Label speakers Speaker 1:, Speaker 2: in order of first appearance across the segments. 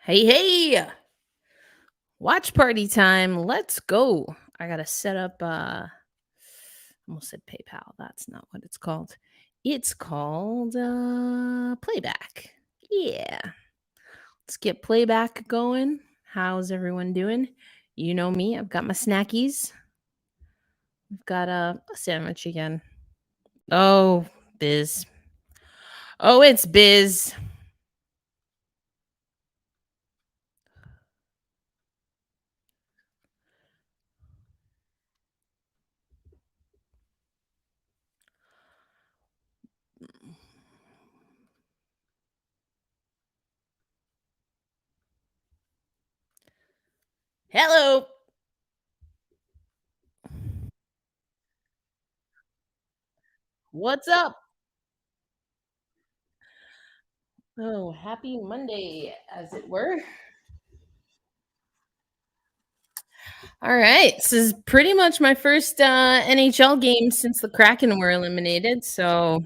Speaker 1: Hey, hey, watch party time. Let's go. I gotta set up almost said PayPal. That's not what it's called. It's called playback. Yeah. Let's get playback going. How's everyone doing? You know me, I've got my snackies. I've got a sandwich again. Oh, Biz. Oh, it's Biz. Hello. What's up? Oh, happy Monday, as it were. All right. This is pretty much my first NHL game since the Kraken were eliminated. So,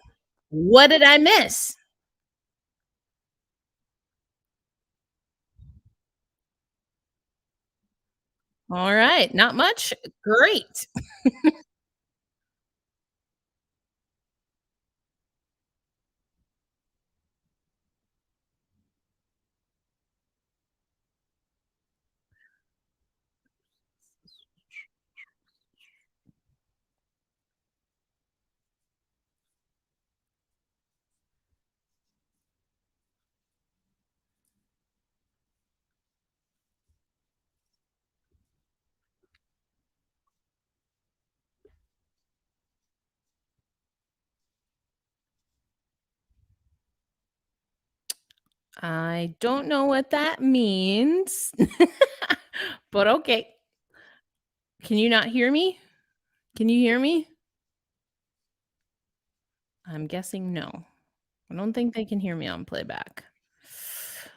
Speaker 1: what did I miss? All right. Not much. Great. I don't know what that means, but okay. Can you not hear me? Can you hear me? I'm guessing no. I don't think they can hear me on playback.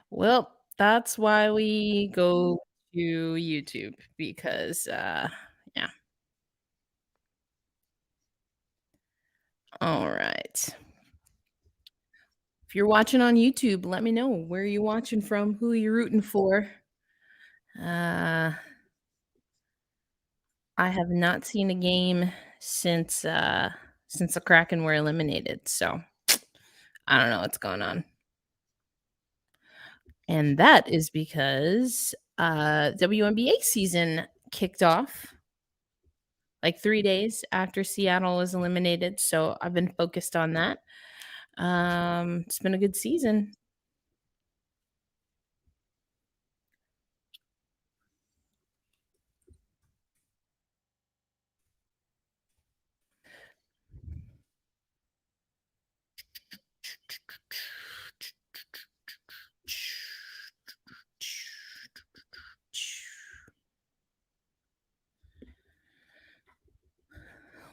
Speaker 1: Well, that's why we go to YouTube because yeah. All right. If you're watching on YouTube, let me know where you watching from, who you rooting for. Uh, I have not seen a game since the Kraken were eliminated, so I don't know what's going on. And that is because WNBA season kicked off like 3 days after Seattle was eliminated, so I've been focused on that. It's been a good season.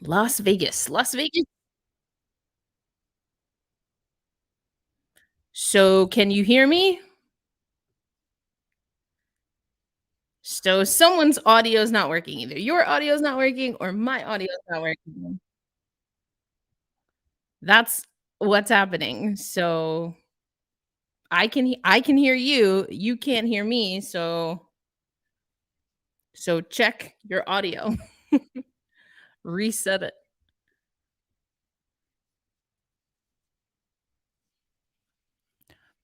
Speaker 1: Las Vegas. Las Vegas. So, can you hear me? So someone's audio is not working. Either your audio is not working or my audio is not working. That's what's happening. So I can hear you, you can't hear me, so check your audio. Reset it.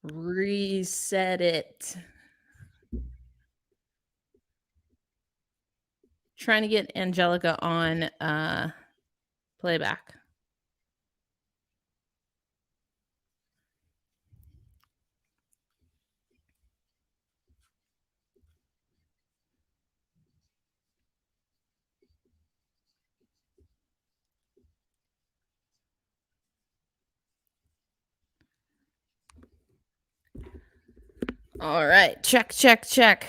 Speaker 1: Reset it. Trying to get Angelica on playback. All right. Check, check, check.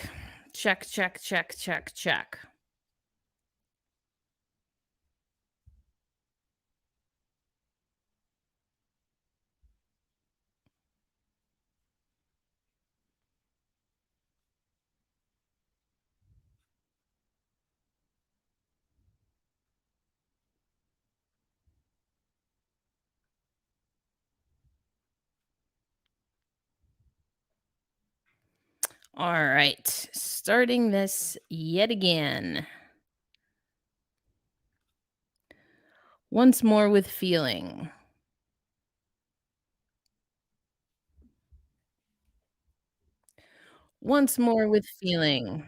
Speaker 1: Check, check, check, check, check. All right. Starting this yet again. Once more with feeling. Once more with feeling.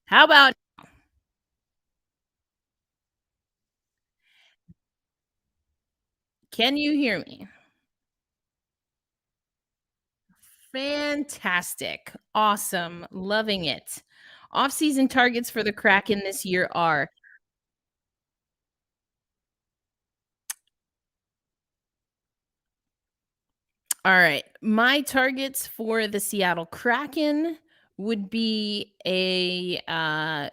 Speaker 1: How about can you hear me? Fantastic. Awesome. Loving it. Off-season targets for the Kraken this year are all right. My targets for the Seattle Kraken would be a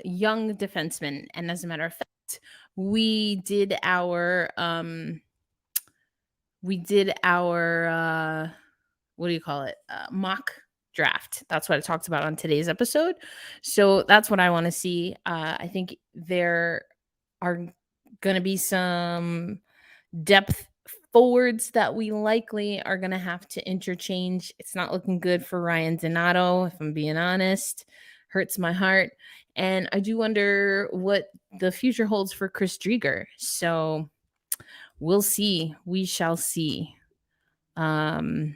Speaker 1: young defenseman. And as a matter of fact, we did our what do you call it? Mock draft. That's what I talked about on today's episode. So that's what I want to see. I think there are going to be some depth forwards that we likely are going to have to interchange. It's not looking good for Ryan Donato, if I'm being honest. Hurts my heart. And I do wonder what the future holds for Chris Drieger. So we'll see. We shall see. Um,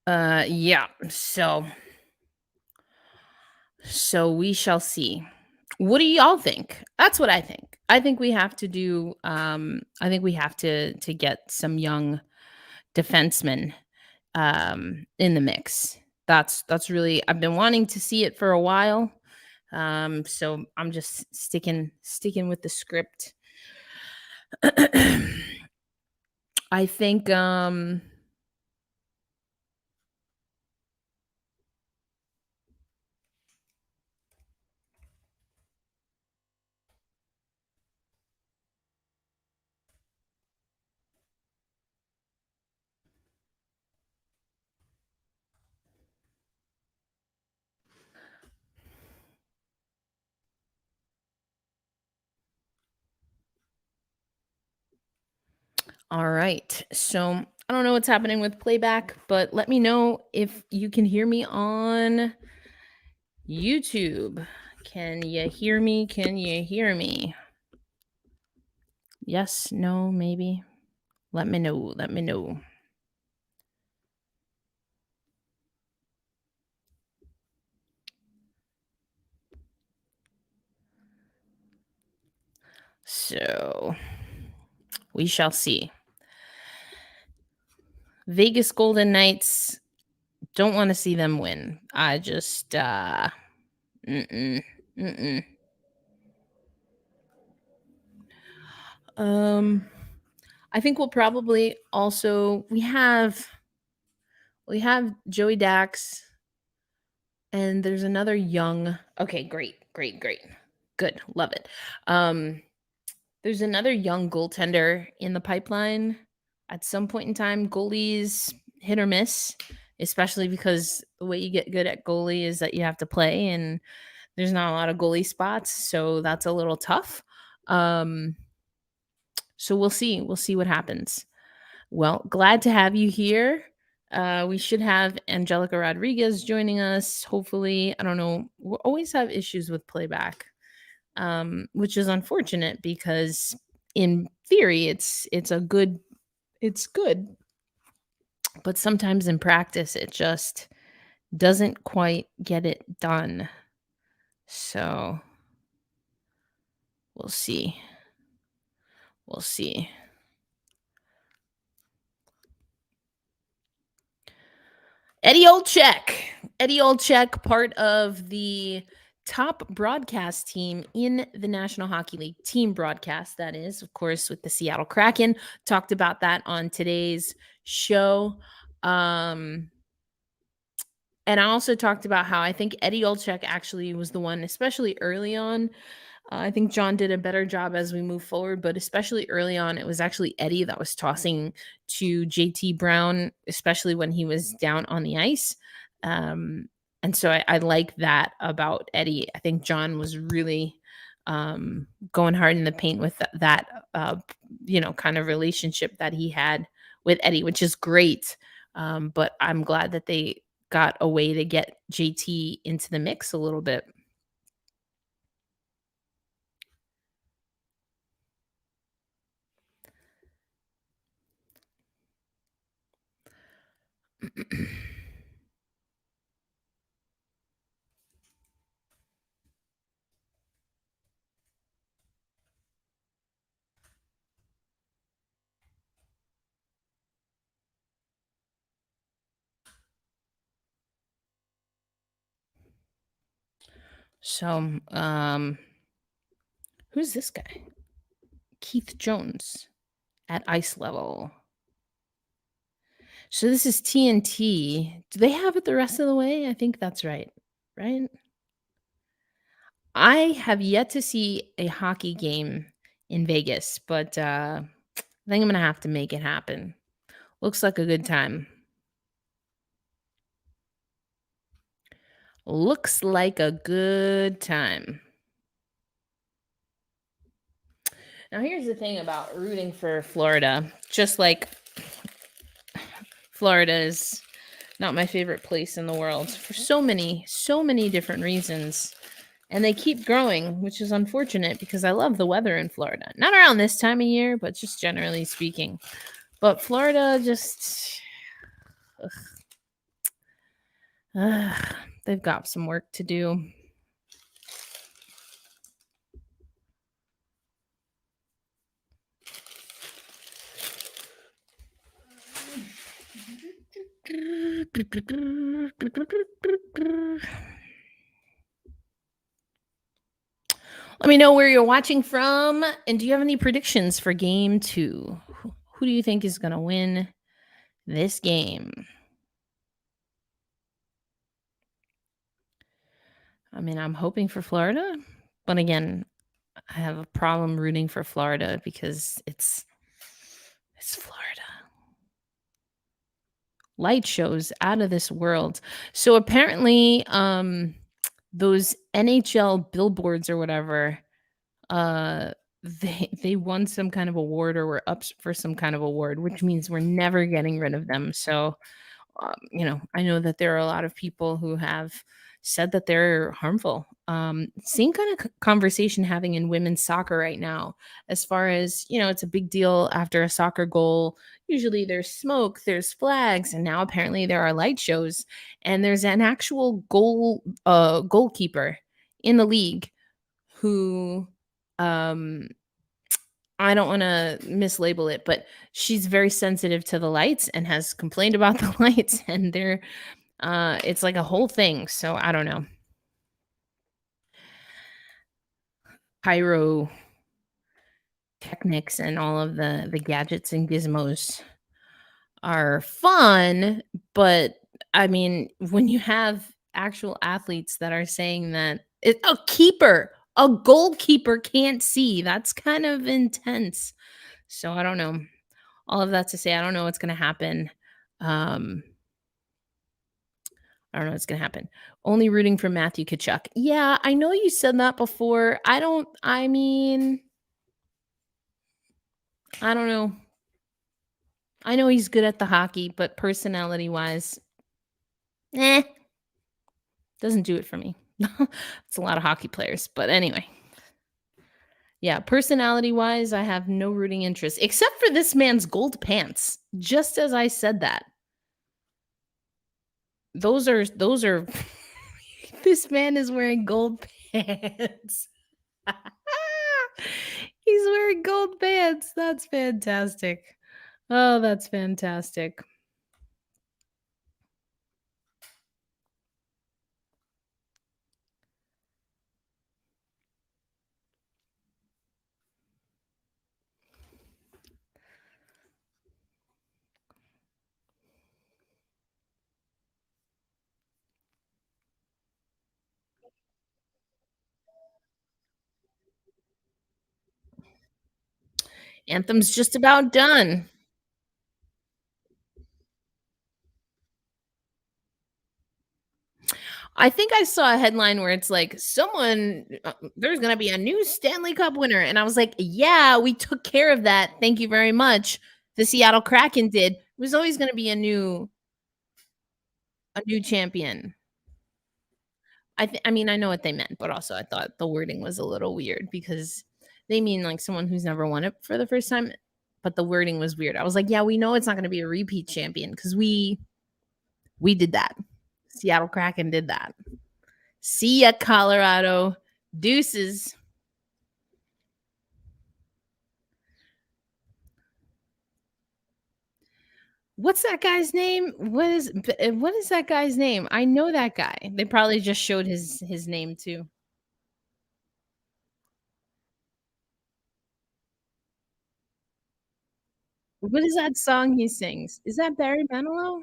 Speaker 1: yeah. So we shall see. What do y'all think? That's what I think. I think we have to do I think we have to get some young defensemen in the mix. That's really I've been wanting to see it for a while. So I'm just sticking with the script. I think all right. So I don't know what's happening with playback, but let me know if you can hear me on YouTube. Can you hear me? Can you hear me? Yes, no, maybe. Let me know. Let me know. So we shall see. Vegas Golden Knights, don't want to see them win. I just mm-mm, mm-mm. Um I think we'll probably also we have Joey Dax and there's another young. Okay, great. Great, great. Good. Love it. Um there's another young goaltender in the pipeline. At some point in time, goalies hit or miss, especially because the way you get good at goalie is that you have to play and there's not a lot of goalie spots, so that's a little tough. Um so we'll see. We'll see what happens. Well, glad to have you here. We should have Angelica Rodriguez joining us. Hopefully, I don't know. We always have issues with playback, which is unfortunate because in theory it's a good it's good, but sometimes in practice it just doesn't quite get it done. So we'll see. We'll see. Eddie Olczyk. Eddie Olczyk, part of the top broadcast team in the National Hockey League, team broadcast, that is, of course, with the Seattle Kraken. Talked about that on today's show. Um, and I also talked about how I think Eddie Olczyk actually was the one, especially early on, I think John did a better job as we move forward, but especially early on, it was actually Eddie that was tossing to JT Brown, especially when he was down on the ice. Um, and so I like that about Eddie. I think John was really going hard in the paint with that, kind of relationship that he had with Eddie, which is great. But I'm glad that they got a way to get JT into the mix a little bit. So, who's this guy? Keith Jones at ice level. So this is TNT. Do they have it the rest of the way? I think that's right. Right? I have yet to see a hockey game in Vegas, but I think I'm gonna have to make it happen. Looks like a good time. Looks like a good time. Now, here's the thing about rooting for Florida. Just like Florida is not my favorite place in the world for so many different reasons. And they keep growing, which is unfortunate because I love the weather in Florida. Not around this time of year, but just generally speaking. But Florida just, they've got some work to do. Let me know where you're watching from. And do you have any predictions for game two? Who do you think is going to win this game? I mean, I'm hoping for Florida, but again, I have a problem rooting for Florida because it's Florida. Light shows out of this world. So apparently, those NHL billboards or whatever, uh, they won some kind of award or were up for some kind of award, which means we're never getting rid of them. So I know that there are a lot of people who have said that they're harmful. Same kind of conversation having in women's soccer right now, as far as, it's a big deal after a soccer goal. Usually there's smoke, there's flags, and now apparently there are light shows. And there's an actual goalkeeper in the league who um I don't want to mislabel it, but she's very sensitive to the lights and has complained about the lights, and it's like a whole thing. So I don't know. Pyrotechnics and all of the gadgets and gizmos are fun, but I mean, when you have actual athletes that are saying that a goalkeeper can't see, that's kind of intense. So I don't know. All of that to say, I don't know what's gonna happen. Um, I don't know what's gonna happen. Only rooting for Matthew Tkachuk. Yeah, I know you said that before. I mean, I don't know. I know he's good at the hockey, but personality-wise, eh, doesn't do it for me. It's a lot of hockey players, but anyway. Yeah, personality-wise, I have no rooting interest except for this man's gold pants. Just as I said that. Those are this man is wearing gold pants. He's wearing gold pants. That's fantastic. Oh, that's fantastic. Anthem's just about done. I think I saw a headline where it's like, there's going to be a new Stanley Cup winner. And I was like, yeah, we took care of that. Thank you very much. The Seattle Kraken did. It was always going to be a new champion. I mean, I know what they meant, but also I thought the wording was a little weird because they mean like someone who's never won it for the first time, but the wording was weird. I was like, yeah, we know it's not going to be a repeat champion because we did that. Seattle Kraken did that. See ya, Colorado. Deuces. What's that guy's name? What is that guy's name? I know that guy. They probably just showed his name too. What is that song he sings? Is that Barry Manilow?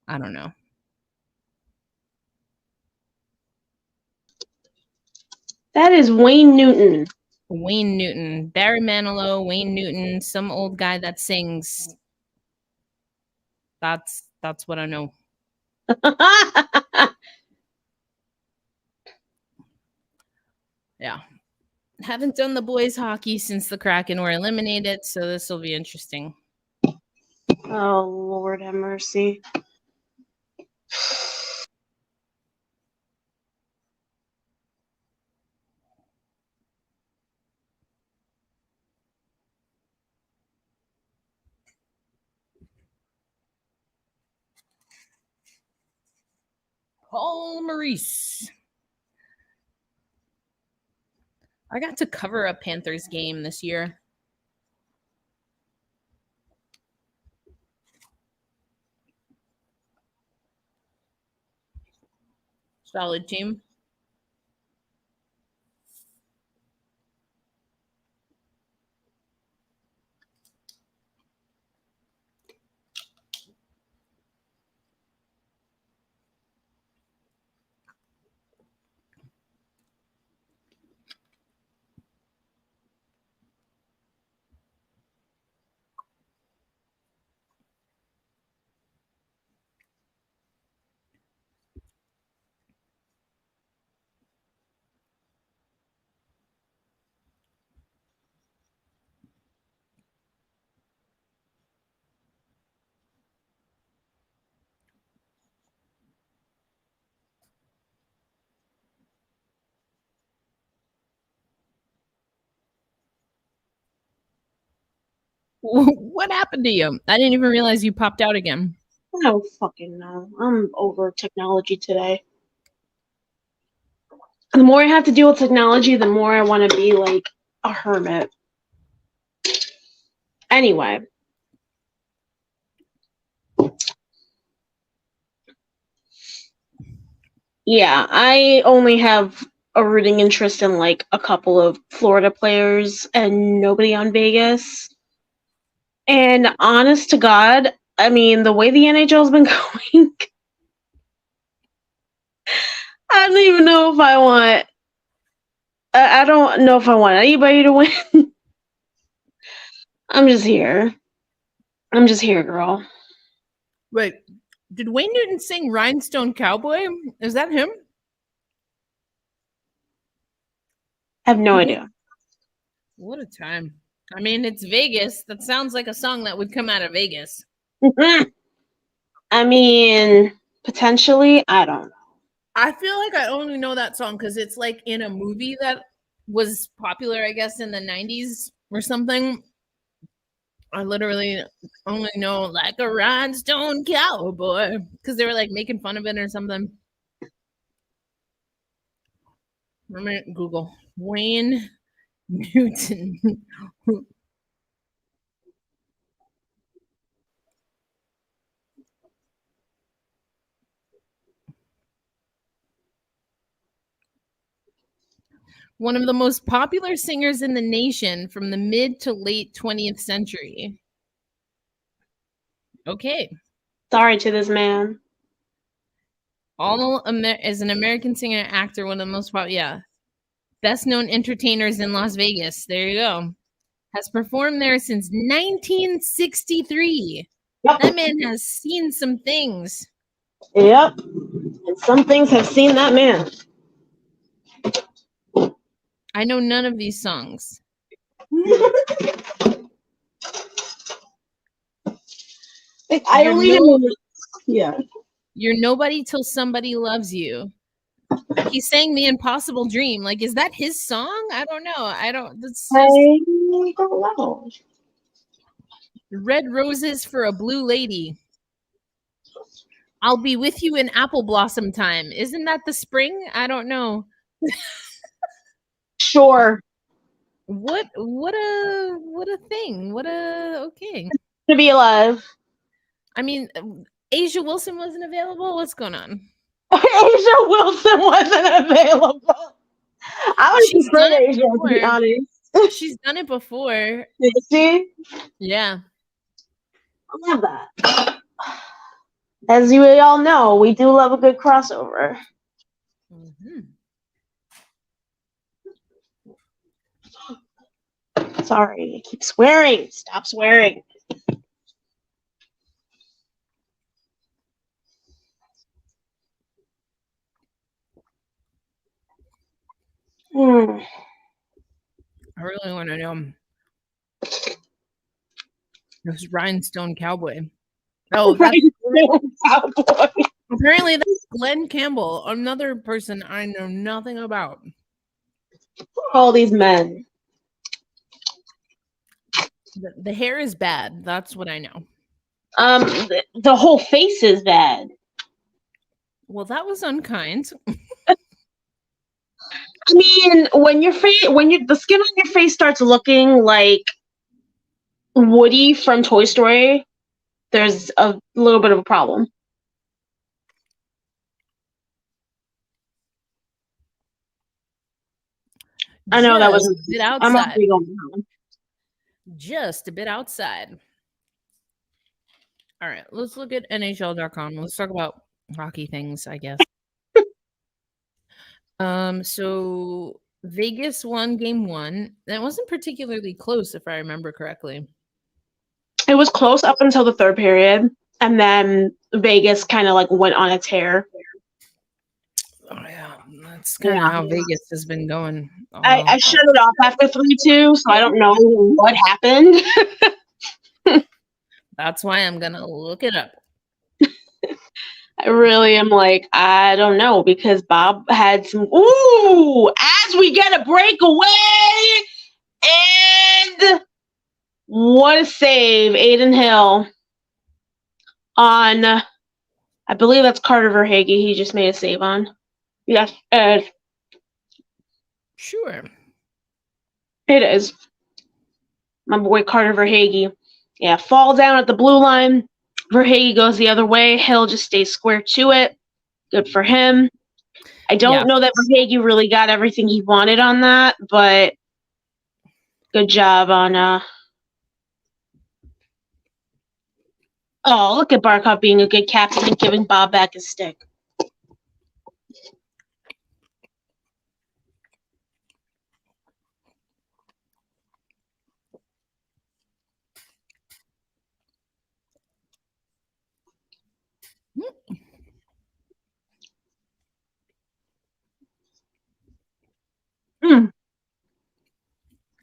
Speaker 1: I don't know.
Speaker 2: That is Wayne Newton.
Speaker 1: Wayne Newton. Barry Manilow, Wayne Newton, some old guy that sings. That's what I know. Yeah. Haven't done the boys hockey since the Kraken were eliminated, so this will be interesting.
Speaker 2: Oh, Lord have mercy.
Speaker 1: Paul Maurice. I got to cover a Panthers game this year. Solid team. What happened to you? I didn't even realize you popped out again.
Speaker 2: I don't fucking know. I'm over technology today. The more I have to deal with technology, the more I want to be like a hermit. Anyway. Yeah, I only have a rooting interest in like a couple of Florida players and nobody on Vegas. And honest to God, I mean, the way the NHL's been going, I don't even know if I want. I don't know if I want anybody to win. I'm just here. I'm just here, girl.
Speaker 1: Wait, did Wayne Newton sing Rhinestone Cowboy? Is that him?
Speaker 2: I have no idea.
Speaker 1: What a time. I mean, it's Vegas. That sounds like a song that would come out of Vegas.
Speaker 2: I mean, potentially, I don't know.
Speaker 1: I feel like I only know that song because it's like in a movie that was popular, I guess, in the 90s or something. I literally only know like a rhinestone cowboy because they were like making fun of it or something. Let me Google Wayne Newton. One of the most popular singers in the nation from the mid to late 20th century. Okay.
Speaker 2: Sorry to this man.
Speaker 1: Is an American singer and actor, one of the most popular, best known entertainers in Las Vegas. There you go. Has performed there since 1963.
Speaker 2: Yep.
Speaker 1: That man has seen some things.
Speaker 2: Yep. And some things have seen that man.
Speaker 1: I know none of these songs.
Speaker 2: I only know. Yeah.
Speaker 1: You're nobody till somebody loves you. He's sang The Impossible Dream. Like, is that his song? I don't know. I don't know. Red Roses for a Blue Lady. I'll be with you in apple blossom time. Isn't that the spring? I don't know.
Speaker 2: Sure.
Speaker 1: What a thing. Okay.
Speaker 2: To be alive.
Speaker 1: I mean, Asia Wilson wasn't available. What's going on?
Speaker 2: Asia Wilson wasn't available. I would prefer Asia, to be honest.
Speaker 1: She's done it before.
Speaker 2: Did she?
Speaker 1: Yeah.
Speaker 2: I love that. As you all know, we do love a good crossover.
Speaker 1: Mm-hmm.
Speaker 2: Sorry, I keep swearing. Stop swearing.
Speaker 1: I really want to know. This Rhinestone Cowboy. Oh, that's Cowboy. Apparently that's Glenn Campbell, another person I know nothing about.
Speaker 2: All these men.
Speaker 1: The hair is bad. That's what I know.
Speaker 2: The whole face is bad.
Speaker 1: Well, that was unkind.
Speaker 2: I mean, when the skin on your face starts looking like Woody from Toy Story, there's a little bit of a problem. I know that was
Speaker 1: a bit outside. Just a bit outside. All right, let's look at NHL.com. Let's talk about hockey things, I guess. So Vegas won game 1. That wasn't particularly close, if I remember correctly.
Speaker 2: It was close up until the third period, and then Vegas kind of like went on a tear.
Speaker 1: Oh yeah, that's kind of how Vegas has been going.
Speaker 2: I shut it off after 3-2, so I don't know what happened.
Speaker 1: That's why I'm gonna look it up.
Speaker 2: I really am like, I don't know, because Bob had some. Ooh, as we get a breakaway, and what a save, Aiden Hill on, I believe that's Carter Verhaeghe. He just made a save on. Yes,
Speaker 1: sure.
Speaker 2: It is. My boy Carter Verhaeghe. Yeah, fall down at the blue line. Verhaeghe goes the other way. Hill just stays square to it. Good for him. I don't know that Verhaeghe really got everything he wanted on that, but good job on Oh, look at Barkov being a good captain and giving Bob back his stick.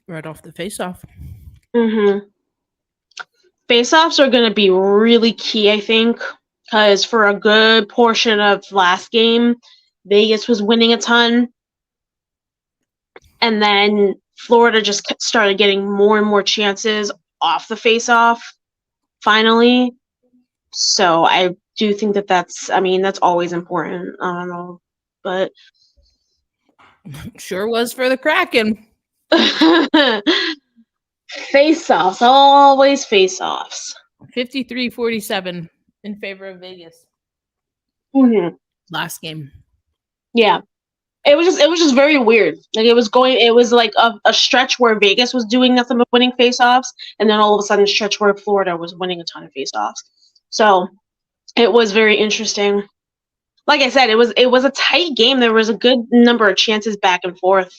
Speaker 1: Right off the face-off.
Speaker 2: Mm-hmm. Face-offs are going to be really key, I think, because for a good portion of last game, Vegas was winning a ton. And then Florida just started getting more and more chances off the face-off, finally. So I do think that's always important. I don't know, but
Speaker 1: sure was for the Kraken.
Speaker 2: Face-offs, always face-offs.
Speaker 1: 53-47 in favor of Vegas.
Speaker 2: Mm-hmm.
Speaker 1: Last game.
Speaker 2: Yeah. It was just very weird. Like it was like a stretch where Vegas was doing nothing but winning face-offs, and then all of a sudden a stretch where Florida was winning a ton of face-offs. So it was very interesting. Like I said, it was a tight game. There was a good number of chances back and forth.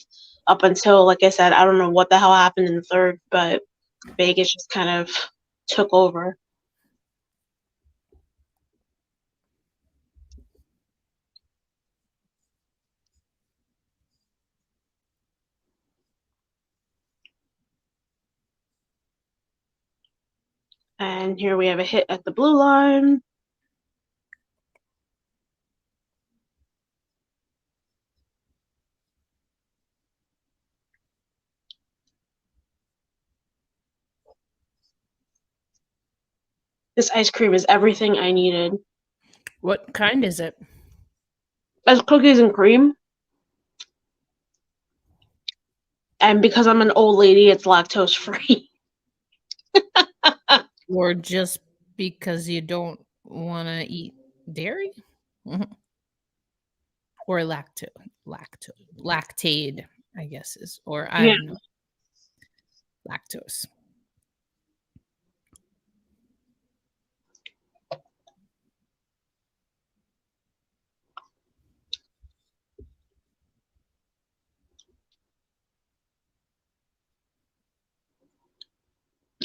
Speaker 2: up until, like I said, I don't know what the hell happened in the third, but Vegas just kind of took over. And here we have a hit at the blue line. This ice cream is everything I needed.
Speaker 1: What kind is it?
Speaker 2: It's cookies and cream. And because I'm an old lady, it's lactose free.
Speaker 1: Or just because you don't want to eat dairy? Or lactate, I guess is, or I don't know. Lactose.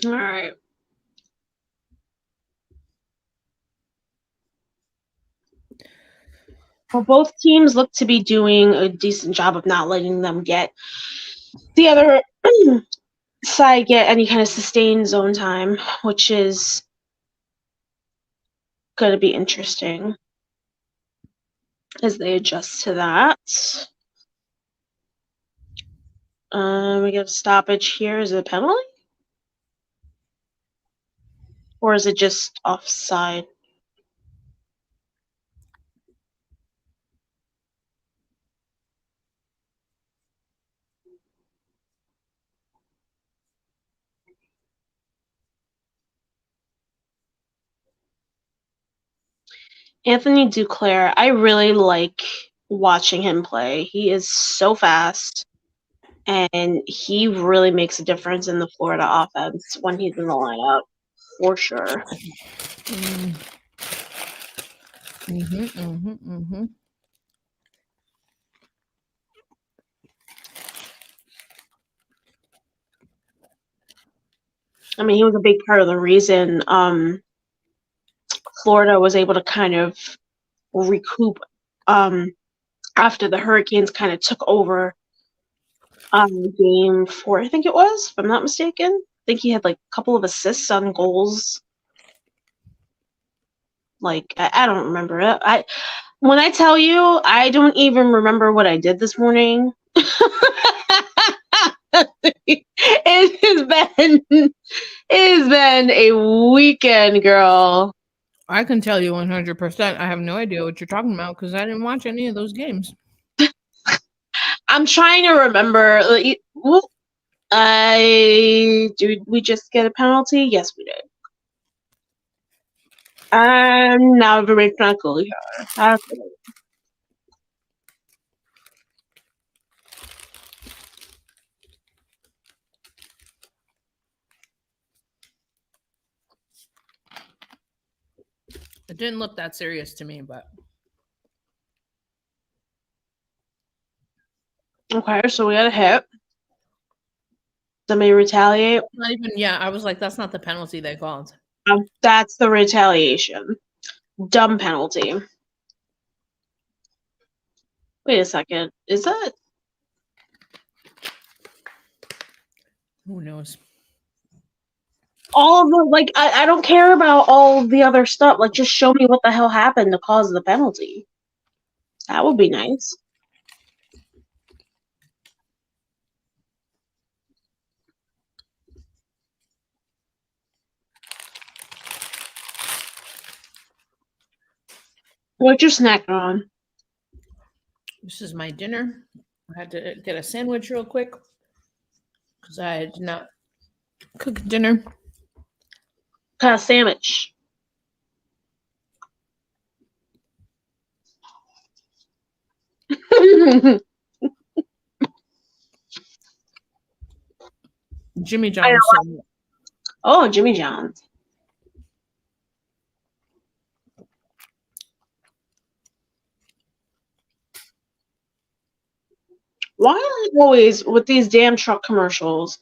Speaker 2: All right. Well, both teams look to be doing a decent job of not letting them get the other side get any kind of sustained zone time, which is going to be interesting as they adjust to that. We get a stoppage here. Is it a penalty? Or is it just offside? Anthony Duclair, I really like watching him play. He is so fast, and he really makes a difference in the Florida offense when he's in the lineup, for sure. I mean, he was a big part of the reason Florida was able to kind of recoup after the Hurricanes kind of took over game 4, I think it was, if I'm not mistaken. I think he had like a couple of assists on goals. Like, I don't remember it. When I tell you, I don't even remember what I did this morning. It has been a weekend, girl.
Speaker 1: I can tell you 100%. I have no idea what you're talking about because I didn't watch any of those games.
Speaker 2: I'm trying to remember. Did we just get a penalty? Yes, we did. I'm now very tranquil here.
Speaker 1: It didn't look that serious to me, but
Speaker 2: Okay, so we got a hit. Somebody retaliate.
Speaker 1: not even. Yeah, I was like, that's not the penalty they called.
Speaker 2: That's the retaliation. Dumb penalty. Wait a second. Is that?
Speaker 1: Who knows?
Speaker 2: All of the, like, I don't care about all the other stuff. Like, just show me what the hell happened to cause the penalty. That would be nice. What your snack on?
Speaker 1: This is my dinner. I had to get a sandwich real quick because I did not cook dinner.
Speaker 2: What kind of sandwich?
Speaker 1: Jimmy John's sandwich.
Speaker 2: Oh, Jimmy John's. Why are they always with these damn truck commercials?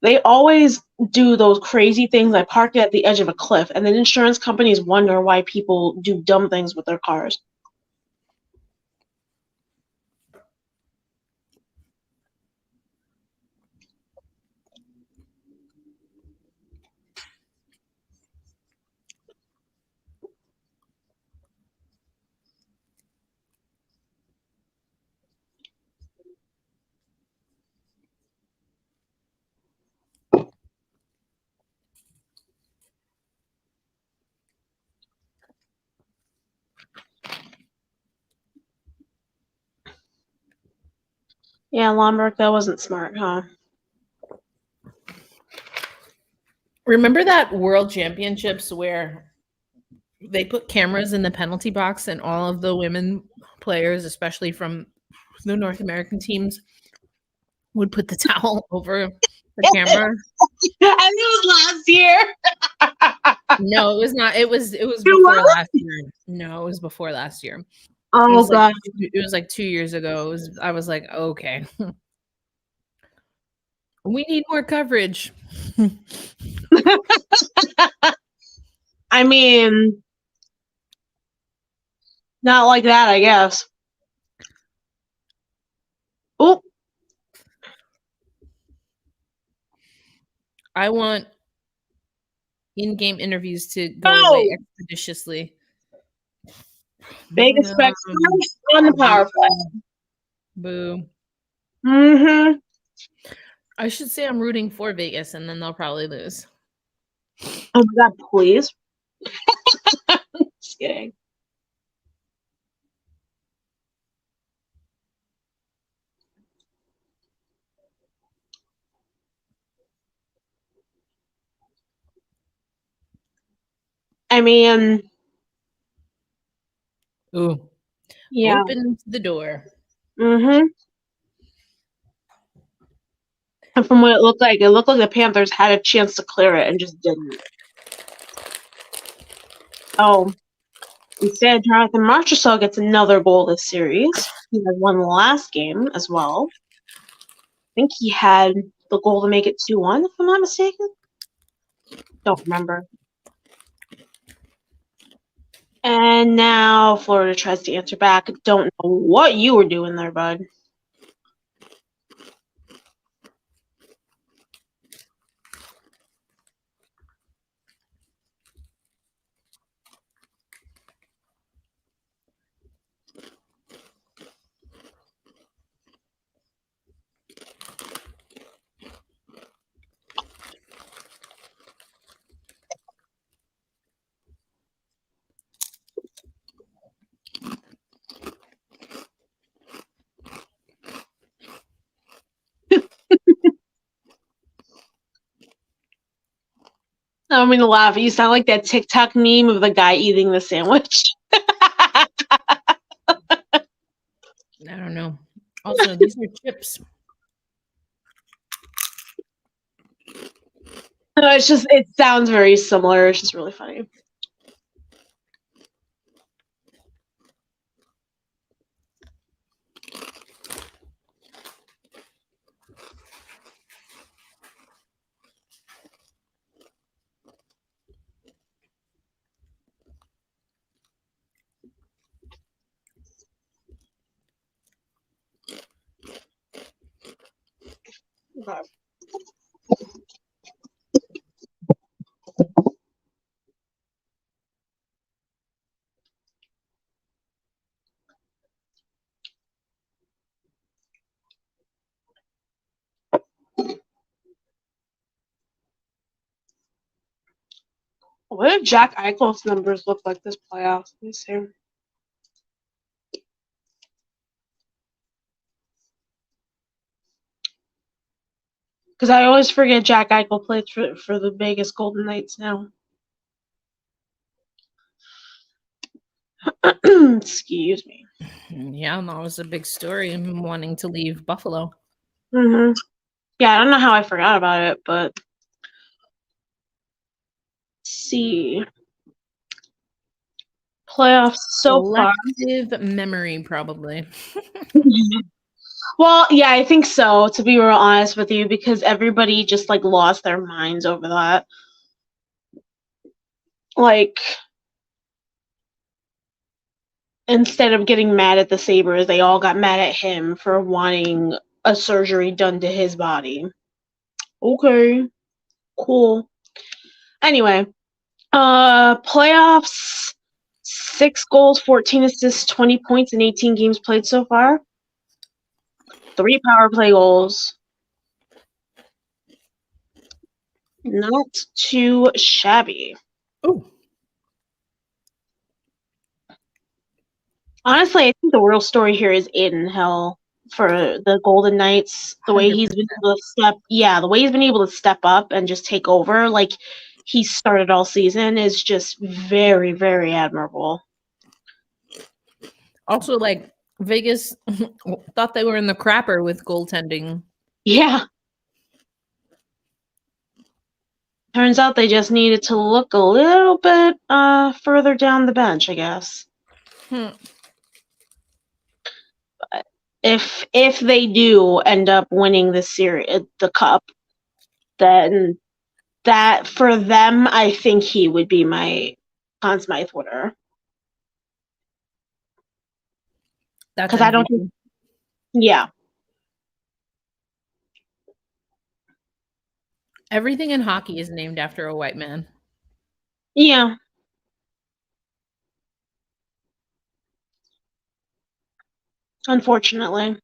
Speaker 2: They always do those crazy things like park at the edge of a cliff, and then insurance companies wonder why people do dumb things with their cars. Yeah, Lomberg, that wasn't smart, huh?
Speaker 1: Remember that World Championships where they put cameras in the penalty box and all of the women players, especially from the North American teams, would put the towel over the camera?
Speaker 2: I think it was last year.
Speaker 1: No, it was not. It was
Speaker 2: It
Speaker 1: before
Speaker 2: was?
Speaker 1: last year. No, it was before last year.
Speaker 2: Oh god.
Speaker 1: It was like 2 years ago. I was like, okay. We need more coverage.
Speaker 2: I mean, not like that, I guess. Oh,
Speaker 1: I want in-game interviews to go away expeditiously.
Speaker 2: Vegas specs on the power play.
Speaker 1: Boo.
Speaker 2: Mm-hmm.
Speaker 1: I should say I'm rooting for Vegas, and then they'll probably lose.
Speaker 2: Oh my god, please. Just kidding. I mean,
Speaker 1: Ooh.
Speaker 2: yeah.
Speaker 1: Open the door.
Speaker 2: Mm-hmm. And from what it looked like the Panthers had a chance to clear it and just didn't. Oh, instead, Jonathan Marchessault gets another goal this series. He had one last game as well. I think he had the goal to make it 2-1, if I'm not mistaken. Don't remember. And now Florida tries to answer back. Don't know what you were doing there, bud. I don't mean to laugh. You sound like that TikTok meme of the guy eating the sandwich.
Speaker 1: I don't know. Also, these are chips.
Speaker 2: No, it sounds very similar. It's just really funny. Okay. What did Jack Eichel's numbers look like this playoffs? Let me see. Because I always forget Jack Eichel plays for the Vegas Golden Knights now. Excuse me.
Speaker 1: Yeah, that was a big story. Him wanting to leave Buffalo.
Speaker 2: Mm-hmm. Yeah, I don't know how I forgot about it, but let's see. Playoffs so far.
Speaker 1: Selective memory, probably.
Speaker 2: Well, yeah, I think so, to be real honest with you, because everybody just like lost their minds over that. Like, instead of getting mad at the Sabres, they all got mad at him for wanting a surgery done to his body. Okay, cool. Anyway, playoffs, 6 goals, 14 assists, 20 points in 18 games played so far. 3 power play goals. Not too shabby.
Speaker 1: Oh,
Speaker 2: Honestly, I think the real story here is Aiden Hill for the Golden Knights. The way
Speaker 1: 100%.
Speaker 2: he's been able to the way he's been able to step up and just take over, like he started all season, is just very, very admirable.
Speaker 1: Also, like Vegas thought they were in the crapper with goaltending.
Speaker 2: Yeah. Turns out they just needed to look a little bit further down the bench, I guess.
Speaker 1: Hmm.
Speaker 2: If they do end up winning the series, the cup, then that for them, I think he would be my Conn Smythe winner.
Speaker 1: That's
Speaker 2: Because I don't think,
Speaker 1: MVP.
Speaker 2: yeah,
Speaker 1: Everything in hockey is named after a white man.
Speaker 2: yeah. Unfortunately.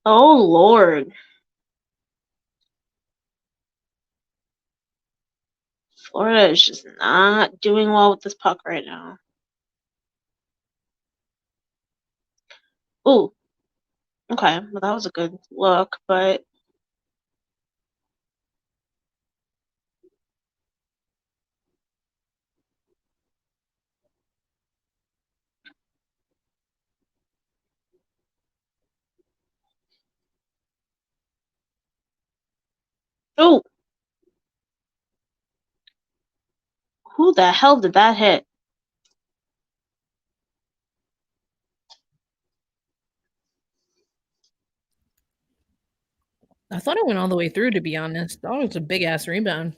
Speaker 2: Oh Lord, Florida is just not doing well with this puck right now. Ooh, okay, well that was a good look, but ooh, who the hell did that hit?
Speaker 1: I thought it went all the way through, to be honest. Oh, it's a big ass rebound.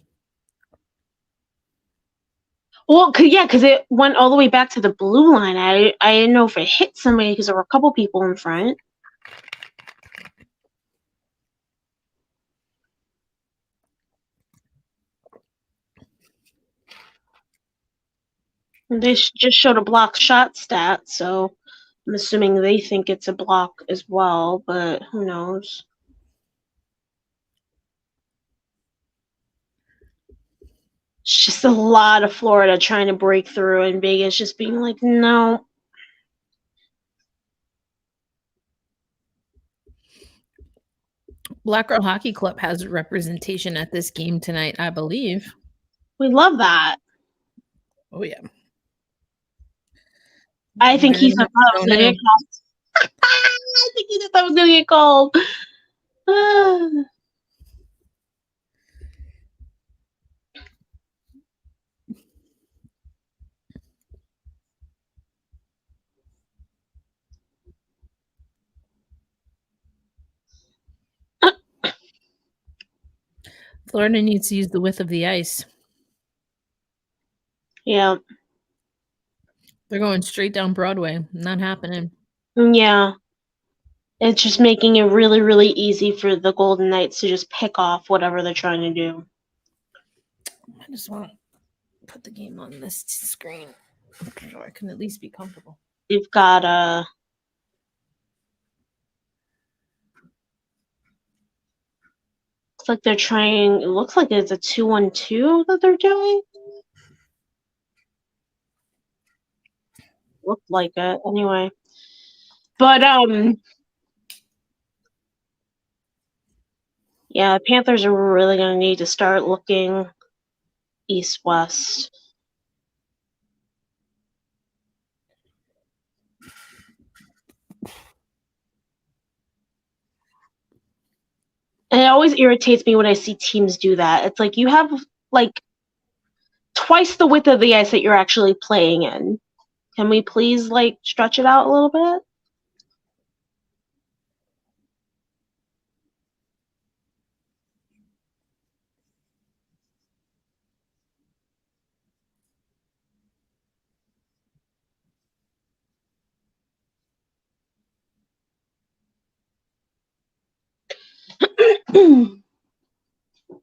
Speaker 2: Well, yeah, because it went all the way back to the blue line. I didn't know if it hit somebody because there were a couple people in front. They just showed a block shot stat, so I'm assuming they think it's a block as well, but who knows? It's just a lot of Florida trying to break through, and Vegas just being like, no.
Speaker 1: Black Girl Hockey Club has representation at this game tonight, I believe.
Speaker 2: We love that.
Speaker 1: Oh yeah.
Speaker 2: I think he
Speaker 1: Very
Speaker 2: thought
Speaker 1: much
Speaker 2: that
Speaker 1: so
Speaker 2: was going to
Speaker 1: now.
Speaker 2: get called. I think he thought that was going to get called.
Speaker 1: Florida needs to use the width of the ice.
Speaker 2: Yeah.
Speaker 1: They're going straight down Broadway. Not happening.
Speaker 2: Yeah. It's just making it really, really easy for the Golden Knights to just pick off whatever they're trying to do.
Speaker 1: I just want to put the game on this screen so I can at least be comfortable.
Speaker 2: You've got looks like they're trying. It looks like it's a 2-1-2 that they're doing. Looked like it anyway. But yeah, Panthers are really gonna need to start looking east-west. And it always irritates me when I see teams do that. It's like you have like twice the width of the ice that you're actually playing in. Can we please like stretch it out a little bit?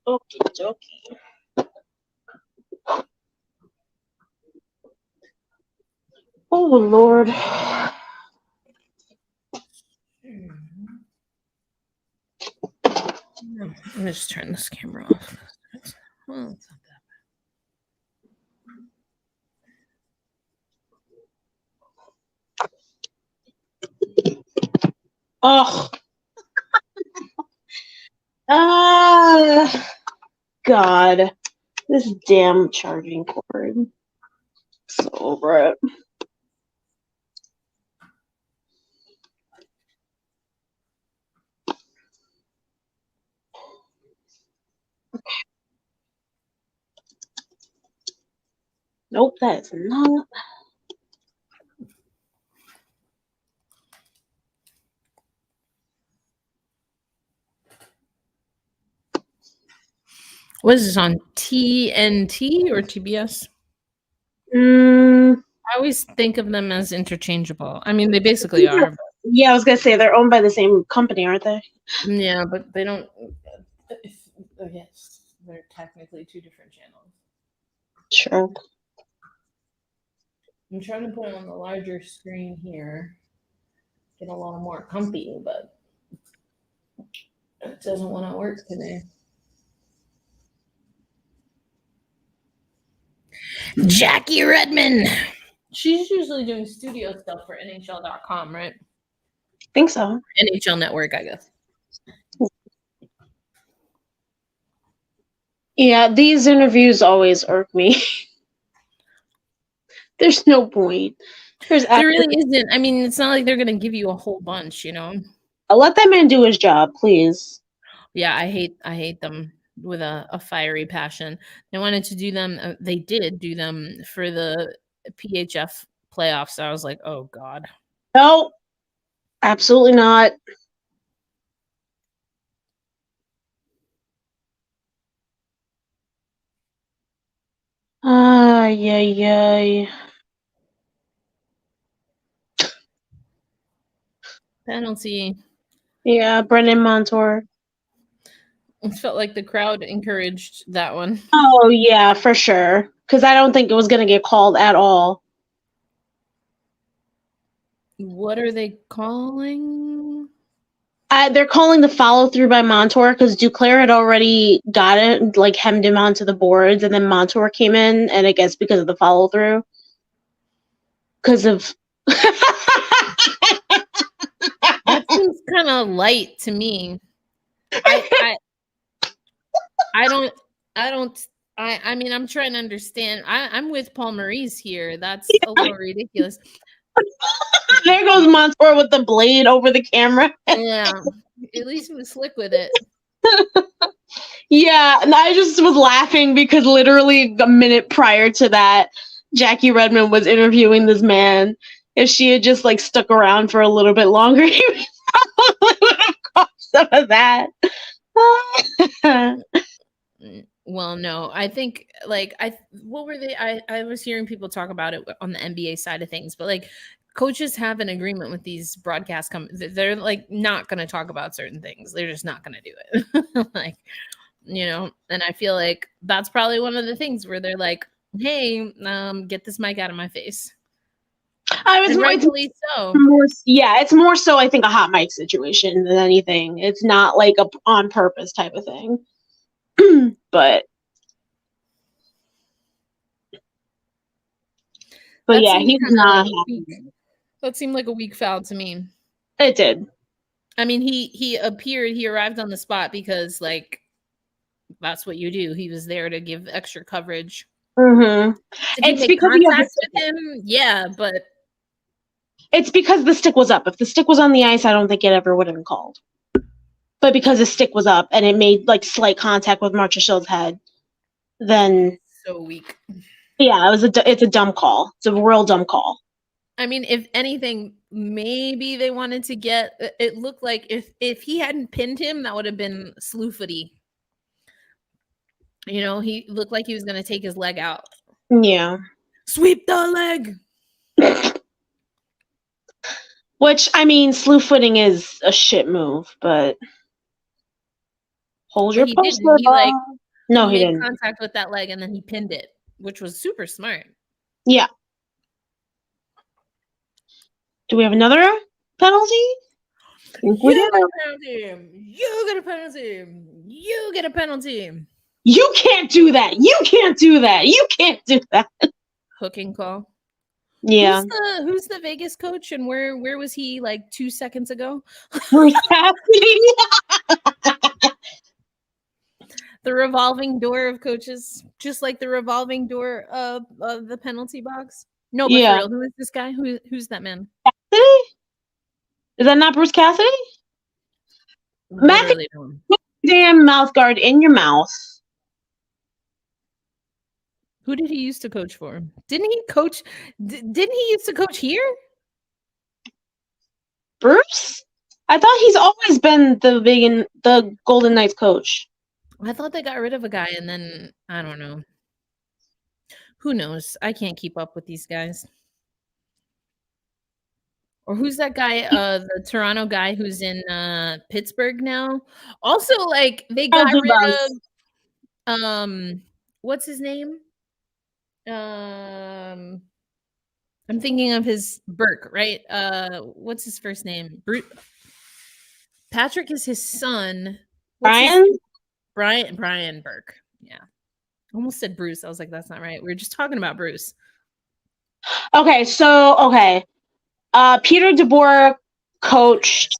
Speaker 2: Okie dokie. Oh Lord.
Speaker 1: Let me just turn this camera off. Well, it's not that
Speaker 2: Oh. God. This damn charging cord. So over it. Nope, that is not.
Speaker 1: What is this on TNT or TBS? I always think of them as interchangeable. I mean, they basically are.
Speaker 2: Yeah, I was gonna say they're owned by the same company, aren't they?
Speaker 1: Yeah, but they don't. Yes, they're technically two different channels.
Speaker 2: Sure.
Speaker 1: I'm trying to put it on the larger screen here, get a lot more comfy, but it doesn't want to work today. Jackie Redmond. She's usually doing studio stuff for NHL.com, right?
Speaker 2: I think so.
Speaker 1: NHL Network, I guess.
Speaker 2: Yeah, these interviews always irk me. There's no point.
Speaker 1: There really isn't. I mean, it's not like they're going to give you a whole bunch, you know?
Speaker 2: Let that man do his job, please.
Speaker 1: Yeah, I hate them with a fiery passion. They wanted to do them. They did do them for the PHF playoffs. So I was like, oh, God.
Speaker 2: No, absolutely not. Yay.
Speaker 1: Penalty.
Speaker 2: Yeah, Brendan Montour.
Speaker 1: It felt like the crowd encouraged that one.
Speaker 2: Oh, yeah, for sure. Because I don't think it was going to get called at all.
Speaker 1: What are they calling?
Speaker 2: They're calling the follow through by Montour because Duclair had already got it, like hemmed him onto the boards, and then Montour came in, and I guess because of the follow through. Because of.
Speaker 1: That seems kind of light to me. I mean, I'm trying to understand. I'm with Paul Maurice here. That's a little ridiculous.
Speaker 2: There goes Montour with the blade over the camera.
Speaker 1: Yeah, at least he was slick with it.
Speaker 2: Yeah, and I just was laughing because literally a minute prior to that, Jackie Redmond was interviewing this man. If she had just like stuck around for a little bit longer, he probably would have caught some of that.
Speaker 1: Well, no, I think like what were they? I was hearing people talk about it on the NBA side of things, but like coaches have an agreement with these broadcast companies. They're like not going to talk about certain things. They're just not going to do it. Like, you know, and I feel like that's probably one of the things where they're like, hey, get this mic out of my face.
Speaker 2: Rightfully so. It's more so I think a hot mic situation than anything. It's not like a on purpose type of thing. But yeah, he's not happy.
Speaker 1: That seemed like a weak foul to me.
Speaker 2: It did.
Speaker 1: I mean, he arrived on the spot because like that's what you do. He was there to give extra coverage.
Speaker 2: Mm-hmm.
Speaker 1: It's because he with him, yeah, but
Speaker 2: it's because the stick was up. If the stick was on the ice, I don't think it ever would have been called. but because his stick was up and it made like slight contact with Marchessault's head, then
Speaker 1: So weak.
Speaker 2: yeah, it's a dumb call. It's a real dumb call.
Speaker 1: I mean, if anything, maybe they wanted to get. It looked like if he hadn't pinned him, that would have been slew footy. You know, he looked like he was going to take his leg out.
Speaker 2: Yeah.
Speaker 1: Sweep the leg.
Speaker 2: Which, I mean, slew footing is a shit move, but hold your
Speaker 1: He
Speaker 2: poster.
Speaker 1: didn't.
Speaker 2: No,
Speaker 1: he
Speaker 2: he
Speaker 1: made
Speaker 2: didn't.
Speaker 1: contact with that leg and then he pinned it, which was super smart.
Speaker 2: Yeah. Do we have another penalty?
Speaker 1: You get a penalty. You get a penalty. You get a penalty.
Speaker 2: You can't do that. You can't do that. You can't do that.
Speaker 1: Hooking call.
Speaker 2: Yeah.
Speaker 1: Who's the Vegas coach and where was he like 2 seconds ago?
Speaker 2: Bruce Cassidy.
Speaker 1: The revolving door of coaches, just like the revolving door of the penalty box. No, but for real, who is this guy? Who's that man?
Speaker 2: Cassidy? Is that not Bruce Cassidy? Matthew, put the damn mouth guard in your mouth.
Speaker 1: Who did he used to coach for? Didn't he coach? Didn't he used to coach here?
Speaker 2: Bruce? I thought he's always been the Golden Knights coach.
Speaker 1: I thought they got rid of a guy and then I don't know. Who knows? I can't keep up with these guys. Or who's that guy? The Toronto guy who's in Pittsburgh now. Also, like they got rid of what's his name? I'm thinking of his Burke, right? What's his first name? Patrick is his son. Brian Burke. Yeah. Almost said Bruce. I was like, that's not right. We were just talking about Bruce.
Speaker 2: Okay. Peter DeBoer coached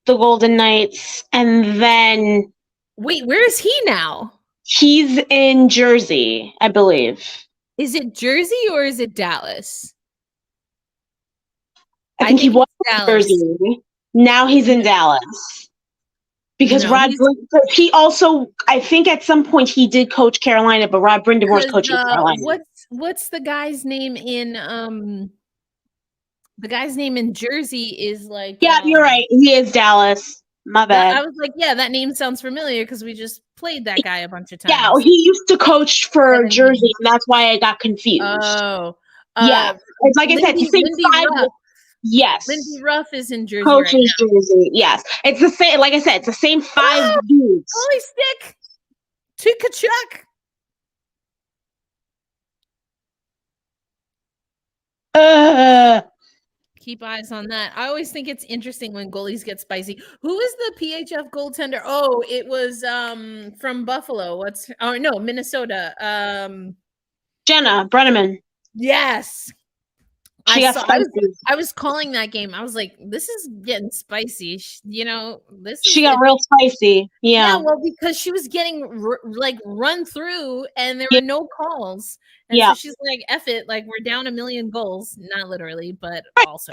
Speaker 2: the Golden Knights, and then
Speaker 1: wait, where is he now?
Speaker 2: He's in Jersey, I believe.
Speaker 1: Is it Jersey or is it Dallas?
Speaker 2: I think he was in Jersey. Now he's in Dallas. Because he also, I think at some point he did coach Carolina, but Rod Brindamore's coaching Carolina.
Speaker 1: What's the guy's name in the guy's name in Jersey is like
Speaker 2: you're right. He is Dallas. My bad.
Speaker 1: I was like, yeah, that name sounds familiar because we just played that guy a bunch of times.
Speaker 2: Yeah, he used to coach for Jersey, and that's why I got confused.
Speaker 1: Oh.
Speaker 2: Yeah. Like I said, the same five. Yes.
Speaker 1: Lindy Ruff is in Jersey.
Speaker 2: Coaches Jersey. Yes. It's the same, like I said, it's the same five dudes.
Speaker 1: Holy stick to Kachuk. Keep eyes on that. I always think it's interesting when goalies get spicy. Who is the PHF goaltender? Oh, it was from Buffalo. Minnesota.
Speaker 2: Jenna Brenneman.
Speaker 1: Yes.
Speaker 2: She got spicy.
Speaker 1: I was calling that game. I was like, this is getting spicy. She
Speaker 2: got real spicy. Yeah.
Speaker 1: Well, because she was getting run through and there were no calls. And so she's like, F it, like we're down 1 million goals. Not literally, but also.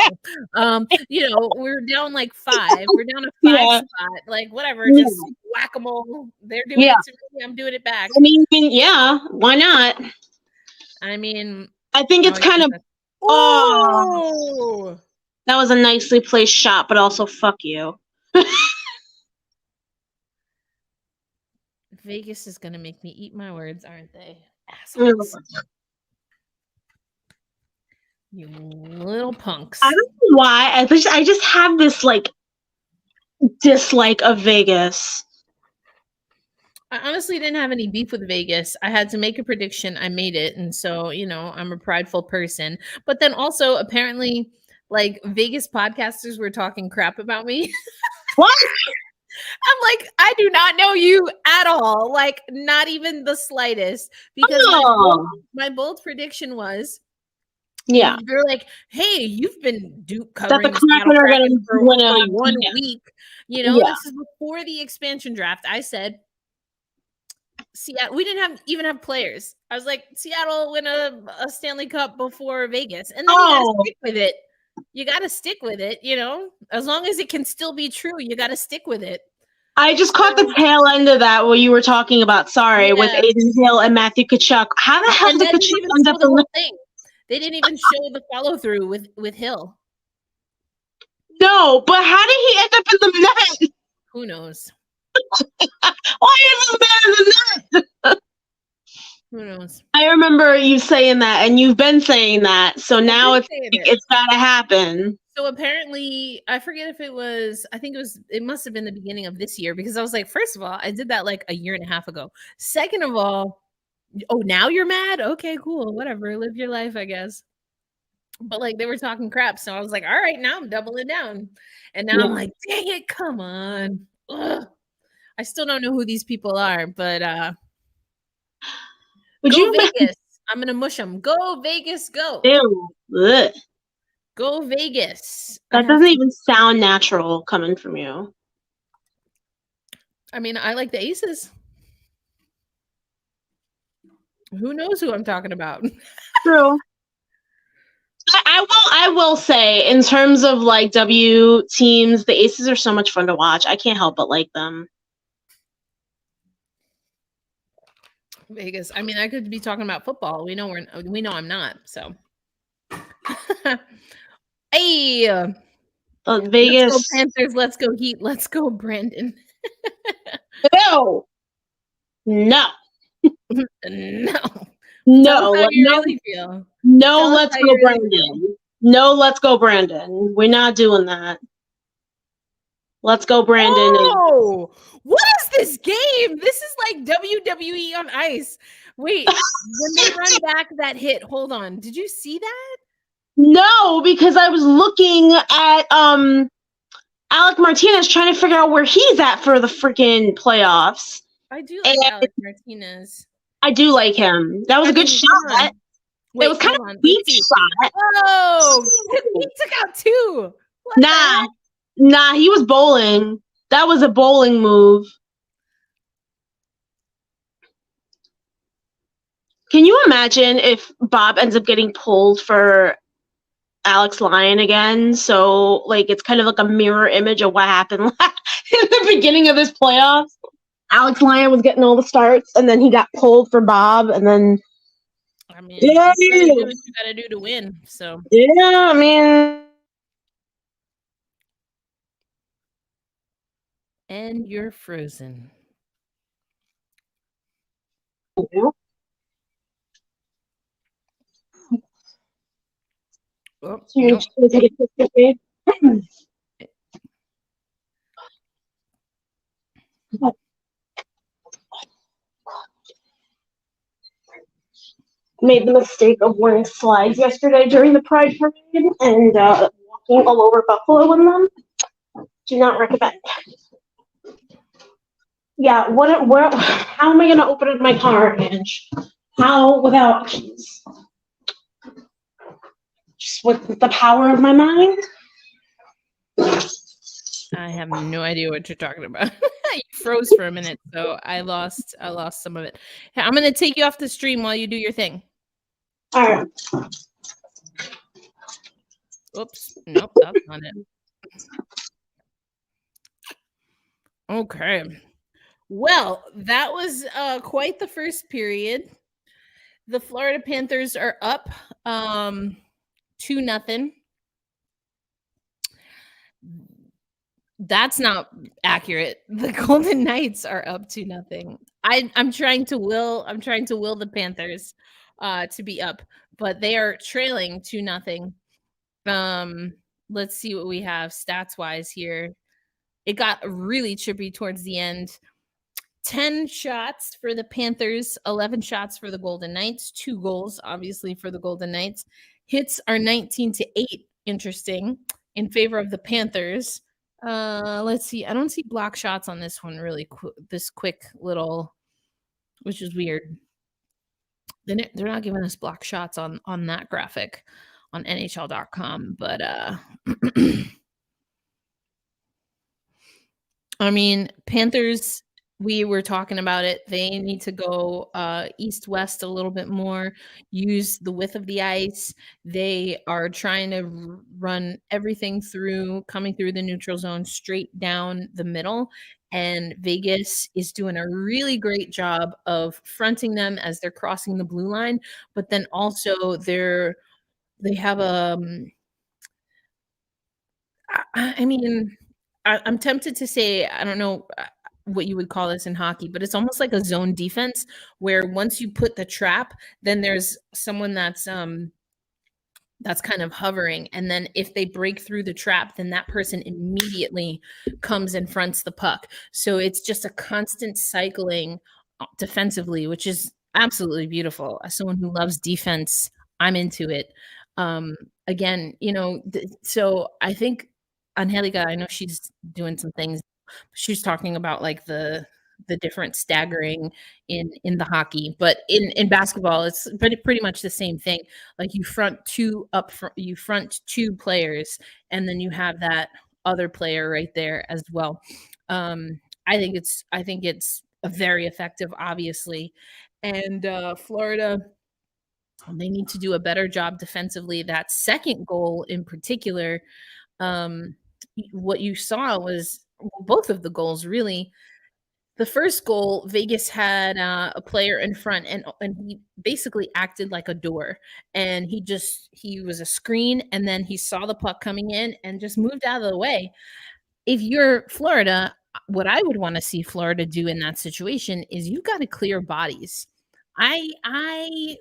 Speaker 1: We're down like 5. We're down a 5 spot. Like whatever, just whack-a-mole. They're doing it to me, I'm doing it back.
Speaker 2: I mean, why not?
Speaker 1: I mean,
Speaker 2: I think it's kind of that was a nicely placed shot, but also fuck you.
Speaker 1: Vegas is gonna make me eat my words, aren't they? Assholes. You little punks.
Speaker 2: I don't know why. I just have this like dislike of Vegas.
Speaker 1: I honestly didn't have any beef with Vegas. I had to make a prediction. I made it. And so, I'm a prideful person. But then also, apparently, like, Vegas podcasters were talking crap about me.
Speaker 2: What?
Speaker 1: I'm like, I do not know you at all. Like, not even the slightest. Because my bold prediction was, they're like, hey, you've been covering the Seattle Kraken for 1 week. This is before the expansion draft. I said, Seattle. We didn't even have players. I was like, Seattle win a Stanley Cup before Vegas, and then you gotta stick with it. You gotta stick with it. As long as it can still be true, you gotta stick with it.
Speaker 2: I just caught the tail end of that where you were talking about, with
Speaker 1: Yeah.
Speaker 2: Aiden Hill and Matthew Tkachuk. How the hell
Speaker 1: And
Speaker 2: did
Speaker 1: that didn't
Speaker 2: Tkachuk
Speaker 1: even
Speaker 2: end
Speaker 1: show
Speaker 2: up
Speaker 1: the
Speaker 2: in
Speaker 1: whole
Speaker 2: the...
Speaker 1: thing. They didn't even show the follow through with Hill.
Speaker 2: No, but how did he end up in the net?
Speaker 1: Who knows?
Speaker 2: Why is this man in the net?
Speaker 1: Who knows?
Speaker 2: I remember you saying that, and you've been saying that, so now it's gotta happen.
Speaker 1: So apparently, I forget if it was, it must have been the beginning of this year, because I was like, first of all, I did that like a year and a half ago. Second of all, oh, now you're mad? Okay, cool. Whatever. Live your life, I guess. But like they were talking crap. So I was like, all right, now I'm doubling down. And now I'm like, dang it, come on. Ugh. I still don't know who these people are, but go Vegas. I'm gonna mush them. Go Vegas, go.
Speaker 2: Ew. Ugh.
Speaker 1: Go Vegas.
Speaker 2: That doesn't even sound natural coming from you.
Speaker 1: I mean, I like the Aces. Who knows who I'm talking about?
Speaker 2: True. I will say, in terms of like W teams, the Aces are so much fun to watch. I can't help but like them.
Speaker 1: Vegas. I mean, I could be talking about football. We know I'm not. So, hey,
Speaker 2: Vegas.
Speaker 1: Let's go Panthers. Let's go Heat. Let's go Brandon.
Speaker 2: No. No.
Speaker 1: No.
Speaker 2: No.
Speaker 1: How you really feel.
Speaker 2: No, let's go Brandon. No, let's go Brandon. We're not doing that. Let's go Brandon.
Speaker 1: Oh, what is this game? This is like WWE on ice. Wait, when they run back that hit, hold on. Did you see that?
Speaker 2: No, because I was looking at Alec Martinez trying to figure out where he's at for the freaking playoffs.
Speaker 1: I do like Alec Martinez.
Speaker 2: I do like him. That was a good shot. Wait, it was kind of a weak shot.
Speaker 1: Oh, he took out two.
Speaker 2: Nah, he was bowling. That was a bowling move. Can you imagine if Bob ends up getting pulled for Alex Lyon again? So, like, it's kind of like a mirror image of what happened in the beginning of this playoffs. Alex Lyon was getting all the starts, and then he got pulled for Bob, and then...
Speaker 1: I mean, you gotta do what you gotta do to win, so...
Speaker 2: Yeah, I mean...
Speaker 1: And you're frozen. Oh, nope.
Speaker 2: Made the mistake of wearing slides yesterday during the Pride Parade and walking all over Buffalo in them. Do not recommend. Yeah, how am I going to open up my car, Ange? How without keys? Just with the power of my mind?
Speaker 1: I have no idea what you're talking about. You froze for a minute, so I lost some of it. I'm going to take you off the stream while you do your thing.
Speaker 2: All right.
Speaker 1: Oops. Nope, that's not it. Okay. Well, that was quite the first period. The Florida Panthers are up 2-0. That's not accurate. The Golden Knights are up 2-0. I'm trying to will the Panthers to be up, but they are trailing 2-0. Let's see what we have stats wise here. It got really trippy towards the end. 10 shots for the Panthers, 11 shots for the Golden Knights, 2 goals, obviously, for the Golden Knights. Hits are 19-8, interesting, in favor of the Panthers. Let's see. I don't see block shots on this one really this quick little, which is weird. They're not giving us block shots on that graphic on NHL.com, but I mean, Panthers, We were talking about it. They need to go east-west a little bit more, use the width of the ice. They are trying to run everything coming through the neutral zone straight down the middle. And Vegas is doing a really great job of fronting them as they're crossing the blue line. But then also they have I mean, I'm tempted to say, I don't know what you would call this in hockey, but it's almost like a zone defense where once you put the trap, then there's someone that's kind of hovering. And then if they break through the trap, then that person immediately comes and fronts the puck. So it's just a constant cycling defensively, which is absolutely beautiful. As someone who loves defense, I'm into it. Again, so I think Angelica, I know she's doing some things. She's talking about like the different staggering in the hockey, but in basketball, it's pretty much the same thing. Like you front two up front, you front two players, and then you have that other player right there as well. I think it's a very effective, obviously, and Florida. They need to do a better job defensively. That second goal in particular, what you saw was both of the goals really. The first goal, Vegas had a player in front, and he basically acted like a door. And he was a screen, and then he saw the puck coming in and just moved out of the way. If you're Florida, what I would want to see Florida do in that situation is you've got to clear bodies.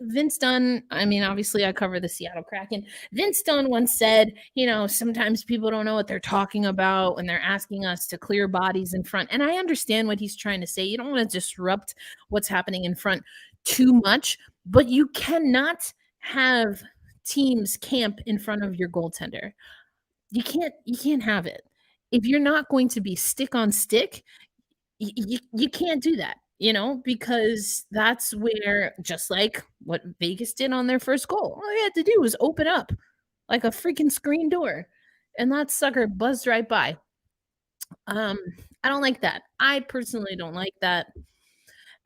Speaker 1: Vince Dunn, I mean, obviously I cover the Seattle Kraken. Vince Dunn once said, sometimes people don't know what they're talking about when they're asking us to clear bodies in front. And I understand what he's trying to say. You don't want to disrupt what's happening in front too much, but you cannot have teams camp in front of your goaltender. You can't have it. If you're not going to be stick on stick, you can't do that. Because that's where, just like what Vegas did on their first goal, all you had to do was open up like a freaking screen door, and that sucker buzzed right by. I don't like that. I personally don't like that.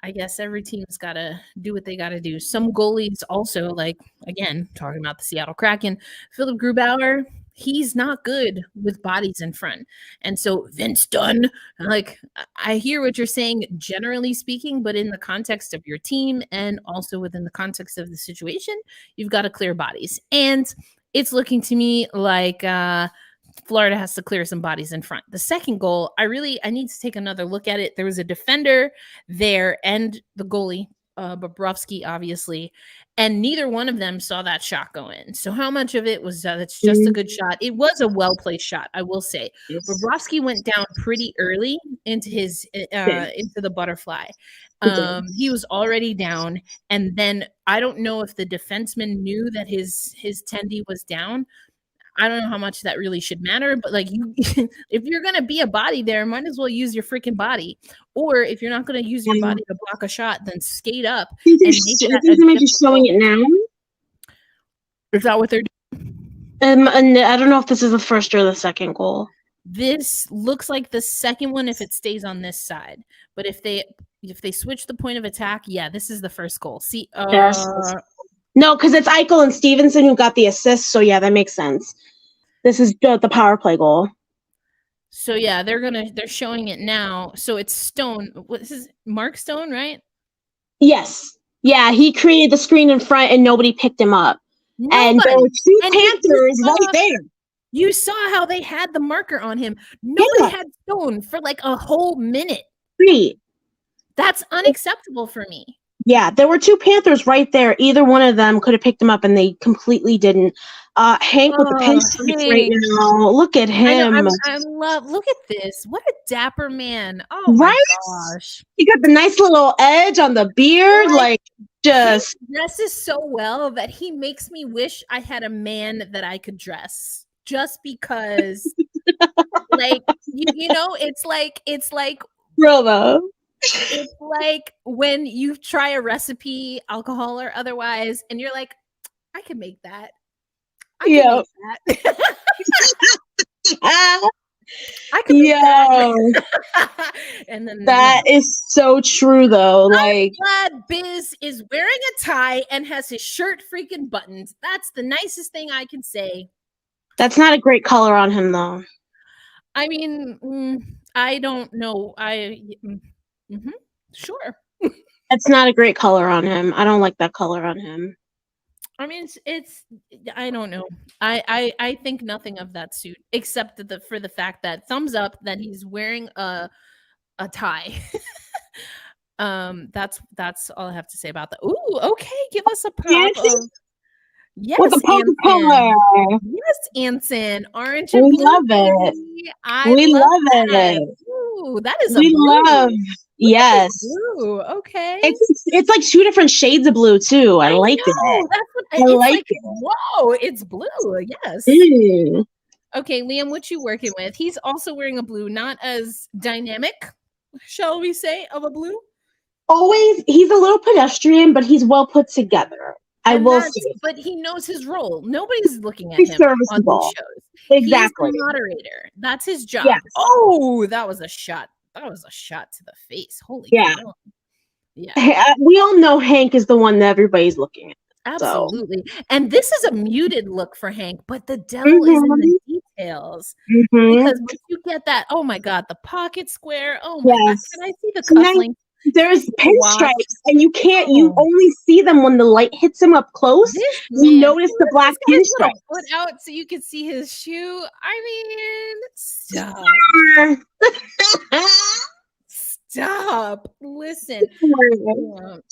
Speaker 1: I guess every team's got to do what they got to do. Some goalies also, like, again, talking about the Seattle Kraken, Philip Grubauer, he's not good with bodies in front. And so Vince Dunn, like, I hear what you're saying, generally speaking, but in the context of your team and also within the context of the situation, you've got to clear bodies. And it's looking to me like Florida has to clear some bodies in front. The second goal, I need to take another look at it. There was a defender there and the goalie, Bobrovsky, obviously, and neither one of them saw that shot go in. So how much of it was that's just a good shot? It was a well-placed shot, I will say. Yes. Bobrovsky went down pretty early into his into the butterfly. He was already down, and then I don't know if the defenseman knew that his tendy was down. I don't know how much that really should matter, but like if you're going to be a body there, might as well use your freaking body. Or if you're not going to use your body to block a shot, then skate up.
Speaker 2: I think they're just showing it now.
Speaker 1: Is that what they're doing?
Speaker 2: And I don't know if this is the first or the second goal.
Speaker 1: This looks like the second one if it stays on this side. But if they switch the point of attack, yeah, this is the first goal. See,
Speaker 2: no, because it's Eichel and Stevenson who got the assist. So yeah, that makes sense. This is the power play goal.
Speaker 1: So yeah, they're showing it now. So it's Stone. This is Mark Stone, right?
Speaker 2: Yes. Yeah, he created the screen in front and nobody picked him up. And there were two Panthers right there.
Speaker 1: You saw how they had the marker on him. Nobody had Stone for like a whole minute.
Speaker 2: Right.
Speaker 1: That's unacceptable for me.
Speaker 2: Yeah, there were two Panthers right there. Either one of them could have picked him up, and they completely didn't. Hank with the pinstripes right now. Look at him.
Speaker 1: I love. Look at this. What a dapper man. Oh my gosh.
Speaker 2: He got the nice little edge on the beard, just
Speaker 1: he dresses so well that he makes me wish I had a man that I could dress. Just because, it's like
Speaker 2: bravo.
Speaker 1: It's like when you try a recipe, alcohol or otherwise, and you're like, I can make that. I can make that. I could make
Speaker 2: Yo,
Speaker 1: that. And then,
Speaker 2: that is so true, though. Like,
Speaker 1: glad Biz is wearing a tie and has his shirt freaking buttoned. That's the nicest thing I can say.
Speaker 2: that's not a great color on him, though.
Speaker 1: I mean, I don't know. Sure.
Speaker 2: That's not a great color on him. I don't like that color on him.
Speaker 1: I mean, it's I don't know. I think nothing of that suit except for the fact that thumbs up that he's wearing a tie. That's all I have to say about that. Ooh, okay, give us a pop. Yes,
Speaker 2: with the color.
Speaker 1: Yes, Anson. Orange
Speaker 2: We
Speaker 1: and blue.
Speaker 2: love it. We love
Speaker 1: that.
Speaker 2: it.
Speaker 1: Ooh, that is
Speaker 2: We
Speaker 1: a blue.
Speaker 2: love. Yes.
Speaker 1: Blue. Okay.
Speaker 2: It's like 2 different shades of blue too. I like it.
Speaker 1: That's what
Speaker 2: I like it.
Speaker 1: Whoa, it's blue. Yes. Okay, Liam, what you working with? He's also wearing a blue, not as dynamic, shall we say, of a blue.
Speaker 2: Always, he's a little pedestrian, but he's well put together. I will say.
Speaker 1: But he knows his role. Nobody's looking at
Speaker 2: He's
Speaker 1: him
Speaker 2: serviceable.
Speaker 1: on these shows.
Speaker 2: Exactly.
Speaker 1: He's the moderator. That's his job.
Speaker 2: Yes.
Speaker 1: Oh, that was a shot. That was a shot to the face. Holy cow.
Speaker 2: Yeah. We all know Hank is the one that everybody's looking at.
Speaker 1: Absolutely. So. And this is a muted look for Hank, but the devil is in the details. Because once you get that, oh my God, the pocket square. Oh my God. Can I see the cufflinks?
Speaker 2: There's pinstripes, and you can't. You only see them when the light hits him up close. You notice the black pinstripes.
Speaker 1: Put out so you can see his shoe. I mean, stop. Stop. Listen.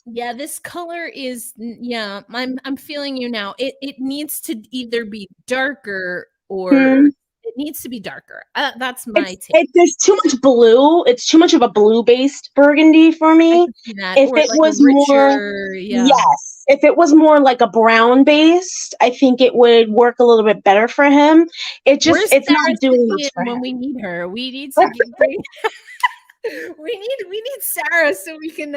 Speaker 1: Yeah, this color is. Yeah, I'm feeling you now. It needs to either be darker or. It needs to be darker. That's my take.
Speaker 2: There's too much blue. It's too much of a blue-based burgundy for me. If it was more, yes. If it was more like a brown-based, I think it would work a little bit better for him. It's not doing much for him.
Speaker 1: When we need her, we need to get. we need Sarah so we can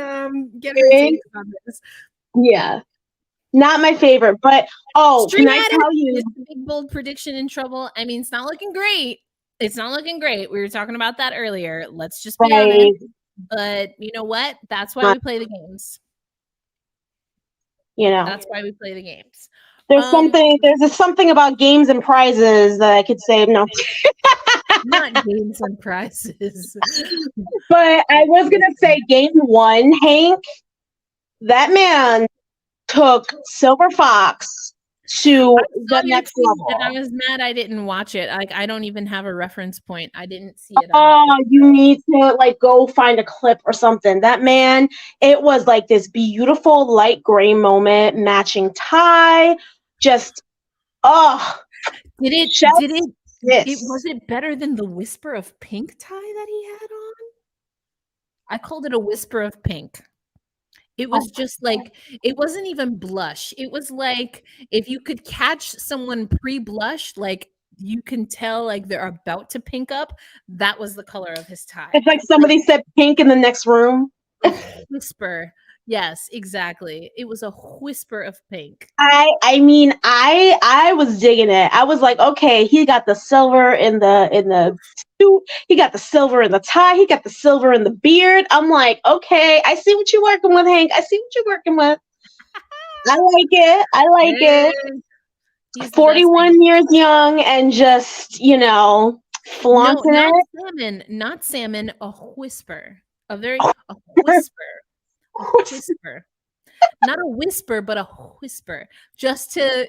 Speaker 1: get her take on this.
Speaker 2: Yeah. Not my favorite, but can I tell you?
Speaker 1: The big bold prediction in trouble. I mean, it's not looking great. It's not looking great. We were talking about that earlier. Let's just be honest. But you know what? That's why we play the games. That's why we play the games.
Speaker 2: There's something about games and prizes that I could say no.
Speaker 1: Not games and prizes.
Speaker 2: But I was gonna say game 1, Hank. That man took Silver Fox to the next level.
Speaker 1: And I was mad I didn't watch it. Like, I don't even have a reference point. I didn't see it.
Speaker 2: You need to go find a clip or something. That man, it was like this beautiful light gray moment, matching tie. Just was
Speaker 1: it better than the whisper of pink tie that he had on? I called it a whisper of pink. It was just like, it wasn't even blush. It was like, if you could catch someone pre-blush, like you can tell like they're about to pink up, that was the color of his tie.
Speaker 2: It's like somebody said pink in the next room.
Speaker 1: Whisper. Yes, exactly. It was a whisper of pink.
Speaker 2: I mean, I was digging it. I was like, okay, he got the silver in the suit. He got the silver in the tie. He got the silver in the beard. I'm like, okay, I see what you're working with, Hank. I see what you're working with. I like it. He's 41 years young and just, flaunting it.
Speaker 1: Not salmon, a whisper. A whisper. Whisper. Not a whisper, but a whisper. Just to,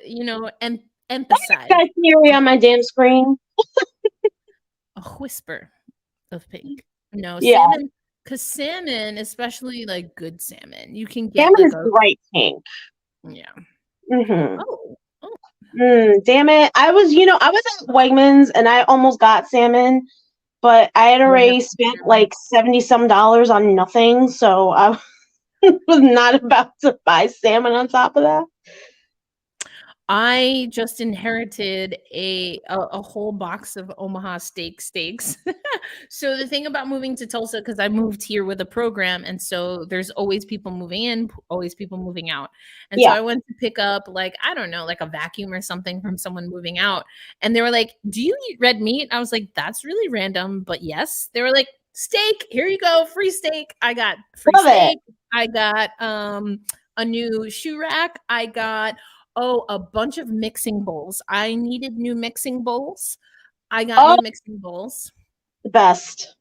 Speaker 1: emphasize.
Speaker 2: Got theory on my damn screen.
Speaker 1: A whisper of pink. No, salmon, because salmon, especially like good salmon, you can get
Speaker 2: salmon is bright pink.
Speaker 1: Yeah.
Speaker 2: Mm-hmm. Damn it. I was at Wegmans and I almost got salmon, but I had already spent like $70-some on nothing, so I was not about to buy salmon on top of that.
Speaker 1: I just inherited a whole box of Omaha steaks. So the thing about moving to Tulsa, because I moved here with a program, and so there's always people moving in, always people moving out. And so
Speaker 2: Yeah.
Speaker 1: I went to pick up, like, I don't know, like a vacuum or something from someone moving out. And they were like, "Do you eat red meat?" I was like, "That's really random, but yes." They were like, "Steak, here you go, free steak." I got free
Speaker 2: Love it.
Speaker 1: steak. I got a new shoe rack. I got a bunch of mixing bowls. I needed new mixing bowls. I got
Speaker 2: Oh,
Speaker 1: new mixing bowls.
Speaker 2: the best.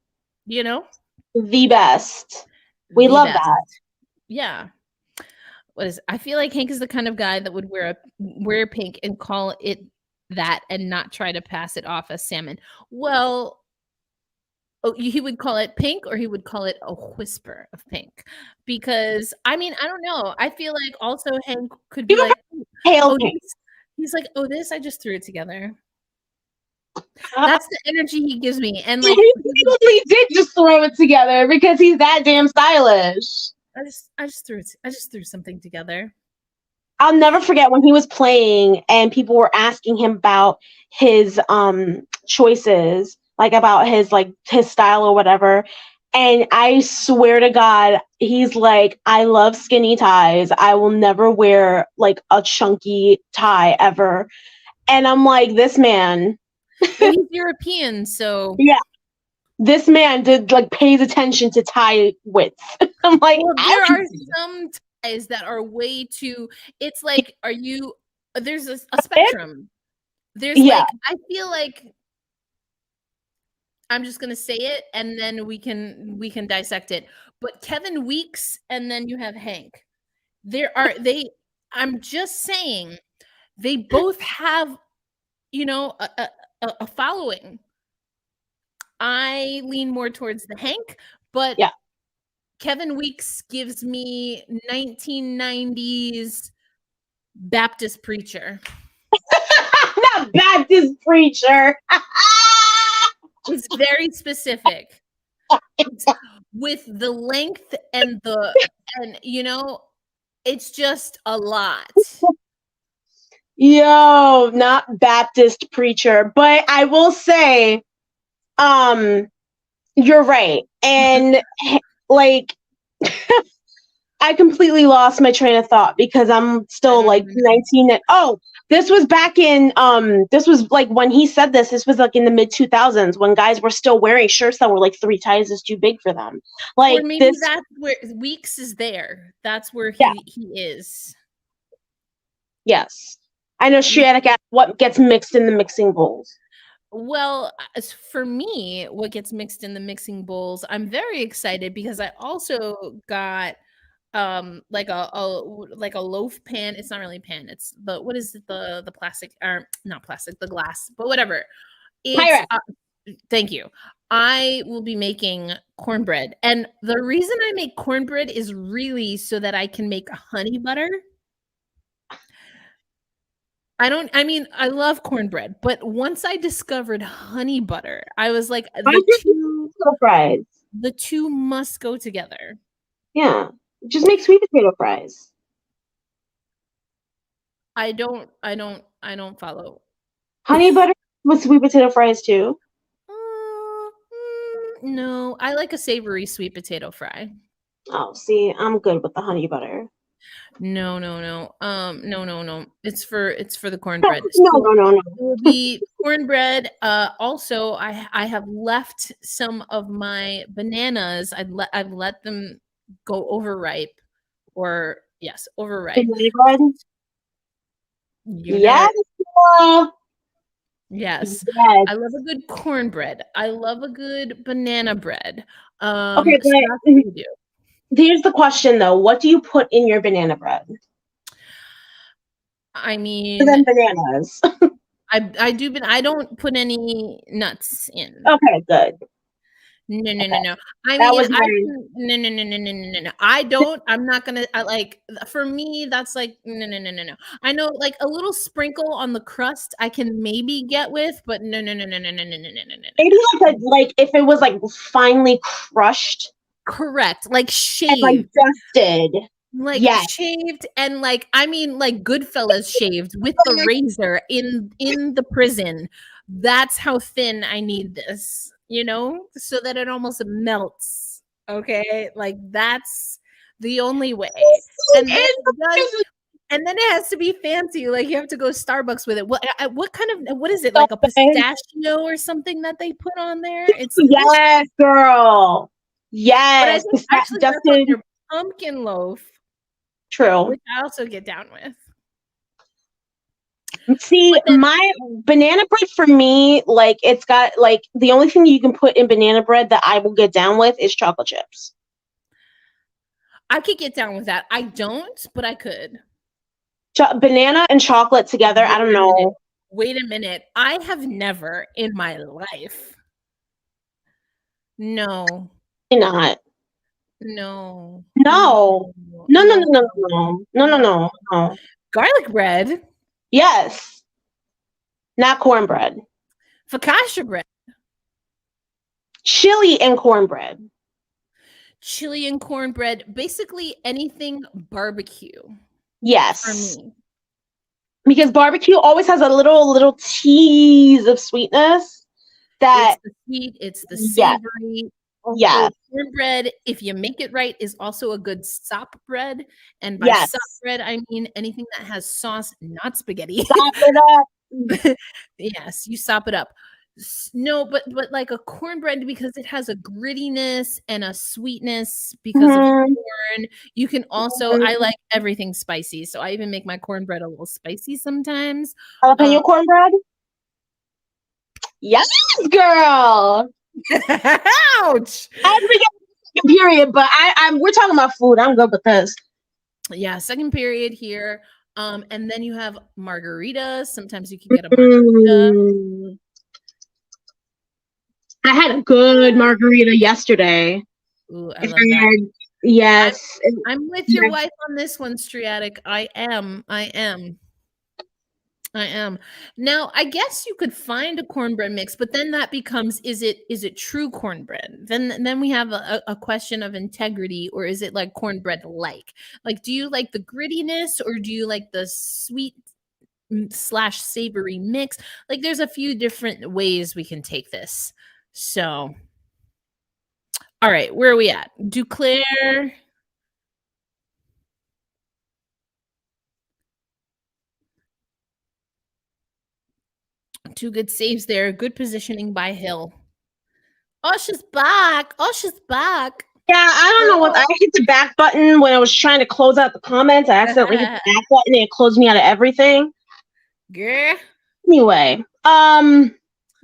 Speaker 1: You know,
Speaker 2: The best. We
Speaker 1: the
Speaker 2: love
Speaker 1: best.
Speaker 2: that.
Speaker 1: Yeah. I feel like Hank is the kind of guy that would wear pink and call it that and not try to pass it off as salmon. Well, he would call it pink, or he would call it a whisper of pink. Because I mean, I don't know. I feel like also Hank could be
Speaker 2: You
Speaker 1: like,
Speaker 2: pale
Speaker 1: "Oh,
Speaker 2: pink.
Speaker 1: he's like, "Oh, this I just threw it together." That's the energy he gives me, and, like,
Speaker 2: He probably did just throw it together because he's that damn stylish.
Speaker 1: I just threw something together.
Speaker 2: I'll never forget when he was playing and people were asking him about his choices, like about his style or whatever. And I swear to God, he's like, "I love skinny ties. I will never wear like a chunky tie ever." And I'm like, this man.
Speaker 1: Well, he's European, so
Speaker 2: Yeah. This man did like pays attention to tie width. I'm like,
Speaker 1: well,
Speaker 2: I
Speaker 1: there are
Speaker 2: don't see
Speaker 1: some ties that are way too it's like, there's a
Speaker 2: it.
Speaker 1: spectrum. There's,
Speaker 2: Yeah.
Speaker 1: like I feel like I'm just gonna say it, and then we can dissect it. But Kevin Weeks, and then you have Hank. I'm just saying, they both have, a following. I lean more towards the Hank, but
Speaker 2: Yeah.
Speaker 1: Kevin Weeks gives me 1990s Baptist preacher.
Speaker 2: Not Baptist preacher.
Speaker 1: It's very specific. It's with the length and it's just a lot.
Speaker 2: Yo, not Baptist preacher, but I will say, you're right. And like, I completely lost my train of thought because I'm still like 19. This was back in, this was like when he said this was like in the mid 2000s when guys were still wearing shirts that were like 3 sizes too big for them. Like,
Speaker 1: Or maybe
Speaker 2: this,
Speaker 1: that's where Weeks is there. That's where
Speaker 2: yeah,
Speaker 1: he is.
Speaker 2: yes. I know Shiatic asked what gets mixed in the mixing bowls.
Speaker 1: Well, as for me, what gets mixed in the mixing bowls, I'm very excited because I also got like a loaf pan. It's not really a pan. It's what is it, the plastic, or not plastic, the glass, but whatever. It's
Speaker 2: Pyrex.
Speaker 1: Thank you. I will be making cornbread. And the reason I make cornbread is really so that I can make honey butter. I mean, I love cornbread, but once I discovered honey butter, I was like,
Speaker 2: Fries.
Speaker 1: the two must go together.
Speaker 2: Yeah. Just make sweet potato fries.
Speaker 1: I don't follow.
Speaker 2: Honey butter with sweet potato fries too.
Speaker 1: No, I like a savory sweet potato fry.
Speaker 2: Oh, see, I'm good with the honey butter.
Speaker 1: No. No. It's for the cornbread.
Speaker 2: No.
Speaker 1: It will be cornbread. Also, I have left some of my bananas. I've let them go overripe, or yes, overripe.
Speaker 2: Banana bread?
Speaker 1: You know
Speaker 2: Yes.
Speaker 1: it. Yes.
Speaker 2: Yes.
Speaker 1: I love a good cornbread. I love a good banana bread.
Speaker 2: Okay,
Speaker 1: So that's what we do.
Speaker 2: here's the question though. What do you put in your banana bread?
Speaker 1: I mean,
Speaker 2: Other than bananas.
Speaker 1: I do, but I don't put any nuts in.
Speaker 2: Okay, good.
Speaker 1: No. I
Speaker 2: That
Speaker 1: mean,
Speaker 2: was
Speaker 1: no. I don't. I'm not gonna. For me, that's like no. I know, like a little sprinkle on the crust, I can maybe get with, but no.
Speaker 2: maybe like if it was like finely crushed.
Speaker 1: Correct, like
Speaker 2: And like
Speaker 1: shaved.
Speaker 2: dusted.
Speaker 1: like
Speaker 2: Yes.
Speaker 1: shaved and like I mean like Goodfellas shaved with the razor in the prison. That's how thin I need this, you know, so that it almost melts. Okay, like that's the only way. And then it does, and then it has to be fancy. Like you have to go Starbucks with it. What kind of what is it? Like a pistachio or something that they put on there? It's delicious.
Speaker 2: Yes, girl.
Speaker 1: But I
Speaker 2: Yes.
Speaker 1: think actually that's on your pumpkin loaf.
Speaker 2: True.
Speaker 1: Which I also get down with.
Speaker 2: See, my banana bread for me, like it's got like the only thing you can put in banana bread that I will get down with is chocolate chips.
Speaker 1: I could get down with that. I don't, but I could.
Speaker 2: Banana and chocolate together. I don't know.
Speaker 1: Wait a minute. I have never in my life. No.
Speaker 2: Not.
Speaker 1: No.
Speaker 2: No. No, no, no, no, no. No, no, no, no.
Speaker 1: Garlic bread.
Speaker 2: Yes. Not cornbread.
Speaker 1: Focaccia bread.
Speaker 2: Chili and cornbread.
Speaker 1: Chili and cornbread. Basically anything barbecue.
Speaker 2: Yes.
Speaker 1: For me.
Speaker 2: Because barbecue always has a little tease of sweetness. That
Speaker 1: it's the sweet, it's the savory.
Speaker 2: Yeah.
Speaker 1: Cornbread, if you make it right, is also a good sop bread. And by sop bread, I mean anything that has sauce, not spaghetti.
Speaker 2: Sop it up.
Speaker 1: Yes, you sop it up. No, but like a cornbread, because it has a grittiness and a sweetness because of corn. You can also, I like everything spicy, so I even make my cornbread a little spicy sometimes.
Speaker 2: Jalapeno cornbread? Yes, girl.
Speaker 1: Ouch.
Speaker 2: As we get to the period, but we're talking about food. I'm good with this.
Speaker 1: Yeah, second period here. And then you have margaritas. Sometimes you can get a margarita.
Speaker 2: I had a good margarita yesterday.
Speaker 1: Ooh, I love that.
Speaker 2: Yes.
Speaker 1: I'm with your wife on this one, Striatic. I am. Now, I guess you could find a cornbread mix, but then that becomes, is it true cornbread? Then we have a question of integrity, or is it like cornbread like? Like, do you like the grittiness, or do you like the sweet / savory mix? Like, there's a few different ways we can take this. So, all right, where are we at? Duclair. Two good saves there. Good positioning by Hill. Oh, she's back.
Speaker 2: Yeah, I don't know what. I hit the back button when I was trying to close out the comments. I accidentally hit the back button and it closed me out of everything.
Speaker 1: Girl.
Speaker 2: Anyway,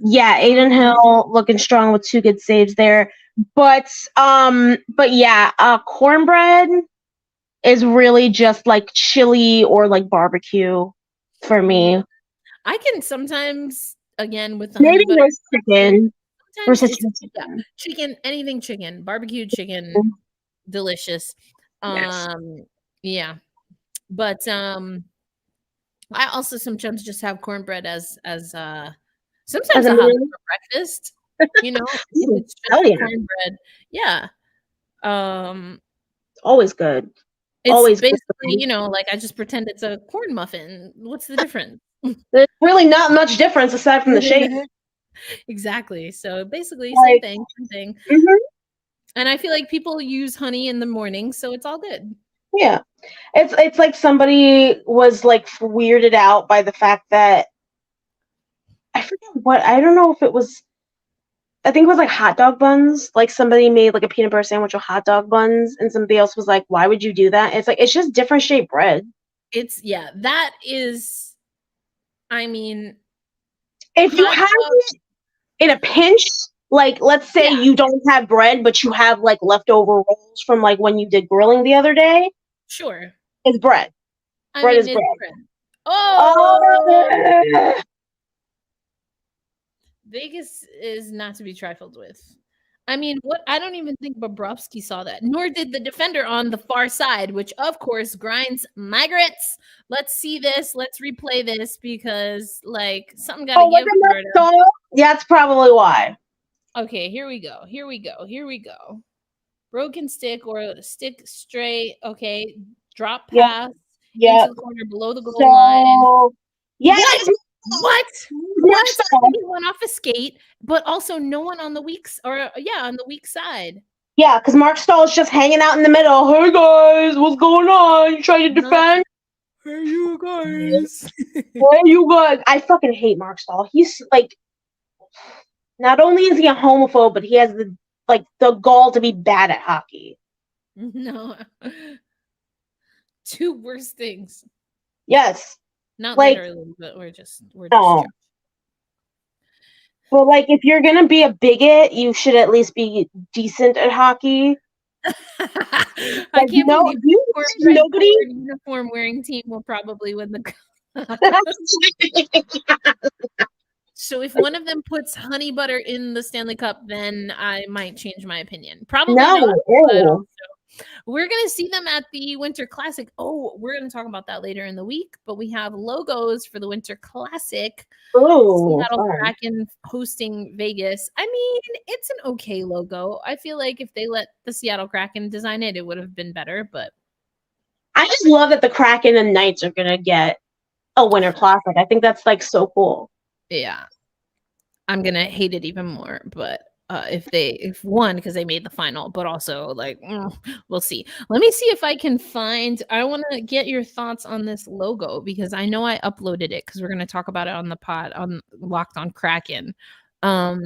Speaker 2: yeah, Aiden Hill looking strong with two good saves there. But yeah, cornbread is really just like chili or like barbecue for me.
Speaker 1: I can sometimes, again, with the
Speaker 2: maybe roast chicken.
Speaker 1: Chicken, anything chicken, barbecue chicken, delicious. Yeah. But I also sometimes just have cornbread as sometimes I'll have it for breakfast. You know, it's just cornbread. Yeah.
Speaker 2: Always good.
Speaker 1: It's
Speaker 2: always
Speaker 1: basically, you know, like I just pretend it's a corn muffin. What's the difference?
Speaker 2: There's really not much difference aside from the shape.
Speaker 1: Exactly. So basically, same thing. Mm-hmm. And I feel like people use honey in the morning, so it's all good.
Speaker 2: Yeah, it's like somebody was like weirded out by the fact that I forget what, I don't know if it was, I think it was like hot dog buns. Like somebody made like a peanut butter sandwich with hot dog buns, and somebody else was like, "Why would you do that?" It's like, it's just different shaped bread.
Speaker 1: That is, I mean,
Speaker 2: if you have it in a pinch, like let's say you don't have bread, but you have like leftover rolls from like when you did grilling the other day.
Speaker 1: Sure,
Speaker 2: it's bread. Bread is bread.
Speaker 1: Oh. Vegas is not to be trifled with. I mean, I don't even think Bobrovsky saw that, nor did the defender on the far side, which of course grinds my grits. Let's see this. Let's replay this because like something got to give.
Speaker 2: That's probably why.
Speaker 1: Okay, here we go. broken stick or stick straight. Okay, drop
Speaker 2: Yep.
Speaker 1: pass
Speaker 2: Yep.
Speaker 1: into the corner below the goal line.
Speaker 2: So yeah,
Speaker 1: What?
Speaker 2: 'cause
Speaker 1: What?
Speaker 2: Mark
Speaker 1: What? I
Speaker 2: Stahl.
Speaker 1: think he went off a skate, but also no one on the on the weak side.
Speaker 2: Yeah, because Mark Stahl is just hanging out in the middle. Hey guys, what's going on? You trying to
Speaker 1: No.
Speaker 2: defend?
Speaker 1: Hey, you guys.
Speaker 2: Hey, you guys. I fucking hate Mark Stahl. He's like, not only is he a homophobe, but he has the gall to be bad at hockey.
Speaker 1: No. Two worst things.
Speaker 2: Yes.
Speaker 1: Not
Speaker 2: Like,
Speaker 1: literally, but we're just
Speaker 2: no. But like, if you're gonna be a bigot, you should at least be decent at hockey.
Speaker 1: I
Speaker 2: Like,
Speaker 1: can't believe
Speaker 2: nobody.
Speaker 1: uniform wearing team will probably win the cup. So if one of them puts honey butter in the Stanley Cup, then I might change my opinion. Probably
Speaker 2: No.
Speaker 1: not. But
Speaker 2: Ew.
Speaker 1: we're going to see them at the Winter Classic. Oh, we're going to talk about that later in the week, but we have logos for the Winter Classic.
Speaker 2: Ooh,
Speaker 1: Seattle
Speaker 2: fun.
Speaker 1: Kraken hosting Vegas. I mean, it's an okay logo. I feel like if they let the Seattle Kraken design it, it would have been better, but
Speaker 2: I just love that the Kraken and Knights are gonna get a Winter Classic. I think that's like so cool.
Speaker 1: yeah. I'm going to hate it even more, but if one, because they made the final, but also like we'll see. Let me see if I can find. I want to get your thoughts on this logo because I know I uploaded it because we're going to talk about it on the pod on Locked on Kraken. But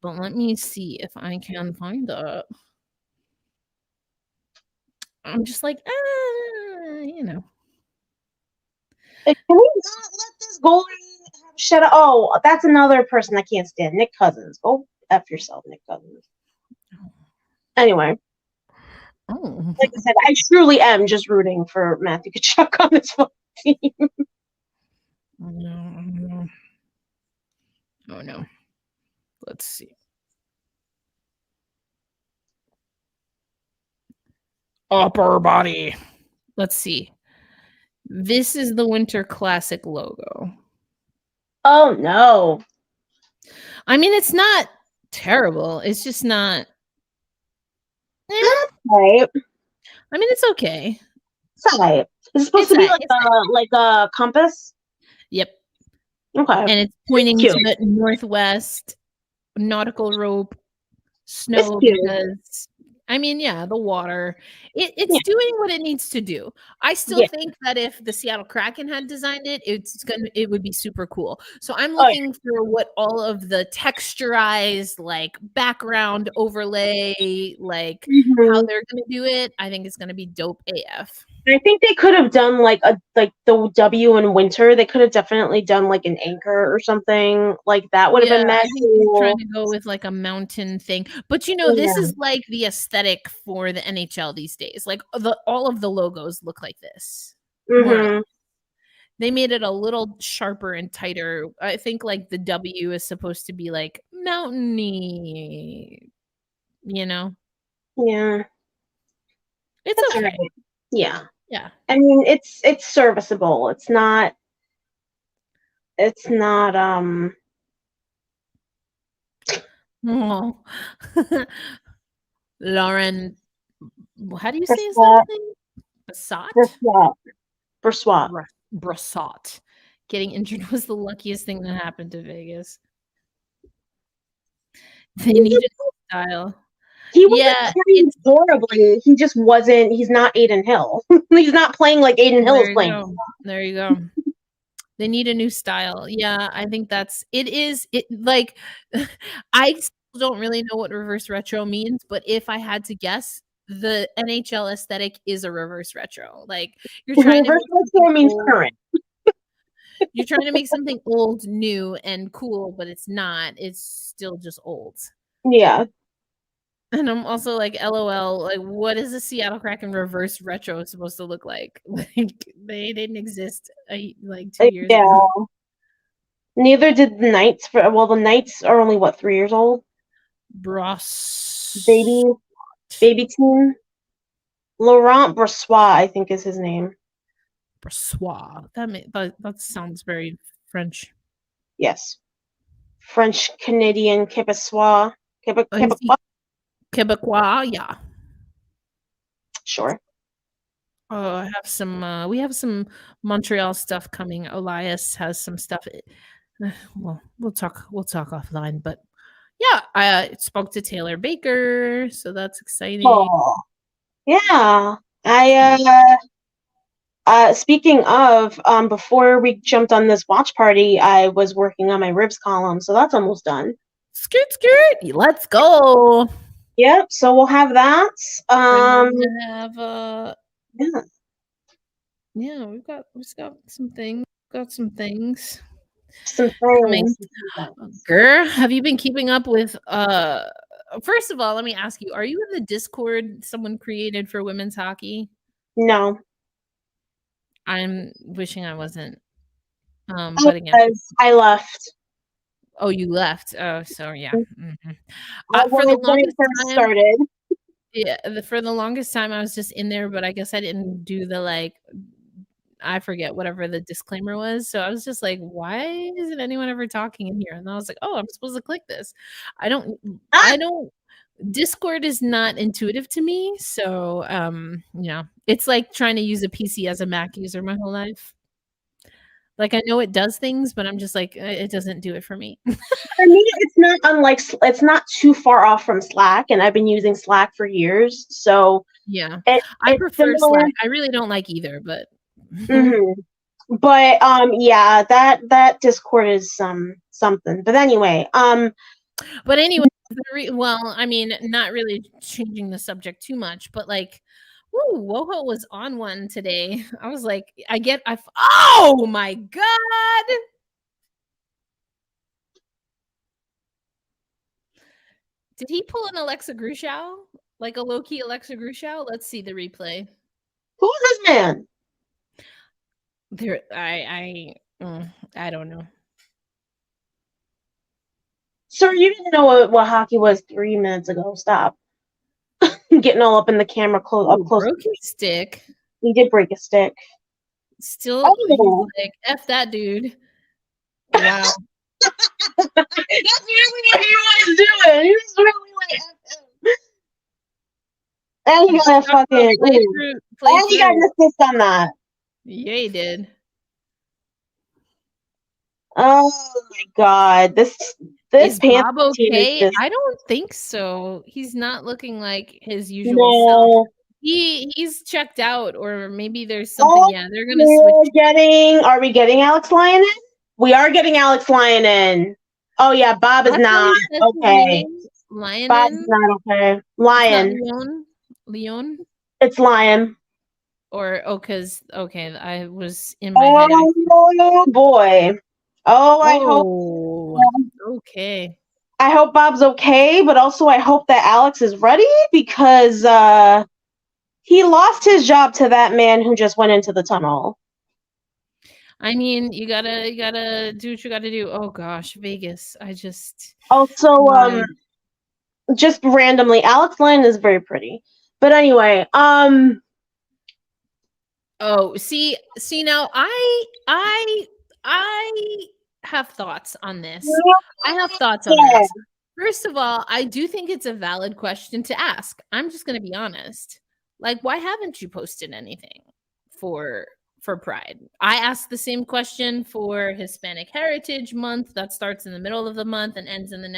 Speaker 1: let me see if I can find it. I'm just like, you know.
Speaker 2: Can we not let this goalie shut up? Oh, that's another person I can't stand. Nick Cousins. Go F yourself, Nick Cousins. Anyway.
Speaker 1: Oh.
Speaker 2: Like I said, I truly am just rooting for Matthew Tkachuk on this team.
Speaker 1: No. Oh no. Let's see. Upper body. Let's see. This is the Winter Classic logo.
Speaker 2: Oh no.
Speaker 1: I mean, it's not terrible. It's just not.
Speaker 2: Right.
Speaker 1: I mean, it's okay.
Speaker 2: It's alright. Is it supposed to be like a compass?
Speaker 1: Yep.
Speaker 2: Okay.
Speaker 1: And it's pointing to the northwest, nautical rope, snow because I mean, yeah, the water. It's doing what it needs to do. I still think that if the Seattle Kraken had designed it, it would be super cool. So I'm looking for what all of the texturized like background overlay, like how they're gonna do it. I think it's gonna be dope AF.
Speaker 2: I think they could have done like the W in winter. They could have definitely done like an anchor or something like that. Would have been mad.
Speaker 1: I think they're trying to go with like a mountain thing, but you know, this is like the aesthetic for the NHL these days. Like all of the logos look like this. They made it a little sharper and tighter. I think like the W is supposed to be like mountainy, you know.
Speaker 2: Yeah,
Speaker 1: it's okay.
Speaker 2: Right. Yeah.
Speaker 1: Yeah.
Speaker 2: I mean, it's serviceable. It's not
Speaker 1: Oh. Lauren, how do you say his last name? Brassat. Getting injured was the luckiest thing that happened to Vegas. They needed style.
Speaker 2: He wasn't playing horribly. He just wasn't. He's not Aiden Hill. He's not playing like Aiden Hill is playing.
Speaker 1: There you go. They need a new style. Yeah, I think it like I still don't really know what reverse retro means, but if I had to guess, the NHL aesthetic is a reverse retro. Like you're trying to
Speaker 2: reverse retro means current.
Speaker 1: You're trying to make something old new and cool, but it's not. It's still just old.
Speaker 2: Yeah.
Speaker 1: And I'm also like, LOL, like, what is a Seattle Kraken reverse retro supposed to look like? Like, they didn't exist like 2 years ago.
Speaker 2: Neither did the Knights. The Knights are only, 3 years old? Baby team. Laurent Brossois, I think is his name.
Speaker 1: Brossois. That sounds very French.
Speaker 2: Yes. French Canadian Quebecois.
Speaker 1: Quebecois, yeah.
Speaker 2: Sure.
Speaker 1: Oh, I have some. We have some Montreal stuff coming. Elias has some stuff. Well, we'll talk. We'll talk offline. But yeah, I spoke to Taylor Baker, so that's exciting.
Speaker 2: Oh, yeah. Speaking of, before we jumped on this watch party, I was working on my ribs column, so that's almost done.
Speaker 1: Skirt, skirt. Let's go.
Speaker 2: Yep. So we'll have that.
Speaker 1: And we have
Speaker 2: Yeah.
Speaker 1: yeah, we've got some things. Got some things
Speaker 2: Some
Speaker 1: coming.
Speaker 2: things.
Speaker 1: Girl, have you been keeping up with first of all, let me ask you, are you in the Discord someone created for women's hockey?
Speaker 2: No.
Speaker 1: I'm wishing I wasn't. But again,
Speaker 2: I left.
Speaker 1: oh, you left. Oh, so yeah. Mm-hmm. For
Speaker 2: When
Speaker 1: the
Speaker 2: it
Speaker 1: longest
Speaker 2: first
Speaker 1: time,
Speaker 2: started.
Speaker 1: yeah, for the longest time I was just in there, but I guess I didn't do the like I forget whatever the disclaimer was. So I was just like, why isn't anyone ever talking in here? And I was like, oh, I'm supposed to click this. I don't Discord is not intuitive to me. So it's like trying to use a PC as a Mac user my whole life. Like I know it does things, but I'm just like, it doesn't do it for me.
Speaker 2: For me, it's not too far off from Slack, and I've been using Slack for years. So
Speaker 1: yeah, I prefer Slack. I really don't like either, but
Speaker 2: but yeah, that Discord is something. But anyway,
Speaker 1: well, I mean, not really changing the subject too much, but like, woo, Woho was on one today. I was like, oh my God. Did he pull an Alexa Grushow? Like a low-key Alexa Grushow? Let's see the replay.
Speaker 2: Who's this man?
Speaker 1: I don't know.
Speaker 2: Sir, you didn't know what hockey was 3 minutes ago. Stop. Getting all up in the camera up close.
Speaker 1: Broke his stick.
Speaker 2: He did break a stick.
Speaker 1: Still, he's like, F that dude. Wow.
Speaker 2: That's really what he was doing. He was really like, and he got a fucking and he got an assist on that.
Speaker 1: Yeah, he did.
Speaker 2: Oh my God. This
Speaker 1: is
Speaker 2: Panthers
Speaker 1: Bob okay?
Speaker 2: Just...
Speaker 1: I don't think so. He's not looking like his usual self. He's checked out, or maybe there's something. Yeah, they're gonna switch.
Speaker 2: Are we getting Alex Lyon in? We are getting Alex Lyon in. Oh yeah, Bob is not okay.
Speaker 1: Lion.
Speaker 2: Bob's not okay. Lion.
Speaker 1: Leon.
Speaker 2: It's Lion.
Speaker 1: Or I was in my head.
Speaker 2: Oh boy. Oh, I hope.
Speaker 1: Okay.
Speaker 2: I hope Bob's okay, but also I hope that Alex is ready because he lost his job to that man who just went into the tunnel.
Speaker 1: I mean, you gotta do what you gotta do. Oh gosh, Vegas. I just
Speaker 2: also just randomly, Alex Lyon is very pretty. But anyway,
Speaker 1: oh, see now I have thoughts on this. I have thoughts on this. First of all, I do think it's a valid question to ask. I'm just going to be honest. Like, why haven't you posted anything for Pride? I asked the same question for Hispanic Heritage Month that starts in the middle of the month and ends in the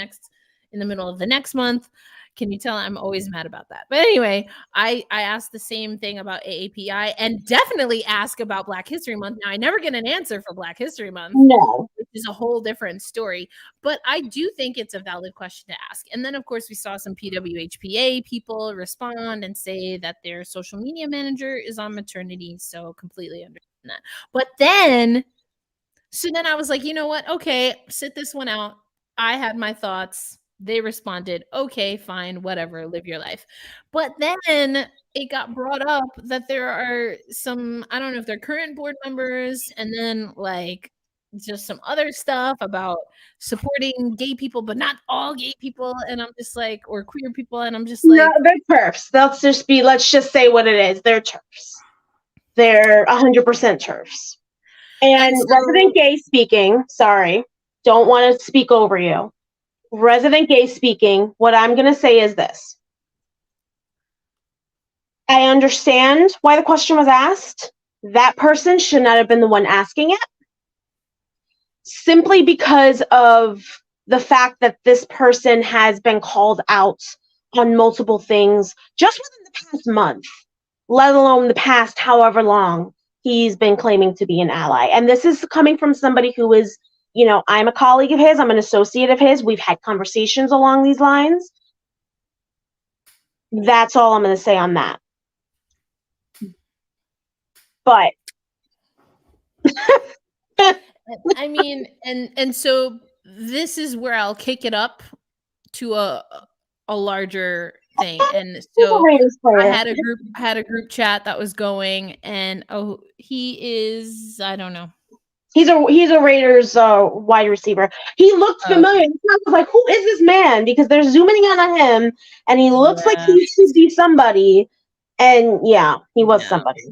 Speaker 1: middle of the next month. Can you tell I'm always mad about that? But anyway, I asked the same thing about AAPI and definitely ask about Black History Month. Now, I never get an answer for Black History Month.
Speaker 2: No.
Speaker 1: Which is a whole different story. But I do think it's a valid question to ask. And then, of course, we saw some PWHPA people respond and say that their social media manager is on maternity. So completely understand that. But then I was like, you know what? Okay, sit this one out. I had my thoughts. They responded, okay, fine, whatever, live your life. But then it got brought up that there are some, I don't know if they're current board members, and then like just some other stuff about supporting gay people, but not all gay people. And I'm just like, or queer people. And I'm just like,
Speaker 2: no, they're TERFs. Let's just say what it is. They're TERFs. They're 100% TERFs. And resident gay speaking, sorry, don't want to speak over you. Resident gay speaking, what I'm going to say is this. I understand why the question was asked. That person should not have been the one asking it, simply because of the fact that this person has been called out on multiple things just within the past month, let alone the past however long he's been claiming to be an ally. And this is coming from somebody who is, I'm a colleague of his, I'm an associate of his. We've had conversations along these lines. That's all I'm going to say on that. But
Speaker 1: I mean, and so this is where I'll kick it up to a larger thing. And so I had a group chat that was going, and he is, I don't know.
Speaker 2: He's a Raiders wide receiver. He looked familiar. I was like, who is this man? Because they're zooming in on him, and he looks like he should be somebody. And yeah, he was somebody.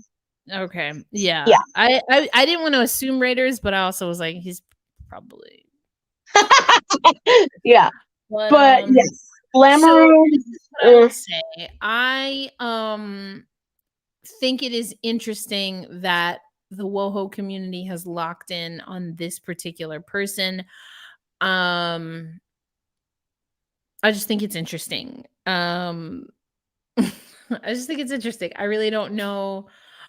Speaker 1: Okay. Yeah. I didn't want to assume Raiders, but I also was like, he's probably.
Speaker 2: Yeah. But yes, Lamoureux.
Speaker 1: I will say, I think it is interesting that the WoHo community has locked in on this particular person. I just think it's interesting. I just think it's interesting. I really don't know.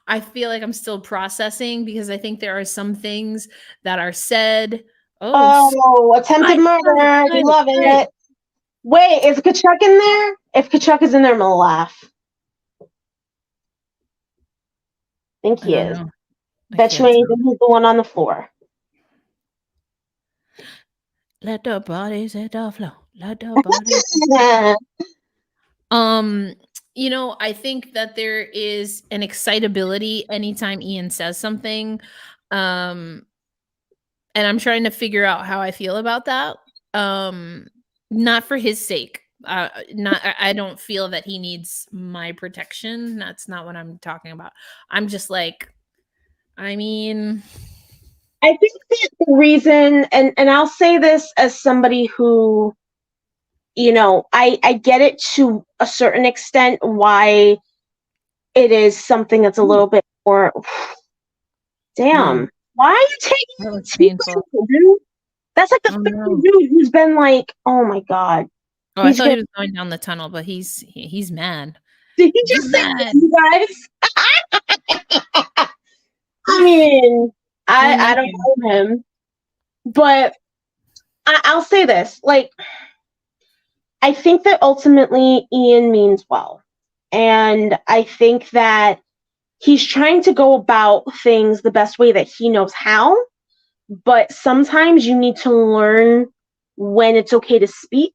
Speaker 1: I feel like I'm still processing because I think there are some things that are said.
Speaker 2: Attempted murder. We love it. Wait, is Kachuk in there? If Kachuk is in there, I'm going to laugh. I think he is. Bet you anything he's the one on the floor.
Speaker 1: Let the bodies hit the floor. Let the bodies. I think that there is an excitability anytime Ian says something. And I'm trying to figure out how I feel about that. Not for his sake. I don't feel that he needs my protection. That's not what I'm talking about. I'm just like, I mean,
Speaker 2: I think that the reason, and I'll say this as somebody who, I get it to a certain extent why it is something that's a little bit more. Damn, why are you taking
Speaker 1: that painful,
Speaker 2: dude? That's like the third dude who's been like, oh my god.
Speaker 1: Oh, I thought he was going down the tunnel, but he's mad.
Speaker 2: Did he just say that, you guys? I mean, I don't know him, but I'll say this: like, I think that ultimately Ian means well, and I think that he's trying to go about things the best way that he knows how. But sometimes you need to learn when it's okay to speak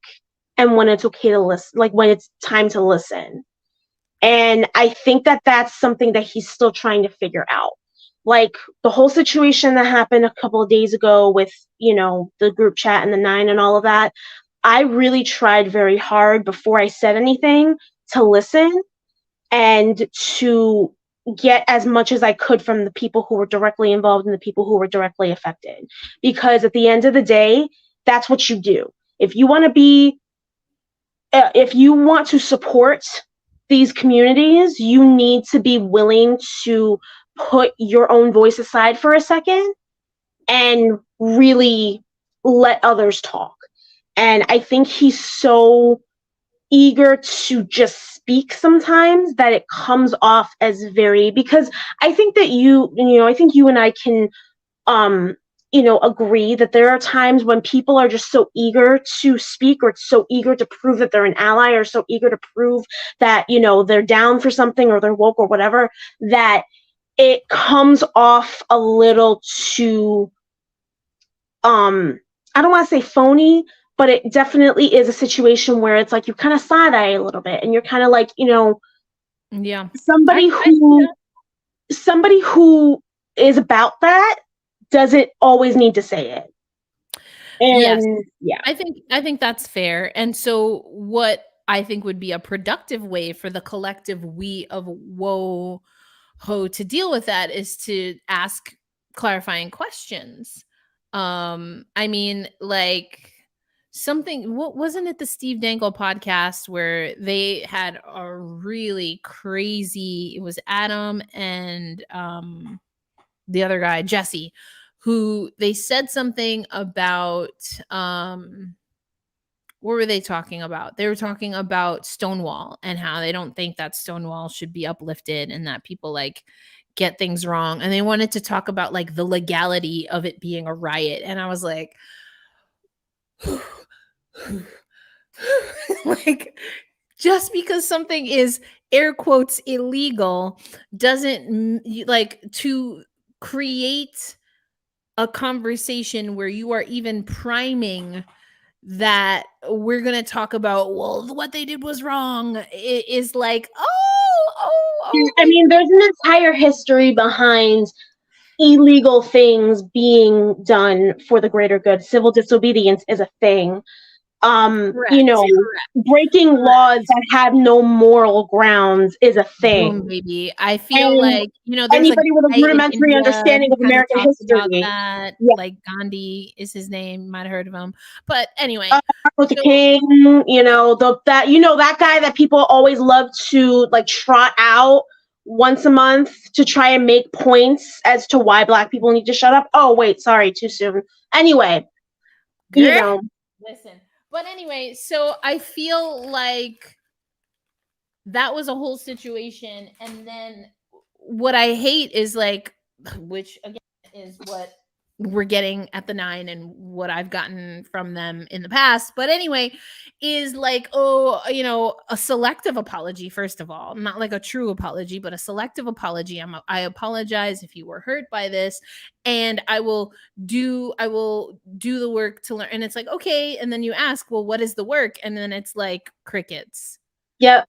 Speaker 2: and when it's okay to listen, like when it's time to listen. And I think that that's something that he's still trying to figure out. Like the whole situation that happened a couple of days ago with, the group chat and the 9 and all of that. I really tried very hard before I said anything to listen and to get as much as I could from the people who were directly involved and the people who were directly affected. Because at the end of the day, that's what you do. If you want to support these communities, you need to be willing to put your own voice aside for a second and really let others talk. And I think he's so eager to just speak sometimes that it comes off as because I think that I think you and I can agree that there are times when people are just so eager to speak or so eager to prove that they're an ally or so eager to prove that they're down for something or they're woke or whatever, that it comes off a little too I don't want to say phony, but it definitely is a situation where it's like you kind of side eye a little bit and you're kind of like,
Speaker 1: yeah,
Speaker 2: somebody who is about that doesn't always need to say it. And
Speaker 1: yes. I think that's fair. And so what I think would be a productive way for the collective we of WoHo to deal with that is to ask clarifying questions. I mean, like, something, what wasn't it, the Steve Dangle podcast where they had a really crazy, it was Adam and the other guy, Jesse, who they said something about what were they talking about? They were talking about Stonewall and how they don't think that Stonewall should be uplifted and that people like get things wrong. And they wanted to talk about like the legality of it being a riot. And I was like, like, just because something is air quotes illegal doesn't like to create a conversation where you are even priming that we're going to talk about, well, what they did was wrong. It is like,
Speaker 2: I mean, there's an entire history behind illegal things being done for the greater good. Civil disobedience is a thing.
Speaker 1: correct.
Speaker 2: Breaking laws that have no moral grounds is a thing.
Speaker 1: Boom, baby. I feel like, there's
Speaker 2: anybody with a
Speaker 1: guy in
Speaker 2: rudimentary
Speaker 1: India
Speaker 2: understanding of
Speaker 1: who kinda
Speaker 2: American
Speaker 1: talks about
Speaker 2: history.
Speaker 1: that,
Speaker 2: Yeah.
Speaker 1: like Gandhi is his name. Might have heard of him, but anyway.
Speaker 2: Martin Luther King, that guy that people always love to like trot out once a month to try and make points as to why Black people need to shut up. Oh wait, sorry, too soon. Anyway,
Speaker 1: listen. But anyway, so I feel like that was a whole situation. And then what I hate is like, which again is what we're getting at the 9 and what I've gotten from them in the past. But anyway, is like, a selective apology, first of all, not like a true apology, but a selective apology. I apologize if you were hurt by this, and I will do the work to learn. And it's like, okay. And then you ask, well, what is the work? And then it's like crickets.
Speaker 2: Yep.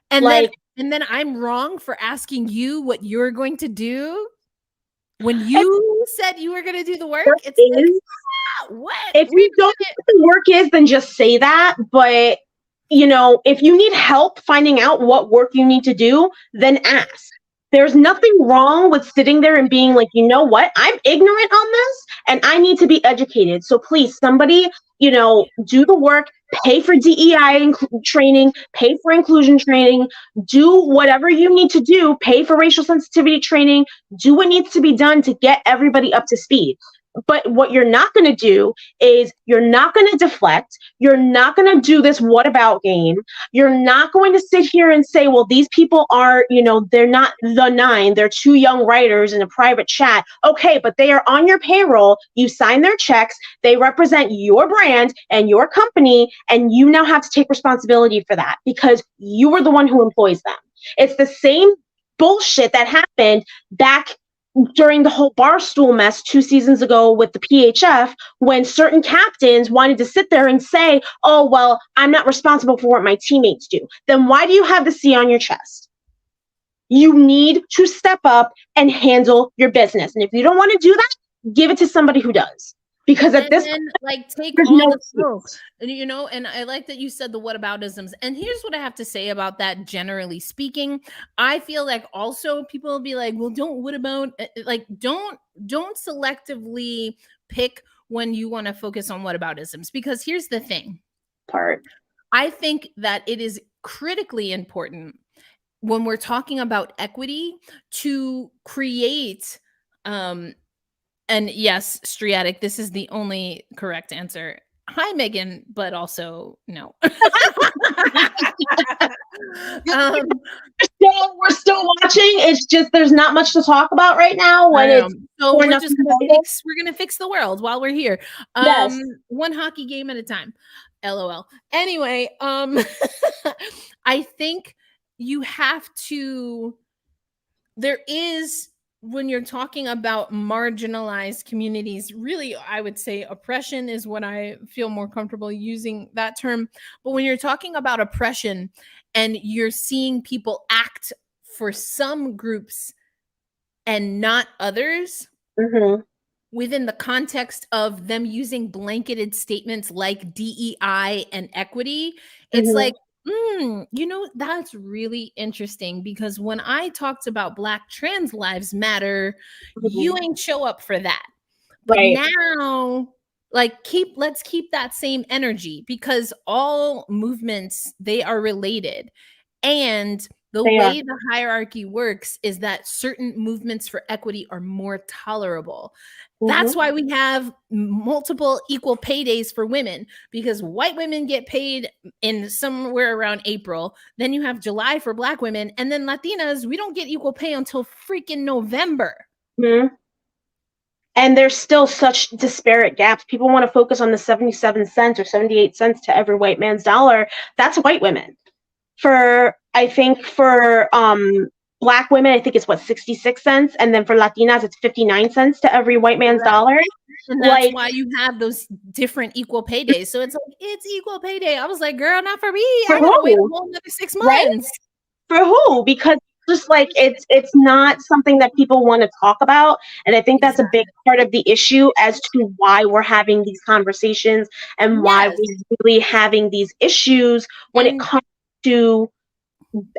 Speaker 1: And then I'm wrong for asking you what you're going to do when you said you were going to do the work. It's like, what?
Speaker 2: If you don't know what the work is, then just say that. But if you need help finding out what work you need to do, then ask. There's nothing wrong with sitting there and being like, you know what? I'm ignorant on this and I need to be educated. So please, somebody, do the work, pay for DEI training, pay for inclusion training, do whatever you need to do, pay for racial sensitivity training, do what needs to be done to get everybody up to speed. But what you're not going to do is you're not going to deflect. You're not going to do this what about game. You're not going to sit here and say, well, these people are, they're not the 9. They're 2 young writers in a private chat. Okay, but they are on your payroll. You sign their checks. They represent your brand and your company. And you now have to take responsibility for that because you were the one who employs them. It's the same bullshit that happened back during the whole Barstool mess 2 seasons ago with the PHF, when certain captains wanted to sit there and say, oh, well, I'm not responsible for what my teammates do. Then why do you have the C on your chest? You need to step up and handle your business. And if you don't want to do that, give it to somebody who does. Because at this point,
Speaker 1: like, take all the smoke, and I like that you said the whataboutisms. And here's what I have to say about that. Generally speaking, I feel like also people will be like, well, don't selectively pick when you want to focus on whataboutisms, because here's the thing. I think that it is critically important when we're talking about equity to create and yes, Striatic, this is the only correct answer. Hi, Megan, but also no.
Speaker 2: We're still watching. It's just there's not much to talk about right now.
Speaker 1: So we're gonna fix the world while we're here.
Speaker 2: Yes.
Speaker 1: One hockey game at a time. LOL. Anyway, I think you have to. There is. When you're talking about marginalized communities, really, I would say oppression is what I feel more comfortable using that term. But when you're talking about oppression and you're seeing people act for some groups and not others, within the context of them using blanketed statements like DEI and equity, it's like, that's really interesting, because when I talked about Black trans lives matter, you ain't show up for that. But now Like let's keep that same energy, because all movements, they are related. And the
Speaker 2: They are.
Speaker 1: way the hierarchy works is that certain movements for equity are more tolerable. That's why we have multiple equal pay days for women, because white women get paid in somewhere around April. Then you have July for Black women. And then Latinas, we don't get equal pay until freaking November.
Speaker 2: Mm-hmm. And there's still such disparate gaps. People want to focus on the 77 cents or 78 cents to every white man's dollar. That's white women. I think for Black women, I think it's 66 cents. And then for Latinas, it's 59 cents to every white man's dollar.
Speaker 1: And that's why you have those different equal pay days. So it's like, it's equal pay day. I was like, girl, not for me. I gotta wait a whole another 6 months.
Speaker 2: Right? For who? Because just like it's not something that people want to talk about. And I think that's a big part of the issue as to why we're having these conversations and why we're really having these issues when it comes to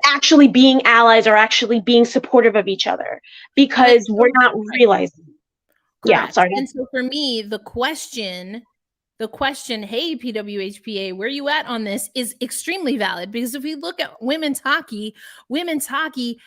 Speaker 2: actually being allies or actually being supportive of each other, because we're not realizing.
Speaker 1: Yeah, sorry. And so for me, the question, hey, PWHPA, where you at on this, is extremely valid, because if we look at women's hockey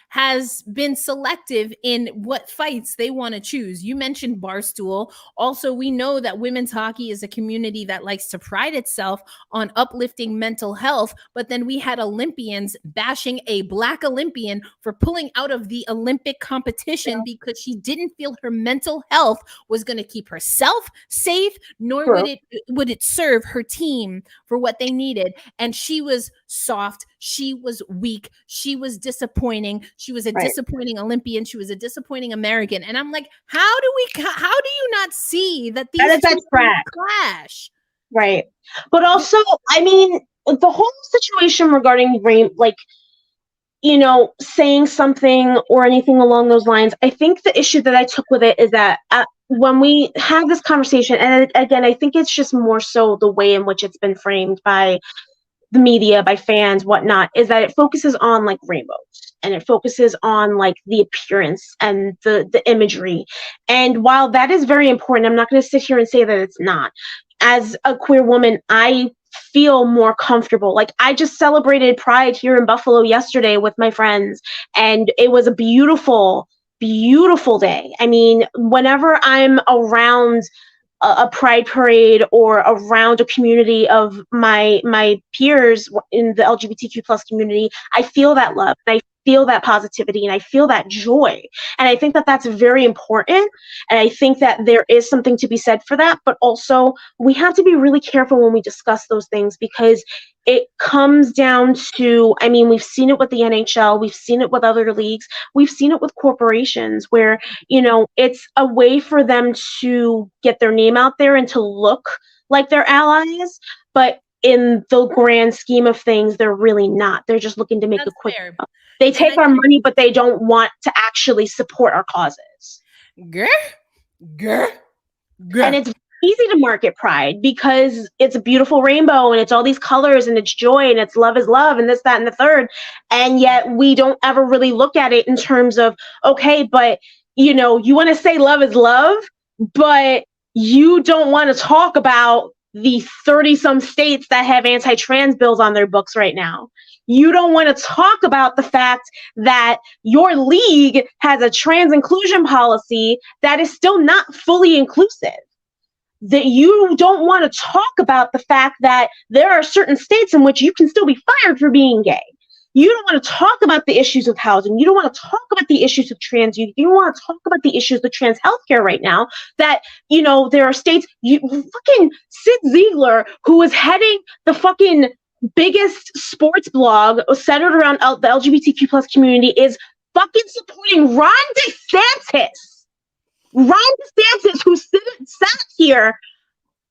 Speaker 1: has been selective in what fights they want to choose. You mentioned Barstool. Also, we know that women's hockey is a community that likes to pride itself on uplifting mental health, but then we had Olympians bashing a Black Olympian for pulling out of the Olympic competition because she didn't feel her mental health was going to keep herself safe, nor would it serve her team for what they needed. And she was soft, she was weak, she was disappointing, she was a disappointing Olympian, she was a disappointing American. And I'm like, how do you not see that these two clash?
Speaker 2: Right. But also, I mean, the whole situation regarding saying something or anything along those lines, I think the issue that I took with it is that when we have this conversation, and again, I think it's just more so the way in which it's been framed by the media, by fans, whatnot, is that it focuses on like rainbows and it focuses on like the appearance and the imagery. And while that is very important, I'm not going to sit here and say that it's not. As a queer woman, I feel more comfortable. Like, I just celebrated Pride here in Buffalo yesterday with my friends, and it was a beautiful, beautiful day. I mean, whenever I'm around a pride parade or around a community of my peers in the LGBTQ plus community, I feel that love, and I feel that positivity, and I feel that joy. And I think that that's very important. And I think that there is something to be said for that. But also, we have to be really careful when we discuss those things, because it comes down to, I mean, we've seen it with the NHL, we've seen it with other leagues, we've seen it with corporations where, it's a way for them to get their name out there and to look like they're allies. But in the grand scheme of things, they're really not. They're just looking to make a quick. They take our money, but they don't want to actually support our causes. And it's easy to market Pride because it's a beautiful rainbow and it's all these colors and it's joy and it's love is love and this, that, and the third. And yet we don't ever really look at it in terms of, okay, but you want to say love is love, but you don't want to talk about the 30-some states that have anti-trans bills on their books right now. You don't want to talk about the fact that your league has a trans inclusion policy that is still not fully inclusive. That you don't want to talk about the fact that there are certain states in which you can still be fired for being gay. You don't want to talk about the issues with housing. You don't want to talk about the issues of trans youth. You don't want to talk about the issues with trans healthcare right now. That, there are states, fucking Sid Ziegler, who is heading the fucking biggest sports blog centered around the LGBTQ plus community, is fucking supporting Ron DeSantis. Ron DeSantis, who sat here,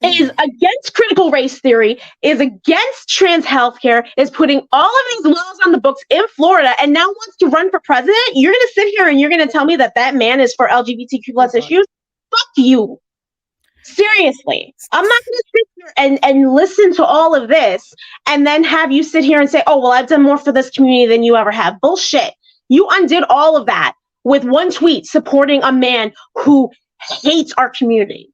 Speaker 2: is against critical race theory, is against trans healthcare, is putting all of these laws on the books in Florida, and now wants to run for president. You're going to sit here and you're going to tell me that man is for LGBTQ plus issues? Fuck you. Seriously. I'm not going to sit here and listen to all of this and then have you sit here and say, oh, well, I've done more for this community than you ever have. Bullshit. You undid all of that with one tweet supporting a man who hates our community.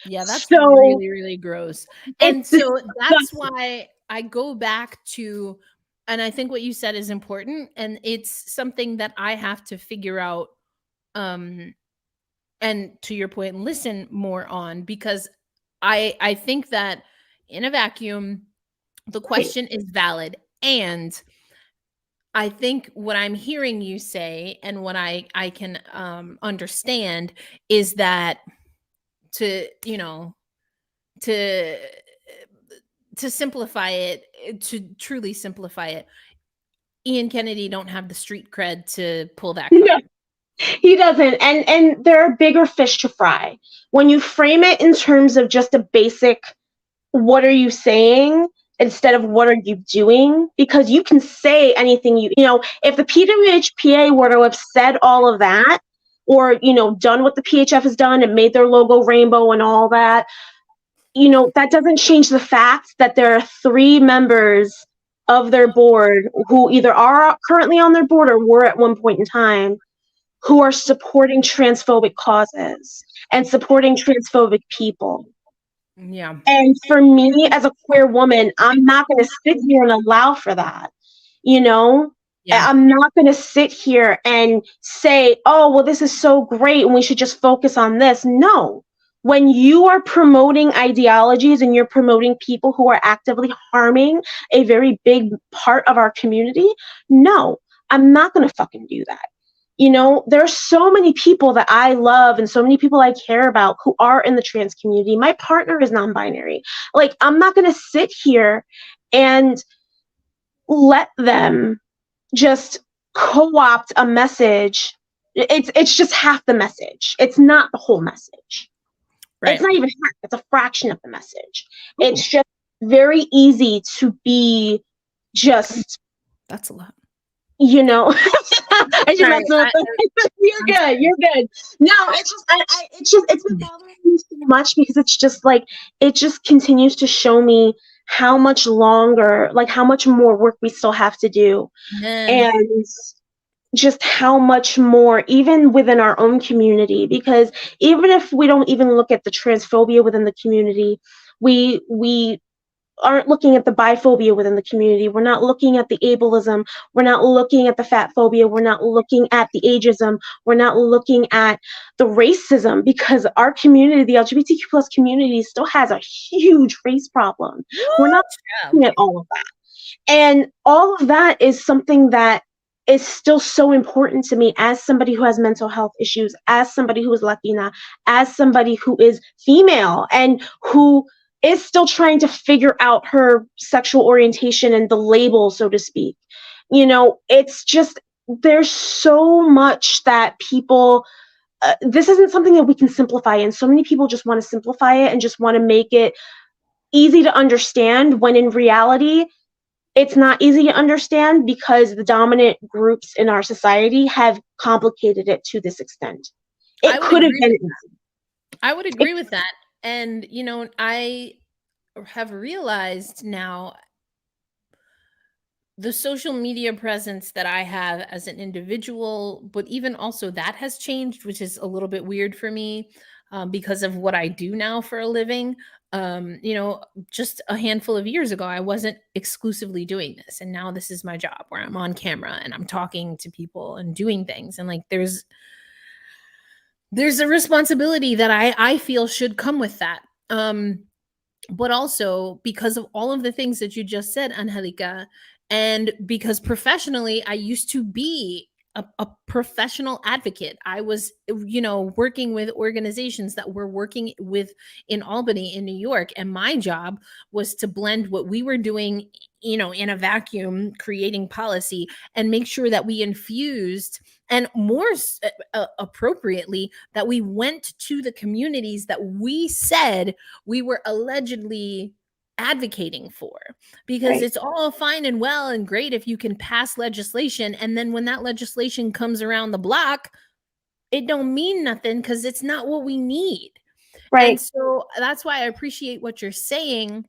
Speaker 1: Yeah, that's
Speaker 2: So
Speaker 1: really, really gross.
Speaker 2: it's
Speaker 1: And so that's
Speaker 2: disgusting.
Speaker 1: why I go back to, and I think what you said is important, and it's something that I have to figure out, um, and to your point, listen more on, because I think that in a vacuum, the
Speaker 2: Right.
Speaker 1: question is valid. And I think what I'm hearing you say, and what I can understand, is that to, to simplify it, to truly simplify it, Ian Kennedy don't have the street cred to pull that
Speaker 2: No,
Speaker 1: card.
Speaker 2: he doesn't. And there are bigger fish to fry. When you frame it in terms of just a basic what are you saying instead of what are you doing, because you can say anything, if the PWHPA were to have said all of that, or done what the PHF has done and made their logo rainbow and all that, that doesn't change the fact that there are 3 members of their board who either are currently on their board or were at one point in time, who are supporting transphobic causes and supporting transphobic people.
Speaker 1: Yeah.
Speaker 2: And for me, as a queer woman, I'm not going to sit here and allow for that. You know,
Speaker 1: Yeah.
Speaker 2: I'm not going to sit here and say, oh, well, this is so great and we should just focus on this. No. When you are promoting ideologies and you're promoting people who are actively harming a very big part of our community, no, I'm not going to fucking do that. There's so many people that I love and so many people I care about who are in the trans community. My partner is non-binary. Like, I'm not going to sit here and let them just co-opt a message. It's just half the message. It's not the whole message. It's
Speaker 1: Right.
Speaker 2: not even half. It's a fraction of the message.
Speaker 1: Ooh,
Speaker 2: It's just very easy to be just,
Speaker 1: that's a lot.
Speaker 2: I should
Speaker 1: Sorry.
Speaker 2: mess up. You're good. You're good. No, it's been bothering me so much because it's just like, it just continues to show me how much longer, like how much more work we still have to do.
Speaker 1: Man.
Speaker 2: And just how much more, even within our own community, because even if we don't even look at the transphobia within the community, we aren't looking at the biphobia within the community. We're not looking at the ableism. We're not looking at the fat phobia. We're not looking at the ageism. We're not looking at the racism, because our community, the LGBTQ plus community, still has a huge race problem. We're not
Speaker 1: Yeah.
Speaker 2: looking at all of that. And all of that is something that is still so important to me as somebody who has mental health issues, as somebody who is Latina, as somebody who is female, and who is still trying to figure out her sexual orientation and the label, so to speak. It's just, there's so much that people, this isn't something that we can simplify. And so many people just want to simplify it and just want to make it easy to understand, when in reality, it's not easy to understand because the dominant groups in our society have complicated it to this extent.
Speaker 1: I
Speaker 2: It
Speaker 1: would
Speaker 2: could have
Speaker 1: agree
Speaker 2: been
Speaker 1: with
Speaker 2: easy.
Speaker 1: I would agree with that. And I have realized now, the social media presence that I have as an individual, but even also that has changed, which is a little bit weird for me, because of what I do now for a living. Just a handful of years ago, I wasn't exclusively doing this. And now this is my job, where I'm on camera and I'm talking to people and doing things. And like, there's a responsibility that I feel should come with that. But also because of all of the things that you just said, Angelica, and because professionally, I used to be a professional advocate. I was, working with organizations that were working with in Albany, in New York, and my job was to blend what we were doing, in a vacuum, creating policy, and make sure that we infused, and more appropriately, that we went to the communities that we said we were allegedly advocating for. Because
Speaker 2: Right.
Speaker 1: it's all fine and well and great if you can pass legislation, and then when that legislation comes around the block, it don't mean nothing, because it's not what we need. And
Speaker 2: Right.
Speaker 1: so that's why I appreciate what you're saying.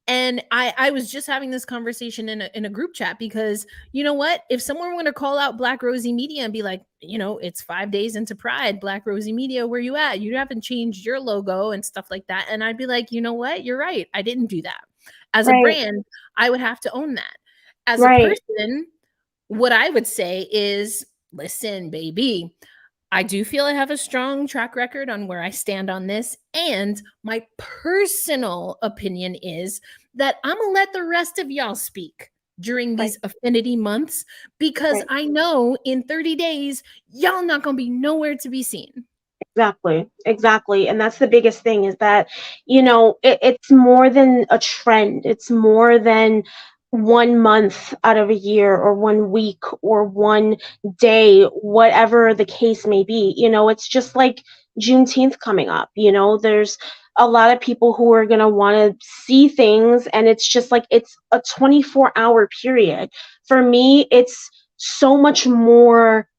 Speaker 1: And I was just having this conversation in a group chat because you know what? If someone were to call out Black Rosie Media and be like, it's 5 days into Pride, Black Rosie Media, where you at? You haven't changed your logo and stuff like that. And I'd be like, you know what? You're right. I didn't do that. As a brand, I would have to own that. As a person, what I would say is, listen, baby, I do feel I have a strong track record on where I stand on this. And my personal opinion is that I'm going to let the rest of y'all speak during these affinity months, because I know in 30 days, y'all not going to be nowhere to be seen.
Speaker 2: Exactly. And that's the biggest thing, is that, it's more than a trend. It's more than 1 month out of a year, or 1 week, or 1 day, whatever the case may be. It's just like Juneteenth coming up. There's a lot of people who are going to want to see things, and it's just like, it's a 24-hour period. For me, it's so much more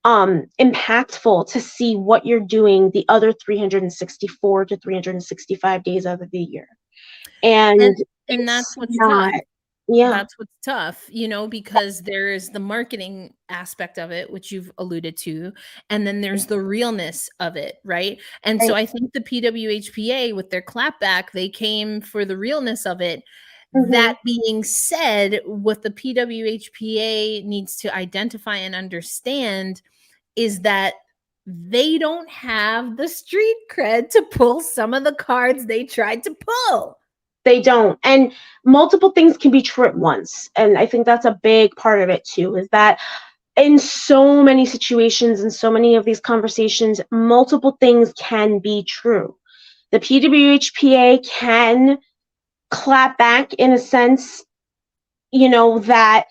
Speaker 2: impactful to see what you're doing the other 364 to 365 days out of the year. And
Speaker 1: that's what's tough. That's what's tough, because there's the marketing aspect of it, which you've alluded to, and then there's the realness of it, right? And so I think the PWHPA, with their clapback, they came for the realness of it. That being said, what the PWHPA needs to identify and understand is that they don't have the street cred to pull some of the cards they tried to pull.
Speaker 2: They don't. And multiple things can be true at once. And I think that's a big part of it too, is that in so many situations and so many of these conversations, multiple things can be true. The PWHPA can clap back in a sense, that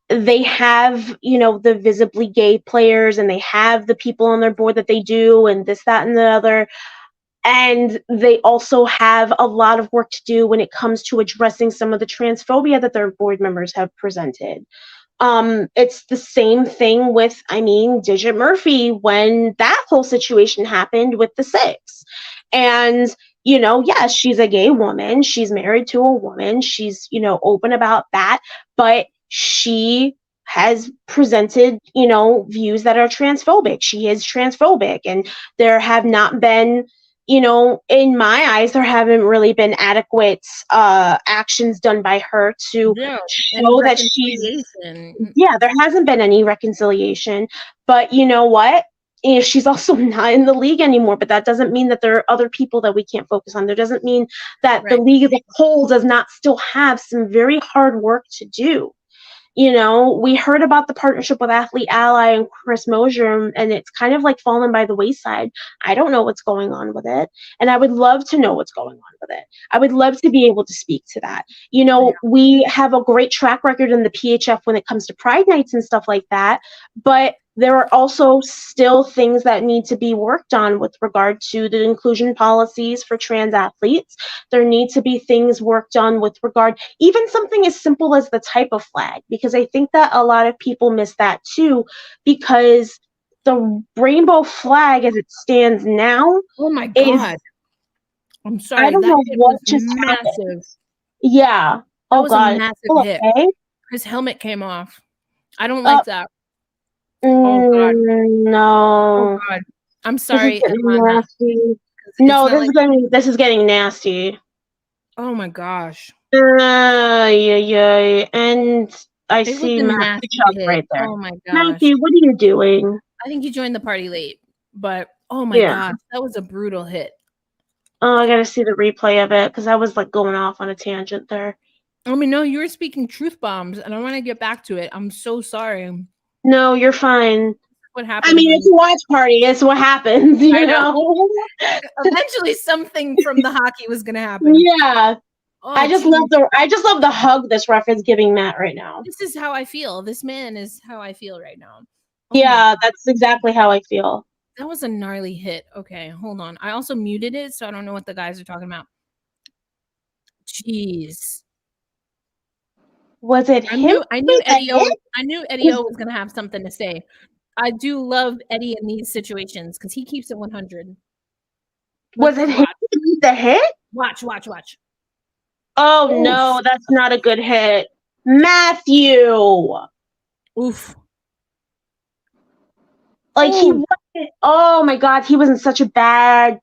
Speaker 2: they have, the visibly gay players, and they have the people on their board that they do, and this, that, and the other. And they also have a lot of work to do when it comes to addressing some of the transphobia that their board members have presented. It's the same thing with, Digit Murphy, when that whole situation happened with the Six. And, yes, she's a gay woman. She's married to a woman. She's, open about that. But she has presented, views that are transphobic. She is transphobic. And there have not been, in my eyes, there haven't really been adequate actions done by her to show that she's. Yeah, there hasn't been any reconciliation. But you know what? She's also not in the league anymore, but that doesn't mean that there are other people that we can't focus on. There doesn't mean that the league as a whole does not still have some very hard work to do. We heard about the partnership with Athlete Ally and Chris Mosier, and it's kind of like fallen by the wayside. I don't know what's going on with it, and I would love to know what's going on with it. I would love to be able to speak to that. We have a great track record in the PHF when it comes to Pride Nights and stuff like that, but there are also still things that need to be worked on with regard to the inclusion policies for trans athletes. There need to be things worked on with regard, even something as simple as the type of flag, because I think that a lot of people miss that too, because the rainbow flag as it stands now,
Speaker 1: oh my God, I'm sorry,
Speaker 2: I don't know what just
Speaker 1: massive
Speaker 2: happened. Yeah.
Speaker 1: That was
Speaker 2: God.
Speaker 1: a massive hit.
Speaker 2: Okay?
Speaker 1: His helmet came off. I don't like that.
Speaker 2: Oh God. No.
Speaker 1: Oh God. I'm sorry,
Speaker 2: Amanda. No, this is getting nasty.
Speaker 1: Oh my gosh.
Speaker 2: Yeah. And I see Matthew Chuck right there.
Speaker 1: Oh my gosh.
Speaker 2: Matthew, what are you doing?
Speaker 1: I think you joined the party late, but oh my God, that was a brutal hit.
Speaker 2: Oh, I gotta see the replay of it, because I was like going off on a tangent there.
Speaker 1: No, you were speaking truth bombs, and I want to get back to it. I'm so sorry.
Speaker 2: No, you're fine.
Speaker 1: What happened?
Speaker 2: It's a watch party. It's what happens, you know?
Speaker 1: Eventually something from the hockey was gonna happen.
Speaker 2: Yeah. Oh, I just love the hug this ref is giving Matt right now.
Speaker 1: This is how I feel. This man is how I feel right now.
Speaker 2: Yeah, that's exactly how I feel.
Speaker 1: That was a gnarly hit. Okay, hold on. I also muted it, so I don't know what the guys are talking about. Jeez.
Speaker 2: Was it him?
Speaker 1: I knew Eddie O was gonna have something to say. I do love Eddie in these situations because he keeps it 100.
Speaker 2: Was it him? The hit?
Speaker 1: Watch.
Speaker 2: Oh no,
Speaker 1: Oof.
Speaker 2: that's not a good hit. Matthew.
Speaker 1: Oof.
Speaker 2: Like he
Speaker 1: Ooh.
Speaker 2: wasn't, oh my god, he was in such a bad.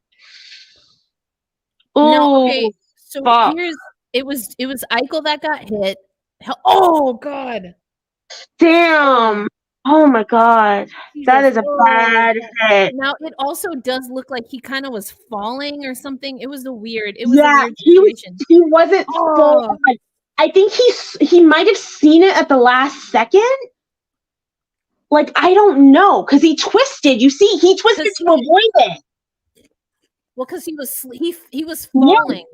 Speaker 1: No, okay.
Speaker 2: Oh
Speaker 1: So
Speaker 2: fuck.
Speaker 1: it was Eichel that got hit. Oh God.
Speaker 2: Damn. Oh my god. That
Speaker 1: Jesus.
Speaker 2: is a
Speaker 1: Whoa.
Speaker 2: bad hit.
Speaker 1: Now it also does look like he kind of was falling or something. It was a
Speaker 2: Yeah,
Speaker 1: weird situation.
Speaker 2: he wasn't full
Speaker 1: Oh,
Speaker 2: on. I think he might have seen it at the last second. Like I don't know, because he twisted. You see, he twisted
Speaker 1: because
Speaker 2: to avoid it.
Speaker 1: because he was
Speaker 2: Yeah,
Speaker 1: falling.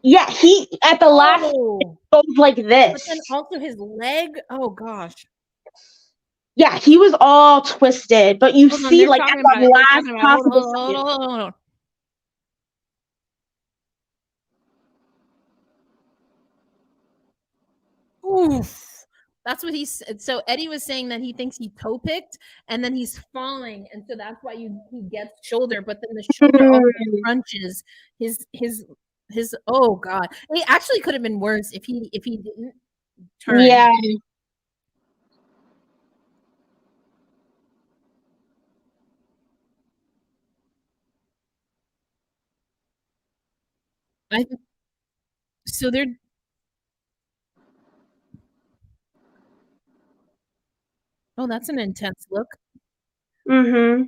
Speaker 2: yeah. He at the last
Speaker 1: Oh,
Speaker 2: goes like
Speaker 1: but then
Speaker 2: this.
Speaker 1: also his leg. Oh gosh.
Speaker 2: Yeah, he was all twisted, but you
Speaker 1: Hold on,
Speaker 2: see,
Speaker 1: they're
Speaker 2: like at
Speaker 1: talking about
Speaker 2: the
Speaker 1: it. They're
Speaker 2: last
Speaker 1: talking about it. Hold on,
Speaker 2: possible
Speaker 1: hold on, hold
Speaker 2: second.
Speaker 1: on, hold on. Oof. That's what he said. So Eddie was saying that he thinks he toe picked and then he's falling. And so that's why he gets shoulder, but then the shoulder also
Speaker 2: Hmm.
Speaker 1: crunches his oh God. It actually could have been worse if he didn't turn.
Speaker 2: Yeah,
Speaker 1: I so they're oh, that's an intense look.
Speaker 2: mm-hmm.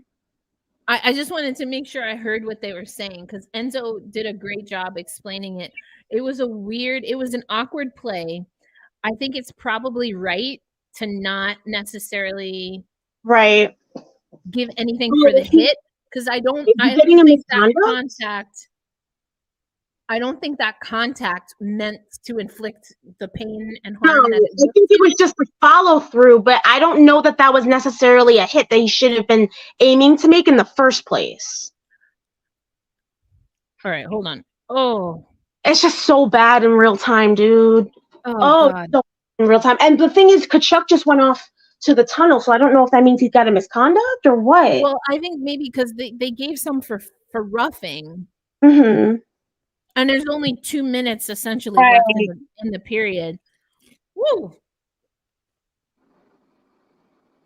Speaker 1: I just wanted to make sure I heard what they were saying because Enzo did a great job explaining it. It was an awkward play. I think it's probably right to not necessarily
Speaker 2: Right.
Speaker 1: give anything
Speaker 2: Oh,
Speaker 1: for the hit because I don't
Speaker 2: is he
Speaker 1: I
Speaker 2: getting
Speaker 1: don't
Speaker 2: a
Speaker 1: think that
Speaker 2: misconduct?
Speaker 1: contact I don't think that contact meant to inflict the pain and
Speaker 2: No,
Speaker 1: harm that it
Speaker 2: I
Speaker 1: looked
Speaker 2: think it
Speaker 1: to.
Speaker 2: was just a follow through, but I don't know that that was necessarily a hit that he should have been aiming to make in the first place.
Speaker 1: All right, hold on. Oh,
Speaker 2: It's just so bad in real time, dude.
Speaker 1: oh
Speaker 2: Oh, it's
Speaker 1: God.
Speaker 2: so bad in real time. And the thing is, Kachuk just went off to the tunnel, so I don't know if that means he's got a misconduct or what.
Speaker 1: Well, I think maybe because they gave some for roughing,
Speaker 2: Mm-hmm.
Speaker 1: and there's only 2 minutes essentially left
Speaker 2: Right.
Speaker 1: in the period. Woo!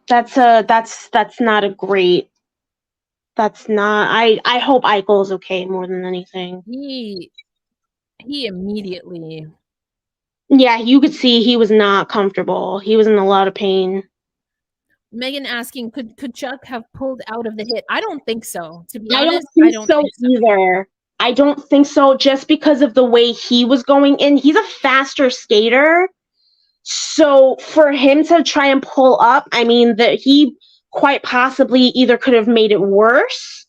Speaker 2: That's not a great. That's not. I hope Eichel is okay more than anything.
Speaker 1: He immediately.
Speaker 2: Yeah, you could see he was not comfortable. He was in a lot of pain.
Speaker 1: Megan asking, could Chuck have pulled out of the hit? I don't think so. To be
Speaker 2: I don't
Speaker 1: honest, I
Speaker 2: think
Speaker 1: don't
Speaker 2: so
Speaker 1: think so.
Speaker 2: either. I don't think so just because of the way he was going in. He's a faster skater. So for him to try and pull up, I mean that he quite possibly either could have made it worse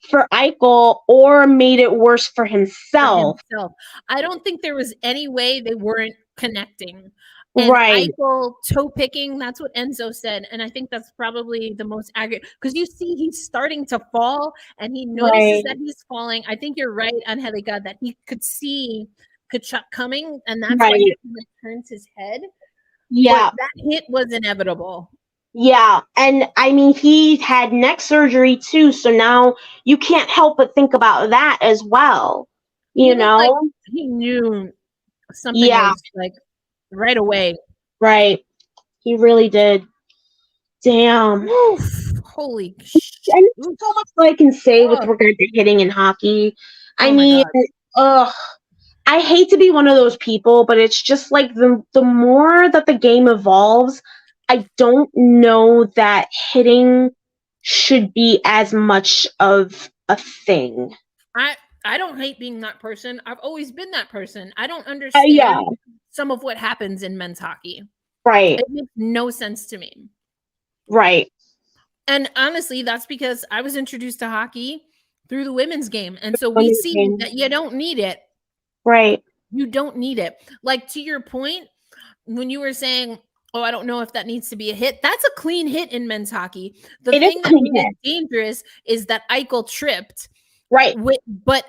Speaker 2: for Eichel or made it worse for
Speaker 1: For
Speaker 2: himself.
Speaker 1: himself. I don't think there was any way they weren't connecting. And
Speaker 2: Right,
Speaker 1: Eichel toe picking, that's what Enzo said. And I think that's probably the most accurate because you see he's starting to fall and he notices
Speaker 2: right,
Speaker 1: that he's falling. I think you're right, Angelica, that he could see Kachuk coming, and that's why he
Speaker 2: right.
Speaker 1: turns his head. But
Speaker 2: Yeah,
Speaker 1: that hit was inevitable.
Speaker 2: yeah. And I mean, he had neck surgery too. So now you can't help but think about that as well.
Speaker 1: He
Speaker 2: You
Speaker 1: looked like
Speaker 2: know?
Speaker 1: he knew something
Speaker 2: Yeah,
Speaker 1: was like right away.
Speaker 2: right. He really did. Damn.
Speaker 1: Oof, holy
Speaker 2: And there's
Speaker 1: oof.
Speaker 2: so much that I can say with
Speaker 1: Oh,
Speaker 2: regard to hitting in hockey. I
Speaker 1: oh my
Speaker 2: mean,
Speaker 1: god.
Speaker 2: ugh. I hate to be one of those people, but it's just like the more that the game evolves, I don't know that hitting should be as much of a thing.
Speaker 1: I I don't hate being that person. I've always been that person. I don't
Speaker 2: Yeah,
Speaker 1: understand some of what happens in men's hockey.
Speaker 2: right,
Speaker 1: It makes no sense to me.
Speaker 2: right.
Speaker 1: And honestly, that's because I was introduced to hockey through the women's game. And so we
Speaker 2: Women's
Speaker 1: see
Speaker 2: game.
Speaker 1: that you don't need it.
Speaker 2: Right,
Speaker 1: You don't need it. Like to your point, when you were saying, "Oh, I don't know if that needs to be a hit." That's a clean hit in men's hockey. The
Speaker 2: it is
Speaker 1: thing that
Speaker 2: clean
Speaker 1: made
Speaker 2: hit.
Speaker 1: it dangerous is that Eichel tripped
Speaker 2: Right,
Speaker 1: with, but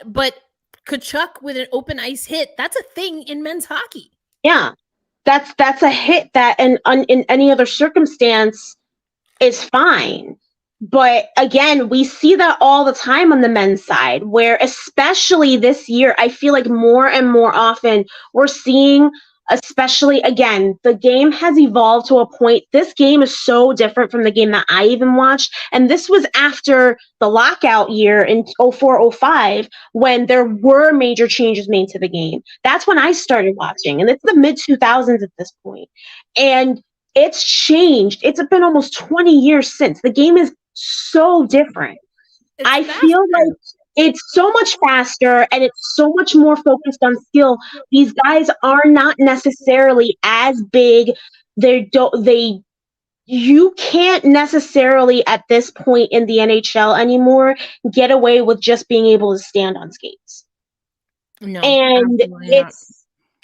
Speaker 1: Kachuk with an open ice hit. That's a thing in men's hockey.
Speaker 2: yeah. That's a hit that in any other circumstance is fine. But again, we see that all the time on the men's side, where especially this year, I feel like more and more often we're seeing, especially again, the game has evolved to a point. This game is so different from the game that I even watched. And this was after the lockout year in 04, 05, when there were major changes made to the game. That's when I started watching. And it's the mid 2000s at this point. And it's changed. It's been almost 20 years since. The game is so different.
Speaker 1: It's
Speaker 2: I
Speaker 1: faster.
Speaker 2: feel like it's so much faster and it's so much more focused on skill. These guys are not necessarily as big. You can't necessarily at this point in the NHL anymore get away with just being able to stand on skates.
Speaker 1: No,
Speaker 2: And
Speaker 1: absolutely not.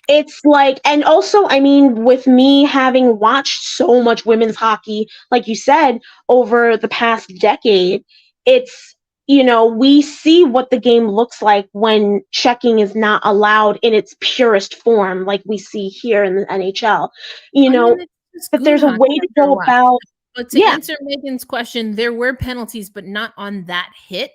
Speaker 2: it's like, and also, I mean, with me having watched so much women's hockey, like you said, over the past decade, it's, we see what the game looks like when checking is not allowed in its purest form, like we see here in the NHL,
Speaker 1: I mean, it's just
Speaker 2: but
Speaker 1: good
Speaker 2: there's a
Speaker 1: hockey
Speaker 2: way to
Speaker 1: after a
Speaker 2: go
Speaker 1: while.
Speaker 2: about,
Speaker 1: But to answer Megan's question, there were penalties, but not on that hit.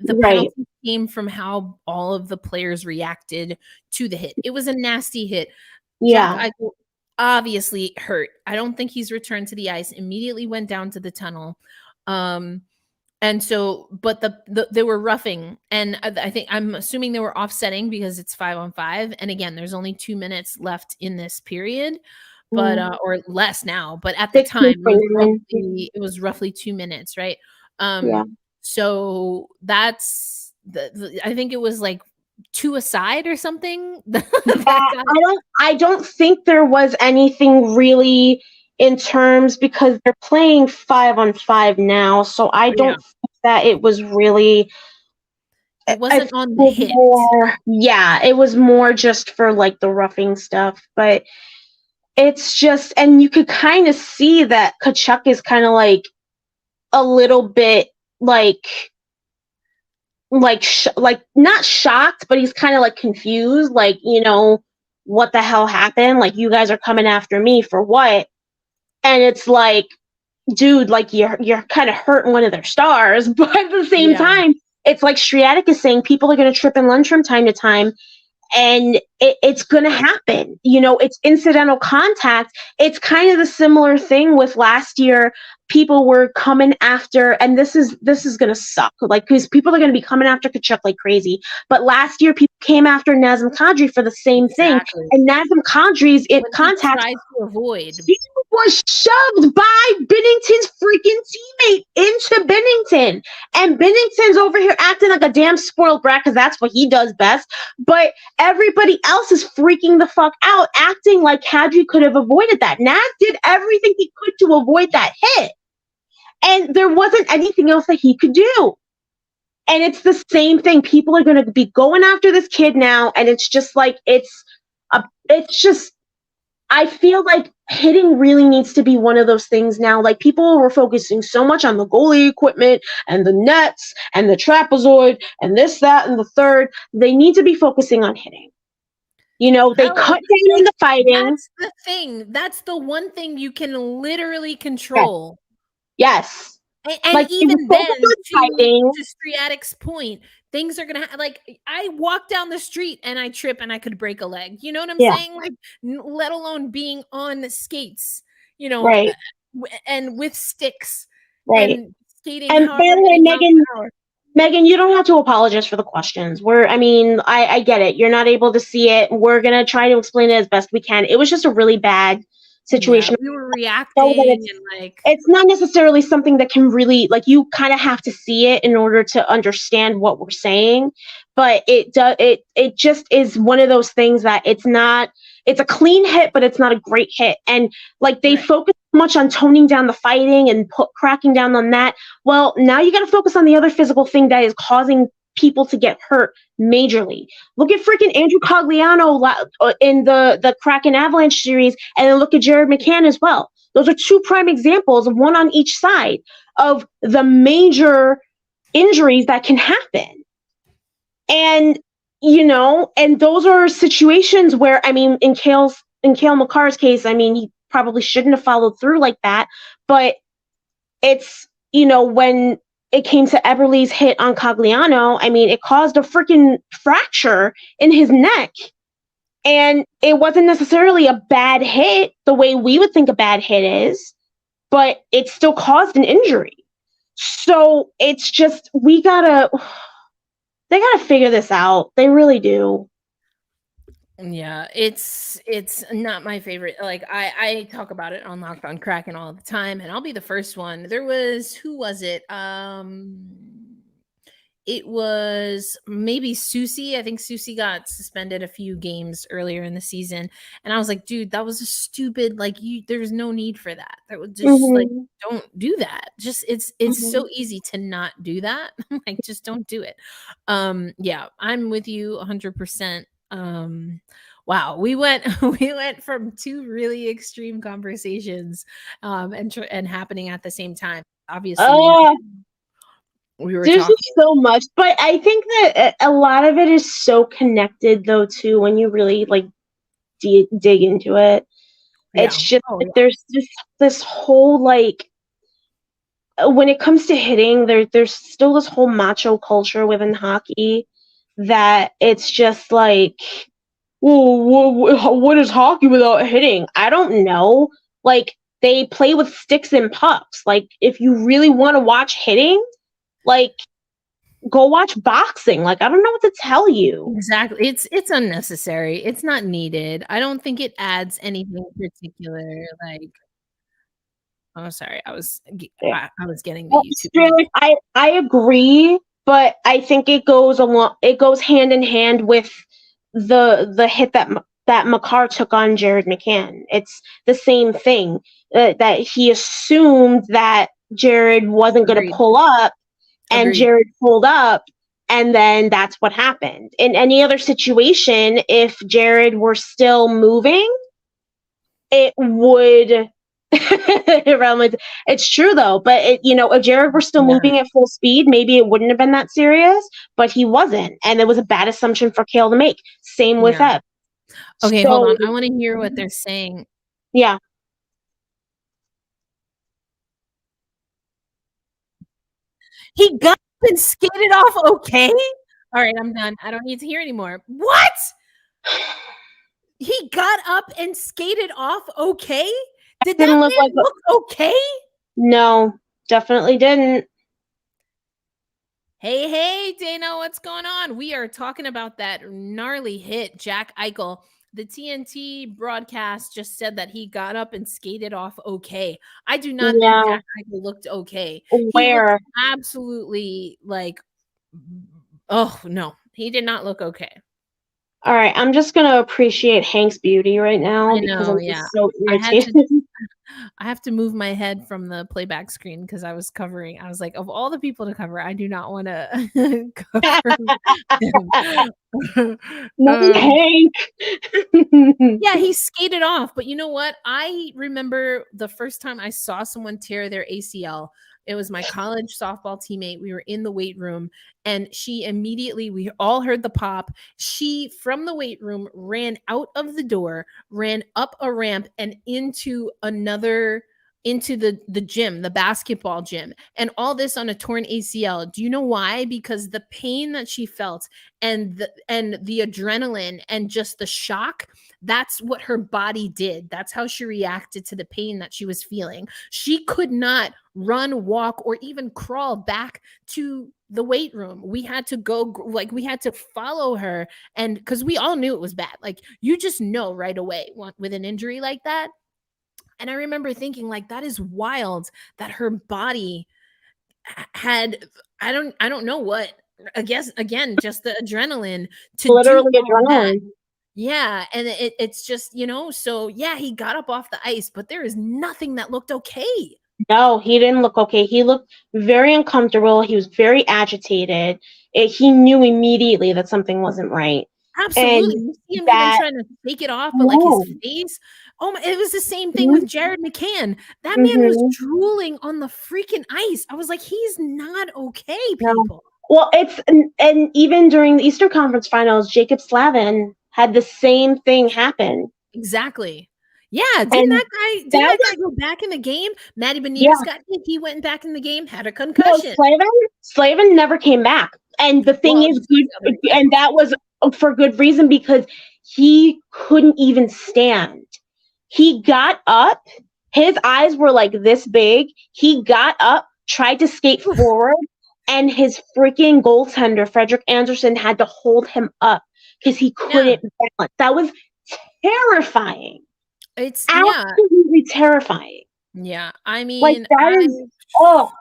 Speaker 1: The
Speaker 2: right,
Speaker 1: penalty came from how all of the players reacted to the hit. It was a nasty hit. Jack
Speaker 2: yeah,
Speaker 1: Eichel obviously hurt. I don't think he's returned to the ice. Immediately went down to the tunnel. And so, but they were roughing, and I'm assuming they were offsetting because it's 5-on-5. And again, there's only 2 minutes left in this period, but or less now. But at the time, it was roughly 2 minutes, right?
Speaker 2: yeah.
Speaker 1: So that's I think it was like 2 aside or something.
Speaker 2: I don't think there was anything really in terms, because they're playing 5-on-5 now, so I don't think that it was really.
Speaker 1: It wasn't on the hit.
Speaker 2: It was more just for like the roughing stuff, but it's just, and you could kind of see that Tkachuk is kind of like a little bit like not shocked, but he's kind of like confused, like, what the hell happened? Like, you guys are coming after me for what? And it's like, dude, like, you're kind of hurting one of their stars, but at the same time, it's like Striatic is saying, people are going to trip in lunchroom time to time, and it's going to happen. It's incidental contact. It's kind of the similar thing with last year. People were coming after, and this is going to suck, like, because people are going to be coming after Tkachuk like crazy. But last year, people came after Nazem Kadri for the same thing, and Nazem Kadri's contact
Speaker 1: tried to avoid.
Speaker 2: He was shoved by Binnington's freaking teammate into Binnington, and Binnington's over here acting like a damn spoiled brat because that's what he does best. But everybody else is freaking the fuck out, acting like Kadri could have avoided that. Naz did everything he could to avoid that hit, and there wasn't anything else that he could do. And it's the same thing. People are going to be going after this kid now, and it's just like I feel like hitting really needs to be one of those things now. Like, people were focusing so much on the goalie equipment and the nets and the trapezoid and this, that, and the third. They need to be focusing on hitting. They cut down the fighting.
Speaker 1: That's the thing. That's the one thing you can literally control.
Speaker 2: Yes.
Speaker 1: And like, even then, to Striatic's point, things are gonna like, I walk down the street and I trip and I could break a leg. You know what I'm saying? Like, let alone being on skates,
Speaker 2: right.
Speaker 1: And with sticks,
Speaker 2: right,
Speaker 1: and skating.
Speaker 2: And by the way, Megan, you don't have to apologize for the questions. I get it. You're not able to see it. We're gonna try to explain it as best we can. It was just a really bad situation.
Speaker 1: We were reacting,
Speaker 2: it's not necessarily something that can really, like, you kind of have to see it in order to understand what we're saying. But it just is one of those things that it's a clean hit, but it's not a great hit. And like, they focus much on toning down the fighting and cracking down on that. Well, now you got to focus on the other physical thing that is causing people to get hurt majorly. Look at freaking Andrew Cogliano in the Kraken Avalanche series, and then look at Jared McCann as well. Those are two prime examples, one on each side, of the major injuries that can happen. And and those are situations where, in Cale Makar's case, he probably shouldn't have followed through like that, but it's when it came to Eberle's hit on Cogliano, I mean, it caused a freaking fracture in his neck. And it wasn't necessarily a bad hit the way we would think a bad hit is, but it still caused an injury. So it's just, they gotta figure this out. They really do.
Speaker 1: Yeah, it's not my favorite. Like I talk about it on Locked On Kraken all the time, and I'll be the first one. There was, who was it? It was maybe Susie. I think Susie got suspended a few games earlier in the season. And I was like, dude, that was a stupid, like, there's no need for that. That would just like, don't do that. Just it's so easy to not do that. Like, just don't do it. Yeah, I'm with you 100%. Wow, we went from two really extreme conversations and happening at the same time. Obviously, we were
Speaker 2: there's
Speaker 1: talking
Speaker 2: so much, but I think that a lot of it is so connected though too when you really like dig into it. It's just there's just this whole like when it comes to hitting, there's still this whole macho culture within hockey that it's just like, well, what is hockey without hitting? I don't know. Like, they play with sticks and pucks. Like, if you really want to watch hitting, like, go watch boxing. Like, I don't know what to tell you.
Speaker 1: Exactly. It's unnecessary. It's not needed. I don't think it adds anything particular. Like, oh, sorry, I was getting the YouTube.
Speaker 2: I agree, but I think it goes hand in hand with the hit that Makar took on Jared McCann. It's the same thing, that he assumed that Jared wasn't going to pull up, and Jared pulled up, and then that's what happened. In any other situation, if Jared were still moving, it would. It's true though, but if Jared were still moving at full speed, maybe it wouldn't have been that serious, but he wasn't, and it was a bad assumption for Kale to make. Same with Eb.
Speaker 1: Okay, hold on. I want to hear what they're saying.
Speaker 2: Yeah.
Speaker 1: He got up and skated off okay? All right, I'm done. I don't need to hear anymore. What? He got up and skated off okay? Did that man look okay?
Speaker 2: No, definitely didn't.
Speaker 1: Hey, Dana, what's going on? We are talking about that gnarly hit, Jack Eichel. The TNT broadcast just said that he got up and skated off okay. I do not think Jack Eichel looked okay.
Speaker 2: Where?
Speaker 1: He looked absolutely like, oh, no. He did not look okay.
Speaker 2: All right, I'm just going to appreciate Hank's beauty right now because I'm just so irritated.
Speaker 1: I have to move my head from the playback screen because I was covering. I was like, of all the people to cover, I do not want to cover
Speaker 2: Hank.
Speaker 1: Yeah, he skated off. But you know what? I remember the first time I saw someone tear their ACL. It was my college softball teammate. We were in the weight room, and we all heard the pop. She, from the weight room, ran out of the door, ran up a ramp, and into the gym, the basketball gym, and all this on a torn ACL. Do you know why? Because the pain that she felt and the adrenaline and just the shock, that's what her body did. That's how she reacted to the pain that she was feeling. She could not run, walk, or even crawl back to the weight room. We had to go, like, we had to follow her, and because we all knew it was bad. Like, you just know right away with an injury like that. And I remember thinking, like, that is wild that her body had, I don't know what, I guess, again, just the adrenaline to
Speaker 2: literally adrenaline.
Speaker 1: Yeah. And it's just, so yeah, he got up off the ice, but there is nothing that looked okay.
Speaker 2: No, he didn't look okay. He looked very uncomfortable. He was very agitated. He knew immediately that something wasn't right.
Speaker 1: Absolutely. You see him even trying to take it off, but like his face. Oh my, it was the same thing with Jared McCann. That man was drooling on the freaking ice. I was like, he's not okay, people.
Speaker 2: No. Well, and even during the Easter Conference Finals, Jacob Slavin had the same thing happen.
Speaker 1: Exactly. Yeah,
Speaker 2: And
Speaker 1: didn't
Speaker 2: that
Speaker 1: that
Speaker 2: was,
Speaker 1: guy go back in the game? Matty Beniers
Speaker 2: yeah,
Speaker 1: got hit, he went back in the game, had a
Speaker 2: no,
Speaker 1: concussion.
Speaker 2: Slavin never came back. And the thing
Speaker 1: Well,
Speaker 2: is,
Speaker 1: so the other guy.
Speaker 2: and that was for good reason because he couldn't even stand. He got up, his eyes were like this big. He got up, tried to skate forward, and his freaking goaltender, Frederick Anderson, had to hold him up because he
Speaker 1: Yeah,
Speaker 2: couldn't balance. That was terrifying.
Speaker 1: yeah.
Speaker 2: Absolutely terrifying.
Speaker 1: Yeah, I
Speaker 2: Like
Speaker 1: mean,
Speaker 2: that is, oh,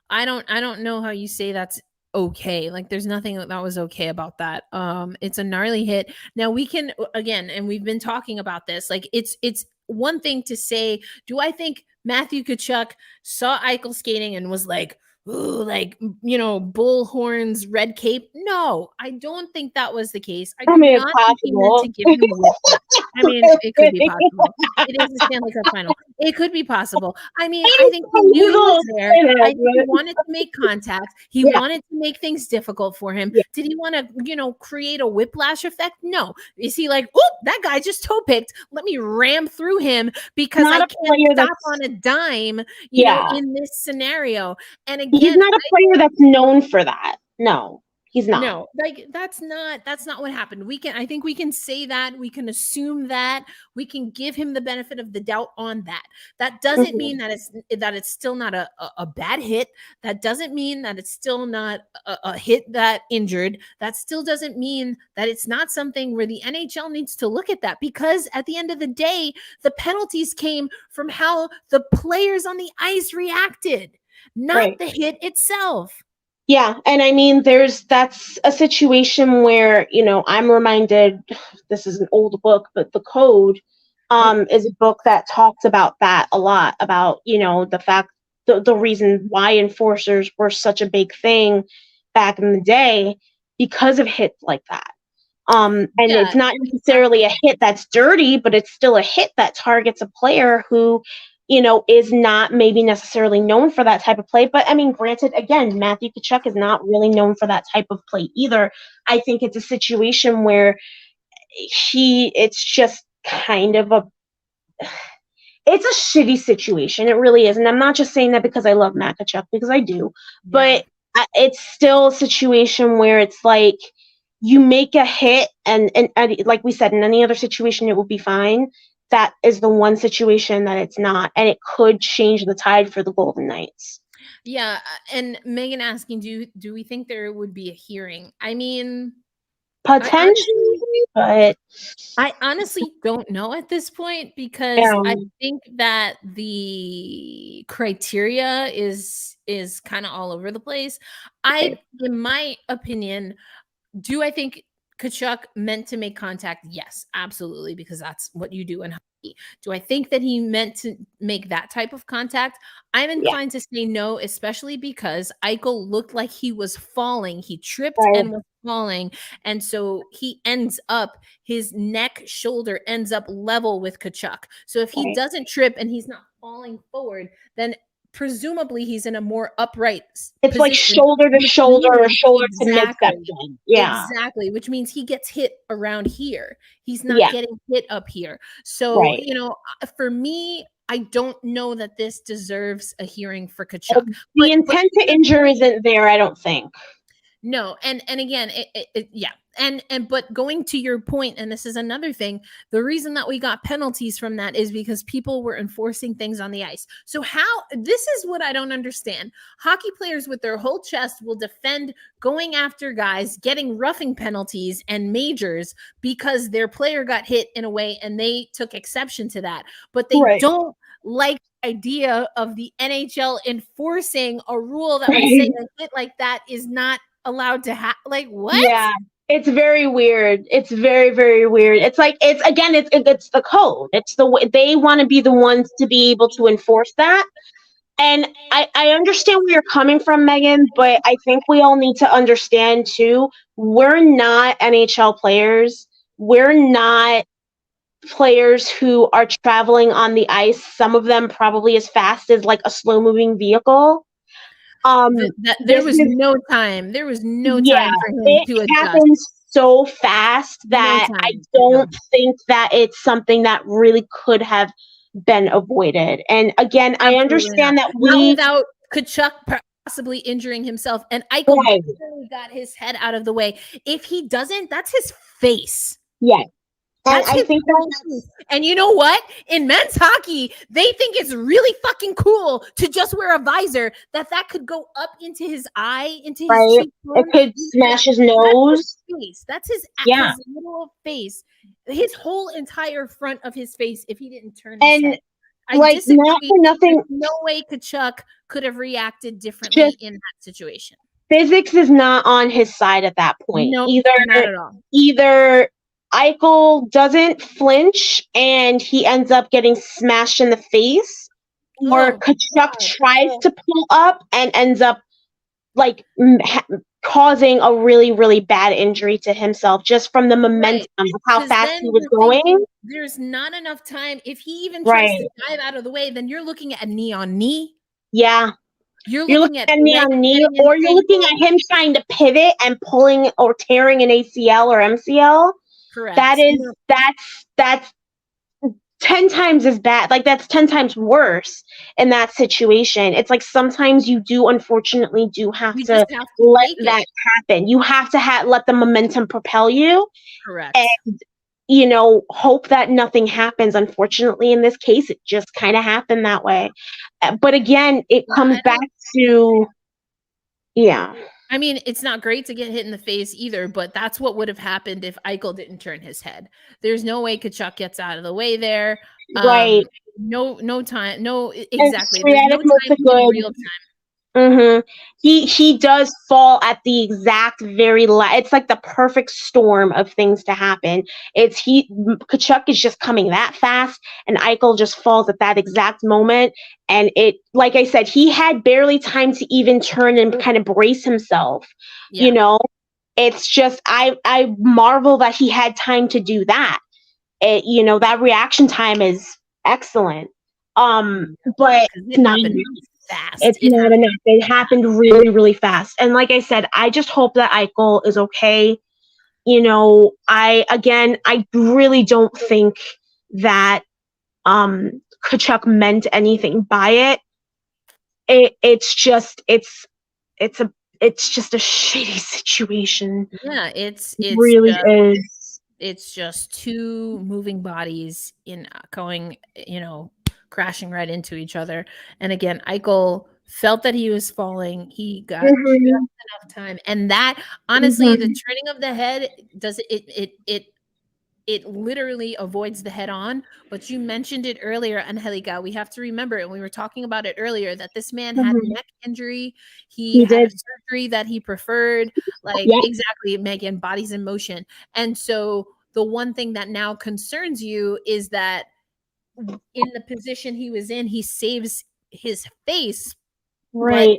Speaker 1: I don't know how you say that's okay. Like there's nothing that was okay about that. It's a gnarly hit. Now we can again, and we've been talking about this. Like it's one thing to say, do I think Matthew Tkachuk saw Eichel skating and was like, ooh, like bull horns, red cape? No, I don't think that was the case. I
Speaker 2: I
Speaker 1: do
Speaker 2: mean, it's
Speaker 1: not think he meant to
Speaker 2: possible.
Speaker 1: give him a whiplash. I mean, it could be possible. It is a Stanley Cup final. It could be possible. I mean, I think he knew he was there. I think he wanted to make contact. He
Speaker 2: Yeah,
Speaker 1: wanted to make things difficult for him.
Speaker 2: yeah.
Speaker 1: Did he want to, create a whiplash effect? No. Is he like, oh, that guy just toe picked. Let me ram through him because I
Speaker 2: Not a
Speaker 1: can't
Speaker 2: player
Speaker 1: stop
Speaker 2: that's,
Speaker 1: on a dime,
Speaker 2: yeah.
Speaker 1: in this scenario. And
Speaker 2: He's
Speaker 1: again,
Speaker 2: not a player that's known for that. No, he's not.
Speaker 1: no, like that's not what happened. I think we can say that, we can assume that, we can give him the benefit of the doubt on that. That doesn't
Speaker 2: Mhm.
Speaker 1: mean that it's still not a bad hit. That doesn't mean that it's still not a hit that injured. That still doesn't mean that it's not something where the NHL needs to look at that, because at the end of the day, the penalties came from how the players on the ice reacted, not
Speaker 2: Right.
Speaker 1: the hit itself.
Speaker 2: Yeah, and I mean, that's a situation where I'm reminded. This is an old book, but the Code
Speaker 1: Oh,
Speaker 2: is a book that talks about that a lot, about the fact, the reason why enforcers were such a big thing back in the day, because of hits like that. And
Speaker 1: yeah,
Speaker 2: it's not necessarily
Speaker 1: exactly.
Speaker 2: a hit that's dirty, but it's still a hit that targets a player who, is not maybe necessarily known for that type of play. But I mean, granted, again, Matthew Tkachuk is not really known for that type of play either. I think it's a situation where it's just kind of it's a shitty situation. It really is. And I'm not just saying that because I love Matt Tkachuk, because I do,
Speaker 1: Yeah.
Speaker 2: but it's still a situation where it's like, you make a hit, and like we said, in any other situation it will be fine. That is the one situation that it's not, and it could change the tide for the Golden Knights.
Speaker 1: Yeah, and Megan asking, do we think there would be a hearing? I mean, I honestly
Speaker 2: Potentially, but
Speaker 1: I honestly don't know at this point, because I
Speaker 2: um,
Speaker 1: think that the criteria is kind of all over the place.
Speaker 2: right,
Speaker 1: In my opinion, do I think Kachuk meant to make contact? Yes, absolutely, because that's what you do in hockey. Do I think that he meant to make that type of contact? I'm
Speaker 2: yeah,
Speaker 1: inclined to say no, especially because Eichel looked like he was falling. He tripped
Speaker 2: right,
Speaker 1: and was falling. And so his neck, shoulder ends up level with Kachuk. So if he
Speaker 2: right.
Speaker 1: doesn't trip and he's not falling forward, then presumably he's in a more upright
Speaker 2: It's like
Speaker 1: position,
Speaker 2: shoulder to
Speaker 1: which
Speaker 2: shoulder or
Speaker 1: means
Speaker 2: shoulder to
Speaker 1: exactly.
Speaker 2: midsection. Yeah,
Speaker 1: Exactly, which means he gets hit around here. He's not
Speaker 2: yeah,
Speaker 1: getting hit up here. So,
Speaker 2: right.
Speaker 1: for me, I don't know that this deserves a hearing for Kachuk.
Speaker 2: The
Speaker 1: But
Speaker 2: intent
Speaker 1: to
Speaker 2: to
Speaker 1: your
Speaker 2: injure
Speaker 1: point,
Speaker 2: isn't there, I don't think.
Speaker 1: no, and again, yeah, and but going to your point, and this is another thing, the reason that we got penalties from that is because people were enforcing things on the ice. So this is what I don't understand. Hockey players with their whole chest will defend going after guys, getting roughing penalties and majors because their player got hit in a way and they took exception to that, but they
Speaker 2: Right.
Speaker 1: don't like the idea of the NHL enforcing a rule that would say
Speaker 2: Right.
Speaker 1: a hit like that is not allowed to have, like, what?
Speaker 2: Yeah. It's very weird. It's very, very weird. It's like, it's the code. It's the way they want to be the ones to be able to enforce that. And I understand where you're coming from, Megan, but I think we all need to understand too, we're not NHL players. We're not players who are traveling on the ice, some of them probably as fast as like a slow moving vehicle.
Speaker 1: That there
Speaker 2: This
Speaker 1: was
Speaker 2: is,
Speaker 1: no time. There was no
Speaker 2: yeah,
Speaker 1: time for him
Speaker 2: it
Speaker 1: to adjust.
Speaker 2: happens so fast that
Speaker 1: No
Speaker 2: I
Speaker 1: time.
Speaker 2: don't think that it's something that really could have been avoided. And again, I
Speaker 1: Absolutely not.
Speaker 2: understand that
Speaker 1: Not
Speaker 2: we
Speaker 1: without Kachuk possibly injuring himself, and Eichel
Speaker 2: right,
Speaker 1: barely got his head out of the way. If he doesn't, that's his face.
Speaker 2: yes. And
Speaker 1: That's
Speaker 2: I
Speaker 1: his
Speaker 2: think
Speaker 1: whole face. And you know what? In men's hockey, they think it's really fucking cool to just wear a visor that could go up into his eye, into his
Speaker 2: right, it
Speaker 1: cheekbone.
Speaker 2: could smash his
Speaker 1: That's
Speaker 2: nose.
Speaker 1: his face. That's
Speaker 2: Yeah.
Speaker 1: his little face. His whole entire front of his face. If he didn't turn his
Speaker 2: And
Speaker 1: head, I
Speaker 2: like not
Speaker 1: disagree.
Speaker 2: for nothing,
Speaker 1: There's no way Kachuk could have reacted differently
Speaker 2: just
Speaker 1: in that situation.
Speaker 2: physics is not on his side at that point.
Speaker 1: No,
Speaker 2: Either
Speaker 1: not at all.
Speaker 2: either Eichel doesn't flinch and he ends up getting smashed in the face, or
Speaker 1: Oh,
Speaker 2: Kachuk
Speaker 1: God.
Speaker 2: tries to pull up and ends up like causing a really, really bad injury to himself just from the momentum of how
Speaker 1: 'Cause
Speaker 2: fast
Speaker 1: then
Speaker 2: he was
Speaker 1: you're
Speaker 2: going.
Speaker 1: thinking there's not enough time. If he even tries to
Speaker 2: Right.
Speaker 1: dive out of the way, then you're looking at a knee on knee.
Speaker 2: Yeah.
Speaker 1: You're
Speaker 2: You're
Speaker 1: looking
Speaker 2: looking
Speaker 1: at
Speaker 2: at knee
Speaker 1: leg
Speaker 2: on knee,
Speaker 1: getting
Speaker 2: or you're looking at
Speaker 1: entangled.
Speaker 2: him trying to pivot and pulling or tearing an ACL or MCL. That
Speaker 1: Correct.
Speaker 2: is that's 10 times as bad. Like that's 10 times worse in that situation. It's like sometimes you do unfortunately do have
Speaker 1: You
Speaker 2: to
Speaker 1: just have to
Speaker 2: let
Speaker 1: take it.
Speaker 2: that happen. You have to let the momentum propel you
Speaker 1: Correct.
Speaker 2: and hope that nothing happens. Unfortunately, in this case, it just kind of happened that way. But again, it comes back to, yeah.
Speaker 1: I mean, it's not great to get hit in the face either, but that's what would have happened if Eichel didn't turn his head. There's no way Kachuk gets out of the way there.
Speaker 2: Right.
Speaker 1: No time. No,
Speaker 2: And
Speaker 1: exactly. There's no
Speaker 2: Sriatic looks
Speaker 1: time in
Speaker 2: good.
Speaker 1: real time.
Speaker 2: Mm-hmm. He does fall at the exact very it's like the perfect storm of things to happen. Kachuk is just coming that fast, and Eichel just falls at that exact moment. And it, like I said, he had barely time to even turn and kind of brace himself.
Speaker 1: Yeah.
Speaker 2: It's just I marvel that he had time to do that. That reaction time is excellent. But it's not enough.
Speaker 1: Fast.
Speaker 2: It's not enough. It happened really, really fast. And like I said, I just hope that Eichel is okay. I really don't think that Kachuk meant anything by it. It's just a shitty situation.
Speaker 1: Yeah, it's
Speaker 2: really is.
Speaker 1: It's just two moving bodies going, crashing right into each other. And again, Eichel felt that he was falling. He got just enough time. And that, honestly, the turning of the head it literally avoids the head on. But you mentioned it earlier, Angelica. We have to remember, and we were talking about it earlier, that this man had neck injury. He had a surgery that he preferred. Exactly, Megan, bodies in motion. And so the one thing that now concerns you is that in the position he was in, he saves his face.
Speaker 2: Right.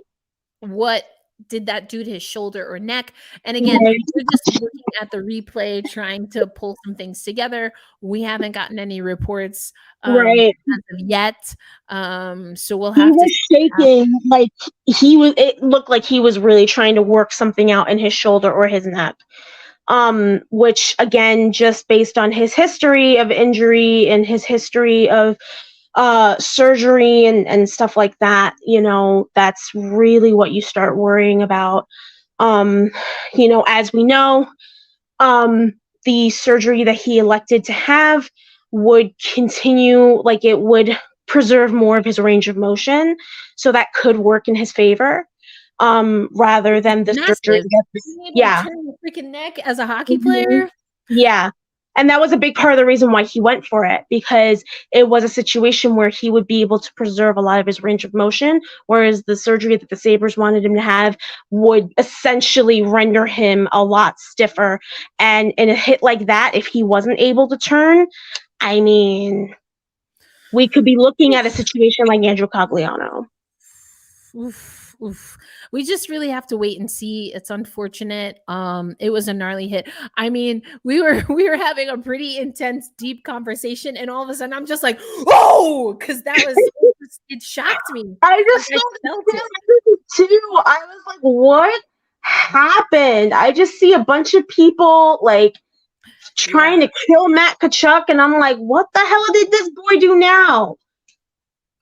Speaker 1: But what did that do to his shoulder or neck? And again, we're just looking at the replay, trying to pull some things together. We haven't gotten any reports as of yet. So we'll have to.
Speaker 2: He was shaking, it looked like he was really trying to work something out in his shoulder or his neck. Which again, just based on his history of injury and his history of surgery and stuff like that, that's really what you start worrying about. As we know, the surgery that he elected to have would continue, it would preserve more of his range of motion, so that could work in his favor, rather than the surgery.
Speaker 1: Yeah, turn the freaking neck as a hockey player.
Speaker 2: Yeah. And that was a big part of the reason why he went for it, because it was a situation where he would be able to preserve a lot of his range of motion, whereas the surgery that the Sabres wanted him to have would essentially render him a lot stiffer. And in a hit like that, if he wasn't able to turn, I mean, we could be looking at a situation like Andrew Cogliano.
Speaker 1: Oof. We just really have to wait and see. It's unfortunate. It was a gnarly hit. I mean, we were having a pretty intense, deep conversation, and all of a sudden I'm just like, oh, because it shocked me.
Speaker 2: I just felt it too. I was like, what? happened? I just see a bunch of people like trying to kill Matt Tkachuk, and I'm like, what the hell did this boy do now?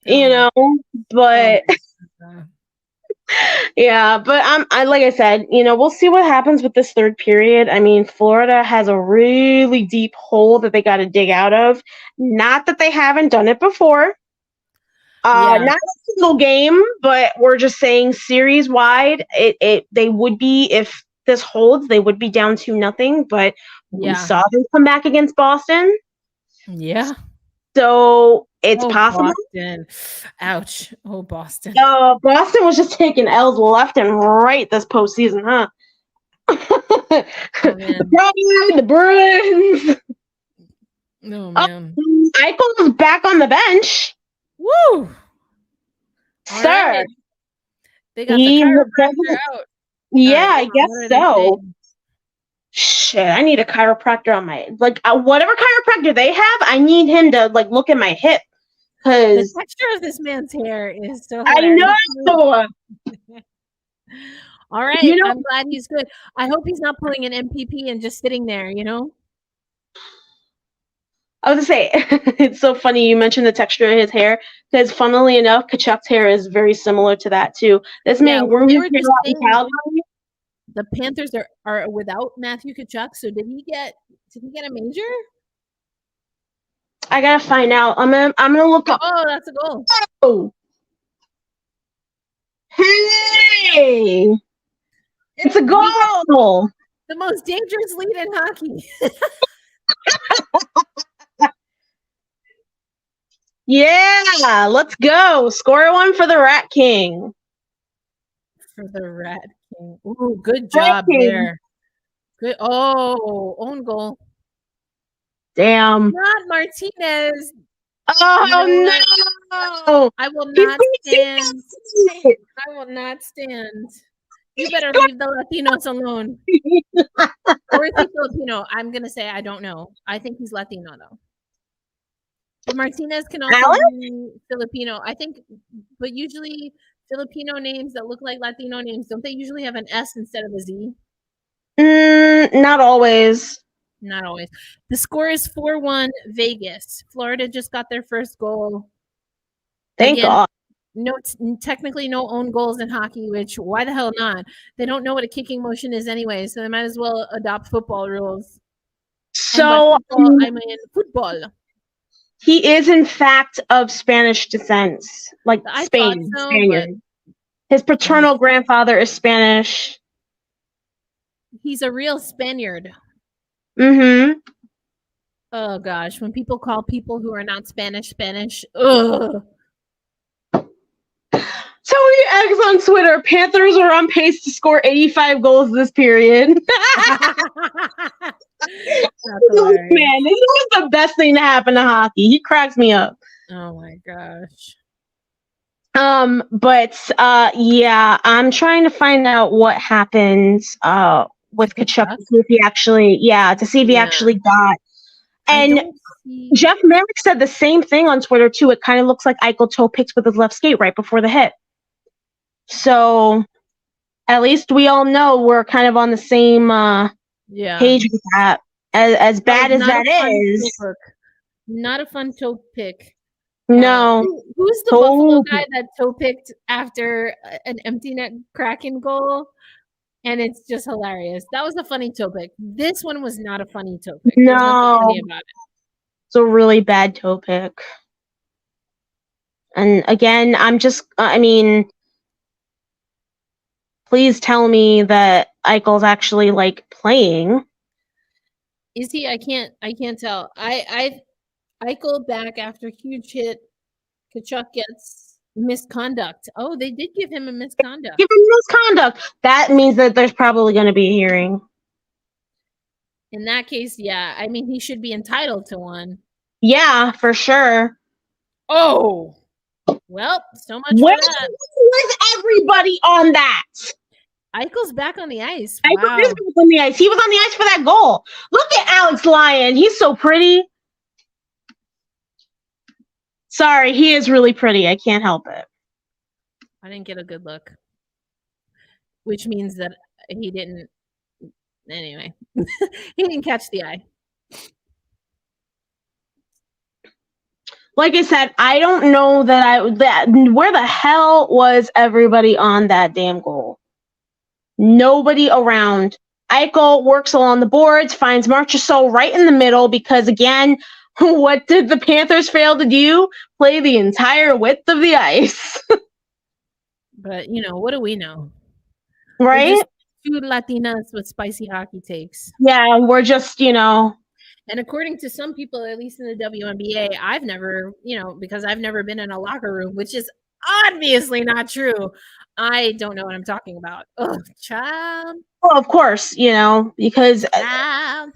Speaker 2: You know, but yeah, but I like I said, we'll see what happens with this third period. I mean, Florida has a really deep hole that they got to dig out of. Not that they haven't done it before. Not a single game, but we're just saying series wide. They would be, if this holds, they would be down 2-0. But we saw them come back against Boston.
Speaker 1: Yeah.
Speaker 2: So it's possible.
Speaker 1: Boston. Ouch. Oh, Boston.
Speaker 2: Boston was just taking L's left and right this postseason, huh? The Bruins.
Speaker 1: Oh, man.
Speaker 2: Eichel's back on the bench.
Speaker 1: Woo!
Speaker 2: Sir.
Speaker 1: Right. They got the chiropractor out.
Speaker 2: Yeah, I guess so. Shit, I need a chiropractor on my whatever chiropractor they have. I need him to look at my hip, because
Speaker 1: the texture of this man's hair is so
Speaker 2: hilarious. I know.
Speaker 1: All right, I'm glad he's good. I hope he's not pulling an MPP and just sitting there.
Speaker 2: I was gonna say, it's so funny you mentioned the texture of his hair, because funnily enough, Tkachuk's hair is very similar to that too. This man grew his hair out in Calgary.
Speaker 1: The Panthers are without Matthew Tkachuk, so did he get a major?
Speaker 2: I gotta find out. I'm gonna look up.
Speaker 1: Oh, that's a goal.
Speaker 2: Oh. Hey, it's a goal.
Speaker 1: The most dangerous lead in hockey.
Speaker 2: Yeah, let's go. Score one for the Rat King.
Speaker 1: For the Rat King. Ooh, good job there. Good. Oh, own goal.
Speaker 2: Damn.
Speaker 1: Not Martinez.
Speaker 2: Oh, no.
Speaker 1: I will not stand. I will not stand. You better leave the Latinos alone. Or is he Filipino? I'm going to say I don't know. I think he's Latino, though. But Martinez can also be Filipino. I think, but usually Filipino names that look like Latino names, don't they usually have an S instead of a Z?
Speaker 2: Not always.
Speaker 1: Not always. The score is 4-1 Vegas. Florida just got their first goal.
Speaker 2: Thank God.
Speaker 1: Technically no own goals in hockey, which why the hell not? They don't know what a kicking motion is anyway, so they might as well adopt football rules.
Speaker 2: So
Speaker 1: football, I mean football.
Speaker 2: He is in fact of Spanish descent, Spain.
Speaker 1: So,
Speaker 2: Spaniard. His paternal grandfather is Spanish.
Speaker 1: He's a real Spaniard.
Speaker 2: Mm-hmm.
Speaker 1: Oh gosh, when people call people who are not Spanish, ugh.
Speaker 2: Tony Eggs on Twitter, Panthers are on pace to score 85 goals this period. Man, this is the best thing to happen to hockey. He cracks me up.
Speaker 1: Oh my gosh.
Speaker 2: Yeah, I'm trying to find out what happened with Tkachuk to see if he actually got. And Jeff Merrick said the same thing on Twitter too. It kind of looks like Eichel toe picked with his left skate right before the hit. So at least we all know we're kind of on the same page with that. As bad as that is.
Speaker 1: Not a fun toe pick.
Speaker 2: No.
Speaker 1: Who's the Buffalo guy that toe picked after an empty net Kraken goal? And it's just hilarious. That was a funny toe pick. This one was not a funny toe pick.
Speaker 2: No.
Speaker 1: There's nothing funny about it.
Speaker 2: It's a really bad toe pick. And again, please tell me that Eichel's actually playing.
Speaker 1: Is he? I can't tell. Eichel back after huge hit. Tkachuk gets misconduct. Oh, they did give him a misconduct.
Speaker 2: Give him misconduct. That means that there's probably going to be a hearing.
Speaker 1: In that case, yeah. I mean, he should be entitled to one.
Speaker 2: Yeah, for sure.
Speaker 1: Oh. Well, so much for that.
Speaker 2: Where's everybody on that?
Speaker 1: Eichel's back on the ice.
Speaker 2: Wow. Eichel's back on the ice. He was on the ice for that goal. Look at Alex Lyon. He's so pretty. Sorry, he is really pretty. I can't help it.
Speaker 1: I didn't get a good look. Which means that he didn't. Anyway, he didn't catch the eye.
Speaker 2: Like I said, I don't know that where the hell was everybody on that damn goal? Nobody around. Eichel works along the boards, finds Marchessault right in the middle because, again, what did the Panthers fail to do? Play the entire width of the ice.
Speaker 1: But, what do we know?
Speaker 2: Right?
Speaker 1: We're just two Latinas with spicy hockey takes.
Speaker 2: Yeah, we're just,
Speaker 1: And according to some people, at least in the WNBA, I've never, because I've never been in a locker room, which is obviously not true. I don't know what I'm talking about. Oh, child.
Speaker 2: Well, of course, because
Speaker 1: let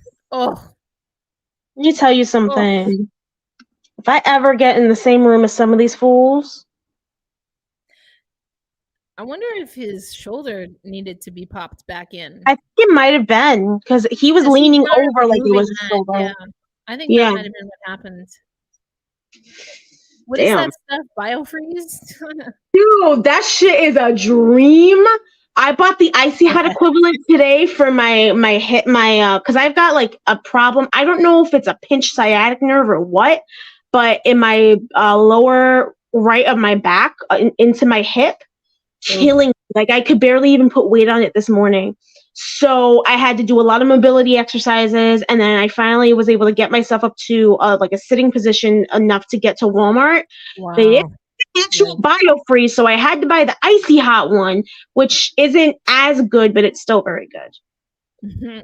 Speaker 2: me tell you something. If I ever get in the same room as some of these fools,
Speaker 1: I wonder if his shoulder needed to be popped back in.
Speaker 2: I think it might have been because he was leaning over like it was his shoulder.
Speaker 1: Yeah, I think that might have been what happened. What is that stuff? Biofreeze?
Speaker 2: Dude, that shit is a dream. I bought the Icy Hot equivalent today for my hip, because I've got like a problem. I don't know if it's a pinched sciatic nerve or what, but in my lower right of my back into my hip, killing. Like I could barely even put weight on it this morning. So I had to do a lot of mobility exercises, and then I finally was able to get myself up to like a sitting position enough to get to Walmart.
Speaker 1: Wow.
Speaker 2: They didn't have actual Biofreeze, so I had to buy the Icy Hot one, which isn't as good, but it's still very good.
Speaker 1: Mm-hmm.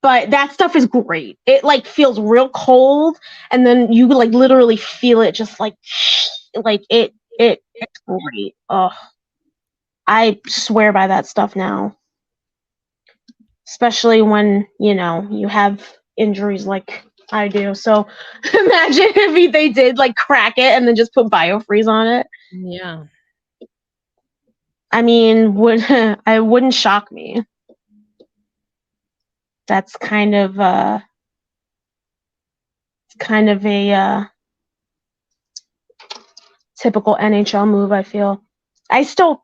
Speaker 2: But that stuff is great. It like feels real cold, and then you like literally feel it just like it's great. Oh, I swear by that stuff now. Especially when, you have injuries like I do. So imagine if they did like crack it and then just put Biofreeze on it.
Speaker 1: Yeah.
Speaker 2: I mean, it wouldn't shock me. That's kind of a typical NHL move, I feel. I still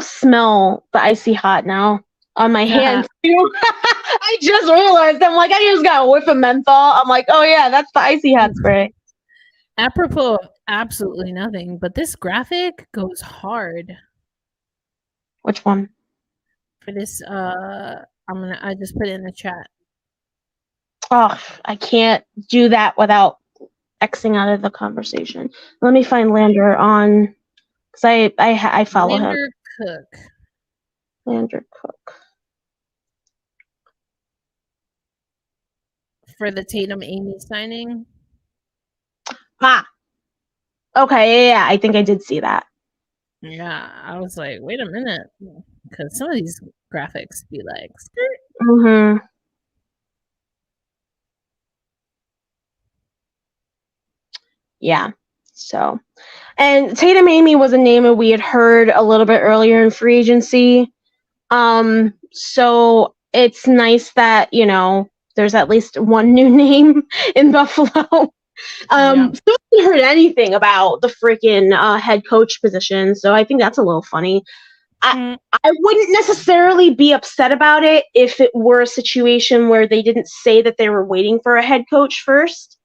Speaker 2: smell the Icy Hot now on my hands. I just realized. I'm like, I just got a whiff of menthol. I'm like, oh yeah, that's the Icy Hot spray.
Speaker 1: Apropos of absolutely nothing, but this graphic goes hard.
Speaker 2: Which one?
Speaker 1: For this, I just put it in the chat.
Speaker 2: Oh, I can't do that without Xing out of the conversation. Let me find Lander on, because I follow him. Lander Cook.
Speaker 1: For the Tatum Amy signing.
Speaker 2: Okay, yeah, I think I did see that.
Speaker 1: Yeah, I was like, wait a minute, because some of these graphics be like, skirt.
Speaker 2: Mm-hmm. Yeah. So, and Tatum Amy was a name that we had heard a little bit earlier in free agency. So it's nice that, there's at least one new name in Buffalo. Still haven't heard anything about the freaking head coach position, so I think that's a little funny. I wouldn't necessarily be upset about it if it were a situation where they didn't say that they were waiting for a head coach first,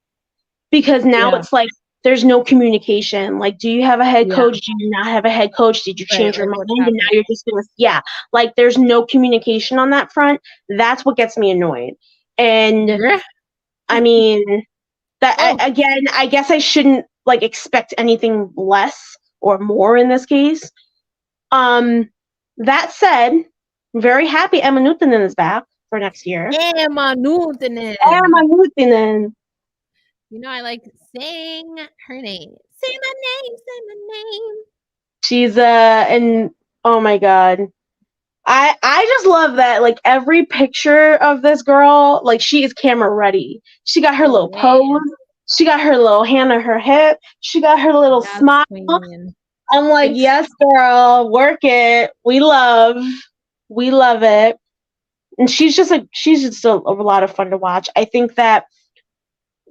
Speaker 2: because now it's like there's no communication. Like, do you have a head coach? Do you not have a head coach? Did you change your mind? And now you're just gonna like there's no communication on that front. That's what gets me annoyed. And I mean that again, I guess I shouldn't like expect anything less or more in this case. That said, I'm very happy Emma Nuutinen is back for next year.
Speaker 1: Emma Nuutinen. I like saying her name. Say my name.
Speaker 2: She's and oh my god. I just love that, like, every picture of this girl, like, she is camera ready. She got her little pose. She got her little hand on her hip. She got her little smile. Queen. I'm like, yes, girl, work it. We love it. And she's just a lot of fun to watch. I think that,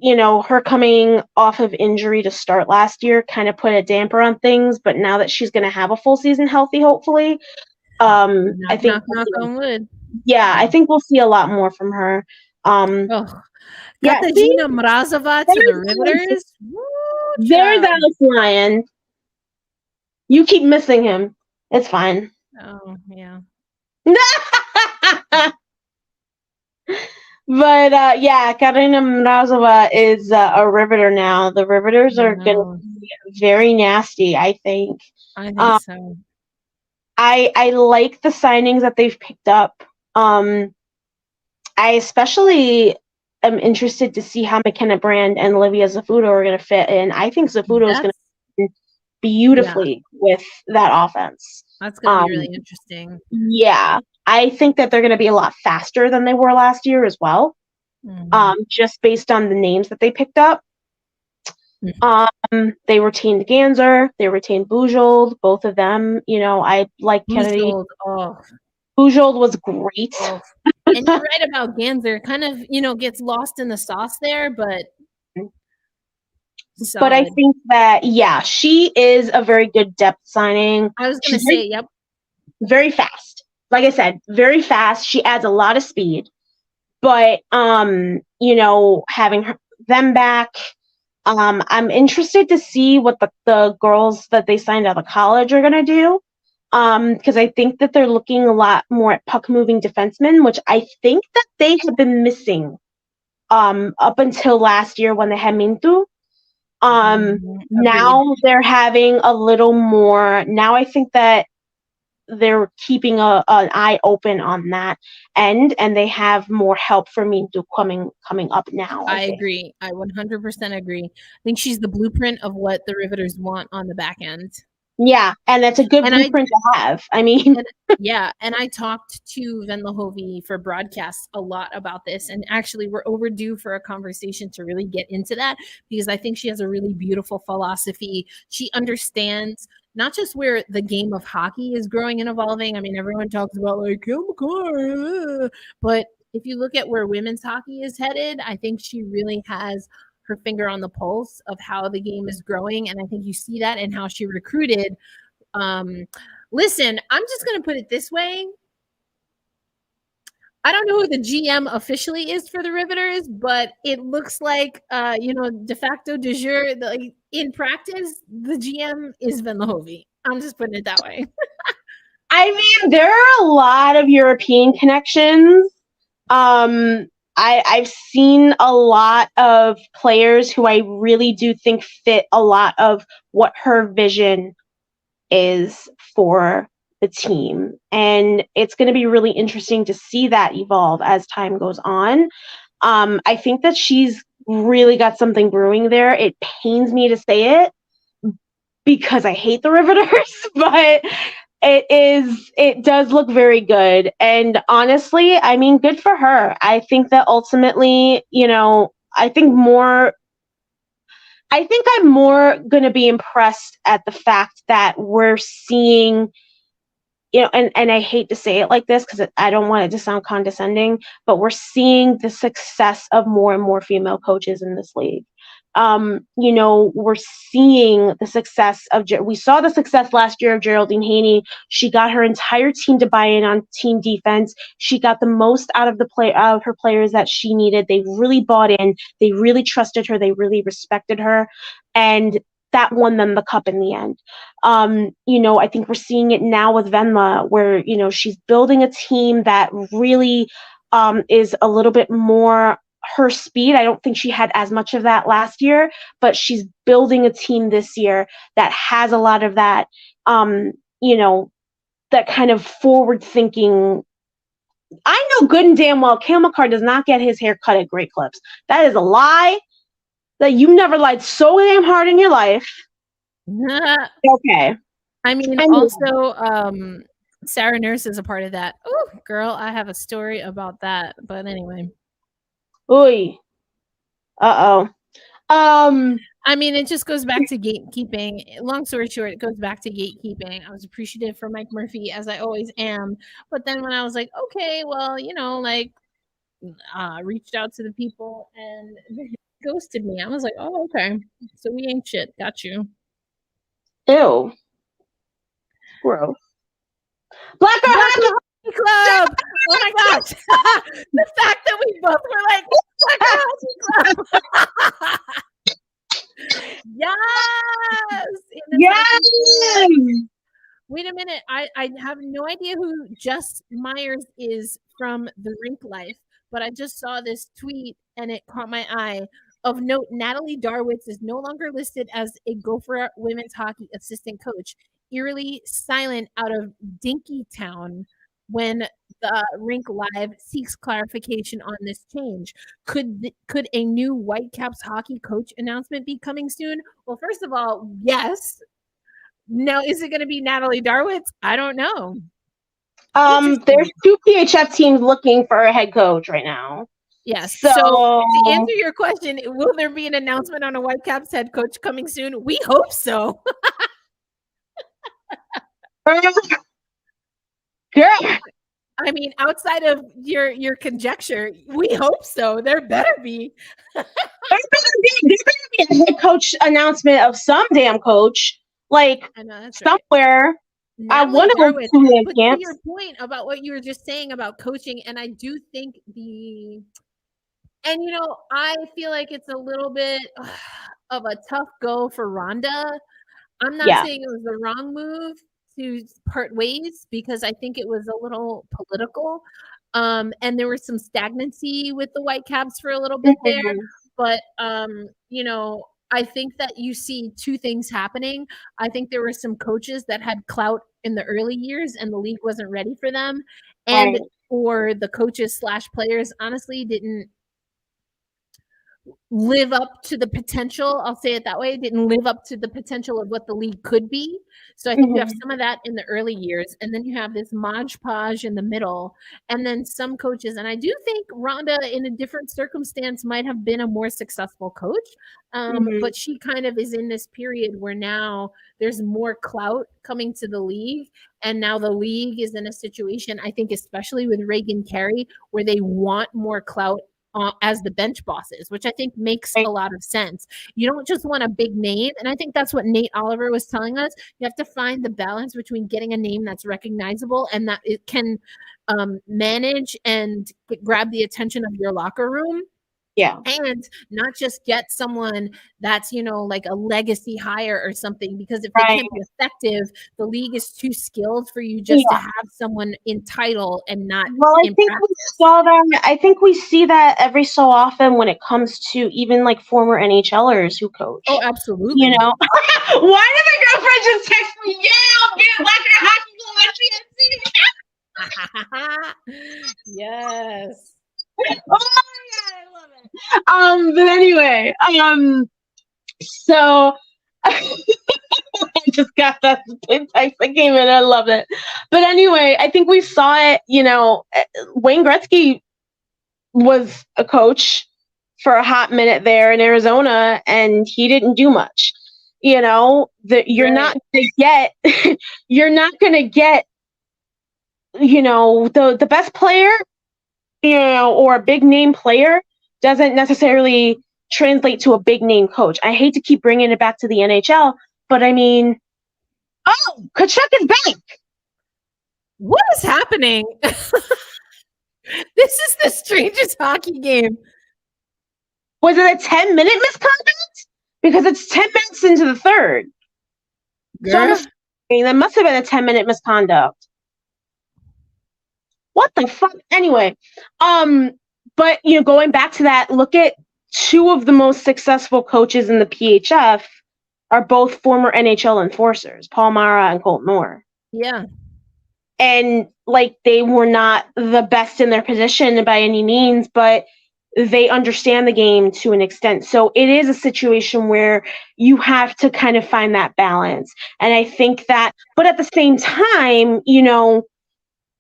Speaker 2: her coming off of injury to start last year kind of put a damper on things, but now that she's going to have a full season healthy, hopefully, I think
Speaker 1: Knock on wood.
Speaker 2: yeah, I think we'll see a lot more from her.
Speaker 1: Oh,
Speaker 2: Yeah, see,
Speaker 1: Katarzyna Mrazova to the Riveters. Woo,
Speaker 2: there's
Speaker 1: child.
Speaker 2: Alex Lyon. You keep missing him. It's fine.
Speaker 1: Oh, yeah.
Speaker 2: But yeah, Katarina Mrazova is a Riveter now. The Riveters are going to
Speaker 1: No,
Speaker 2: be very nasty, I think.
Speaker 1: I think
Speaker 2: Um,
Speaker 1: so.
Speaker 2: I like the signings that they've picked up. I especially am interested to see how McKenna Brand and Olivia Zafuto are going to fit in. I think Zafuto is going
Speaker 1: That's
Speaker 2: to fit
Speaker 1: yeah,
Speaker 2: beautifully with that offense.
Speaker 1: that's gonna be really interesting.
Speaker 2: Yeah, I think that they're going to be a lot faster than they were last year as well.
Speaker 1: Mhm.
Speaker 2: Just based on the names that they picked up.
Speaker 1: Mhm.
Speaker 2: They retained Ganser, they retained Bujold, both of them. You know, I like Kennedy.
Speaker 1: Buchholz, oh,
Speaker 2: Bujold was great.
Speaker 1: oh. And you're right about Ganser. Kind of, gets lost in the sauce there, but
Speaker 2: But I
Speaker 1: solid.
Speaker 2: think that, yeah, she is a very good depth signing.
Speaker 1: I was gonna
Speaker 2: She's very,
Speaker 1: say, yep.
Speaker 2: very fast. Like I said, very fast. She adds a lot of speed. But having them back, I'm interested to see what the girls that they signed out of college are gonna do. Because I think that they're looking a lot more at puck moving defensemen, which I think that they have been missing up until last year when they had Mintu.
Speaker 1: Agreed.
Speaker 2: Now they're having a little more. Now I think that they're keeping an eye open on that end, and they have more help for Mintu coming up now. I
Speaker 1: I
Speaker 2: think.
Speaker 1: agree. I 100% agree. I think she's the blueprint of what the Riveters want on the back end.
Speaker 2: Yeah, and that's a good
Speaker 1: And I
Speaker 2: blueprint to have. I mean,
Speaker 1: and yeah, and I talked to Ven Lahovi for broadcasts a lot about this, and actually we're overdue for a conversation to really get into that because I think she has a really beautiful philosophy. She understands not just where the game of hockey is growing and evolving. I mean, everyone talks about like Kill McCarr, but if you look at where women's hockey is headed, I think she really has her finger on the pulse of how the game is growing, and I think you see that in how she recruited listen, I'm just going to put it this way. I don't know who the GM officially is for the Riveters, but it looks like, de facto de jure, like in practice, the GM is Ven Lahovi. I'm just putting it that way.
Speaker 2: I mean, there are a lot of European connections. I've seen a lot of players who I really do think fit a lot of what her vision is for the team. And it's going to be really interesting to see that evolve as time goes on. I think that she's really got something brewing there. It pains me to say it because I hate the Riveters, but it does look very good. And honestly, I mean, good for her. I think that ultimately, I think I'm more going to be impressed at the fact that we're seeing, and I hate to say it like this because I don't want it to sound condescending, but we're seeing the success of more and more female coaches in this league. We're seeing the success we saw the success last year of Geraldine Haney. She got her entire team to buy in on team defense. She got the most out of her players that she needed. They really bought in. They really trusted her. They really respected her. And that won them the cup in the end. I think we're seeing it now with Venla, where, she's building a team that really is a little bit more her speed. I don't think she had as much of that last year, but she's building a team this year that has a lot of that, that kind of forward thinking. I know good and damn well Cale Makar does not get his hair cut at Great Clips. That is a lie. That you never lied so damn hard in your life. Okay.
Speaker 1: I mean,
Speaker 2: Anyway.
Speaker 1: also, Sarah Nurse is a part of that. Oh, girl, I have a story about that. But anyway.
Speaker 2: Oy. Uh-oh.
Speaker 1: I mean, it just goes back to gatekeeping. Long story short, it goes back to gatekeeping. I was appreciative for Mike Murphy, as I always am. But then when I was like, okay, well, reached out to the people and they ghosted me. I was like, oh, okay. So we ain't shit. Got you.
Speaker 2: Ew. Gross. Black Girl
Speaker 1: Black
Speaker 2: Hockey
Speaker 1: Hockey Club. Oh my gosh. The fact that we both were like, Black Girl Hockey Club. Yes.
Speaker 2: Yes.
Speaker 1: Wait a minute. I have no idea who Jess Myers is from The Rink Life, but I just saw this tweet and it caught my eye. Of note, Natalie Darwitz is no longer listed as a Gopher women's hockey assistant coach. Eerily silent out of Dinkytown when the Rink Live seeks clarification on this change. Could a new Whitecaps hockey coach announcement be coming soon? Well, first of all, yes. Now, is it going to be Natalie Darwitz? I don't know.
Speaker 2: There's 2 PHF teams looking for a head coach right now.
Speaker 1: Yes. So to answer your question, will there be an announcement on a Whitecaps head coach coming soon? We hope so.
Speaker 2: Girl.
Speaker 1: I mean, outside of your conjecture, we hope so. There better be.
Speaker 2: There better be a head coach announcement of some damn coach, like somewhere.
Speaker 1: Right. I wonder to your point about what you were just saying about coaching, and I do think I feel like it's a little bit of a tough go for Rhonda. I'm not saying it was the wrong move to part ways because I think it was a little political. And there was some stagnancy with the Whitecaps for a little bit there. But, I think that you see 2 things happening. I think there were some coaches that had clout in the early years and the league wasn't ready for them. And or the coaches / players honestly didn't live up to the potential. I'll say it that way. Didn't live up to the potential of what the league could be. So I think you have some of that in the early years. And then you have this Modge Podge in the middle. And then some coaches. And I do think Rhonda in a different circumstance might have been a more successful coach. But she kind of is in this period where now there's more clout coming to the league. And now the league is in a situation, I think, especially with Reagan Carey, where they want more clout as the bench bosses, which I think makes a lot of sense. You don't just want a big name. And I think that's what Nate Oliver was telling us. You have to find the balance between getting a name that's recognizable and that it can manage and grab the attention of your locker room.
Speaker 2: Yeah.
Speaker 1: And not just get someone that's, like a legacy hire or something, because if they can't be effective, the league is too skilled for you just to have someone in title and not.
Speaker 2: Well, I think we saw that. I think we see that every so often when it comes to even like former NHLers who coach.
Speaker 1: Oh, absolutely.
Speaker 2: Why did my girlfriend just text me? Yeah, I'm getting Black Girl Hockey Club.
Speaker 1: Yes.
Speaker 2: Oh my god, I love it. But anyway, so I just got that text that came in. I love it. But anyway, I think we saw it. Wayne Gretzky was a coach for a hot minute there in Arizona, and he didn't do much. You're not gonna get. You're not gonna get. The best player. Or a big name player doesn't necessarily translate to a big name coach. I hate to keep bringing it back to the NHL, but I mean, Kachuk is back.
Speaker 1: What is happening? This is the strangest hockey game.
Speaker 2: Was it a 10-minute misconduct? Because it's 10 minutes into the third.
Speaker 1: Girl.
Speaker 2: So that must have been a 10-minute misconduct. What the fuck? Anyway, but going back to that, look at 2 of the most successful coaches in the PHF are both former NHL enforcers, Paul Mara and Colt Moore.
Speaker 1: Yeah.
Speaker 2: And they were not the best in their position by any means, but they understand the game to an extent. So it is a situation where you have to kind of find that balance. And I think that, but at the same time,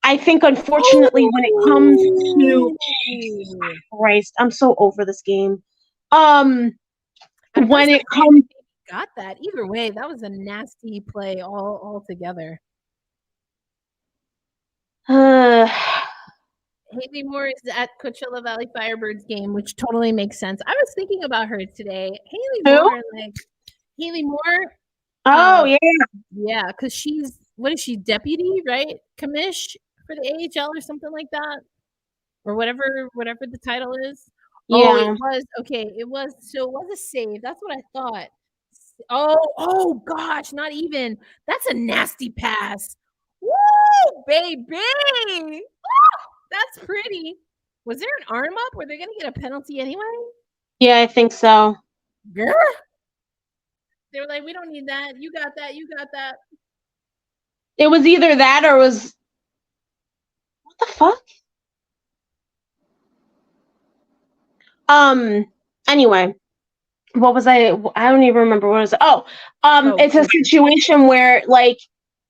Speaker 2: I think, unfortunately, when it comes to Christ, I'm so over this game. When it comes,
Speaker 1: got that either way, that was a nasty play all together.
Speaker 2: Haley
Speaker 1: Moore is at Coachella Valley Firebirds game, which totally makes sense. I was thinking about her today. Haley Moore.
Speaker 2: Oh, yeah.
Speaker 1: Yeah, because she's what is she, deputy, right? Commish for the AHL or something like that? Or whatever the title is. Oh, it
Speaker 2: Yeah.
Speaker 1: was okay, it was a save. That's what I thought. Oh gosh, not even. That's a nasty pass. Woo, baby! Woo, that's pretty. Was there an arm up? Were they gonna get a penalty anyway?
Speaker 2: Yeah, I think so.
Speaker 1: Girl. They were like, we don't need that. You got that. You got that.
Speaker 2: It was either that or was what the fuck? Anyway, what was I don't even remember what it was. It's a situation where like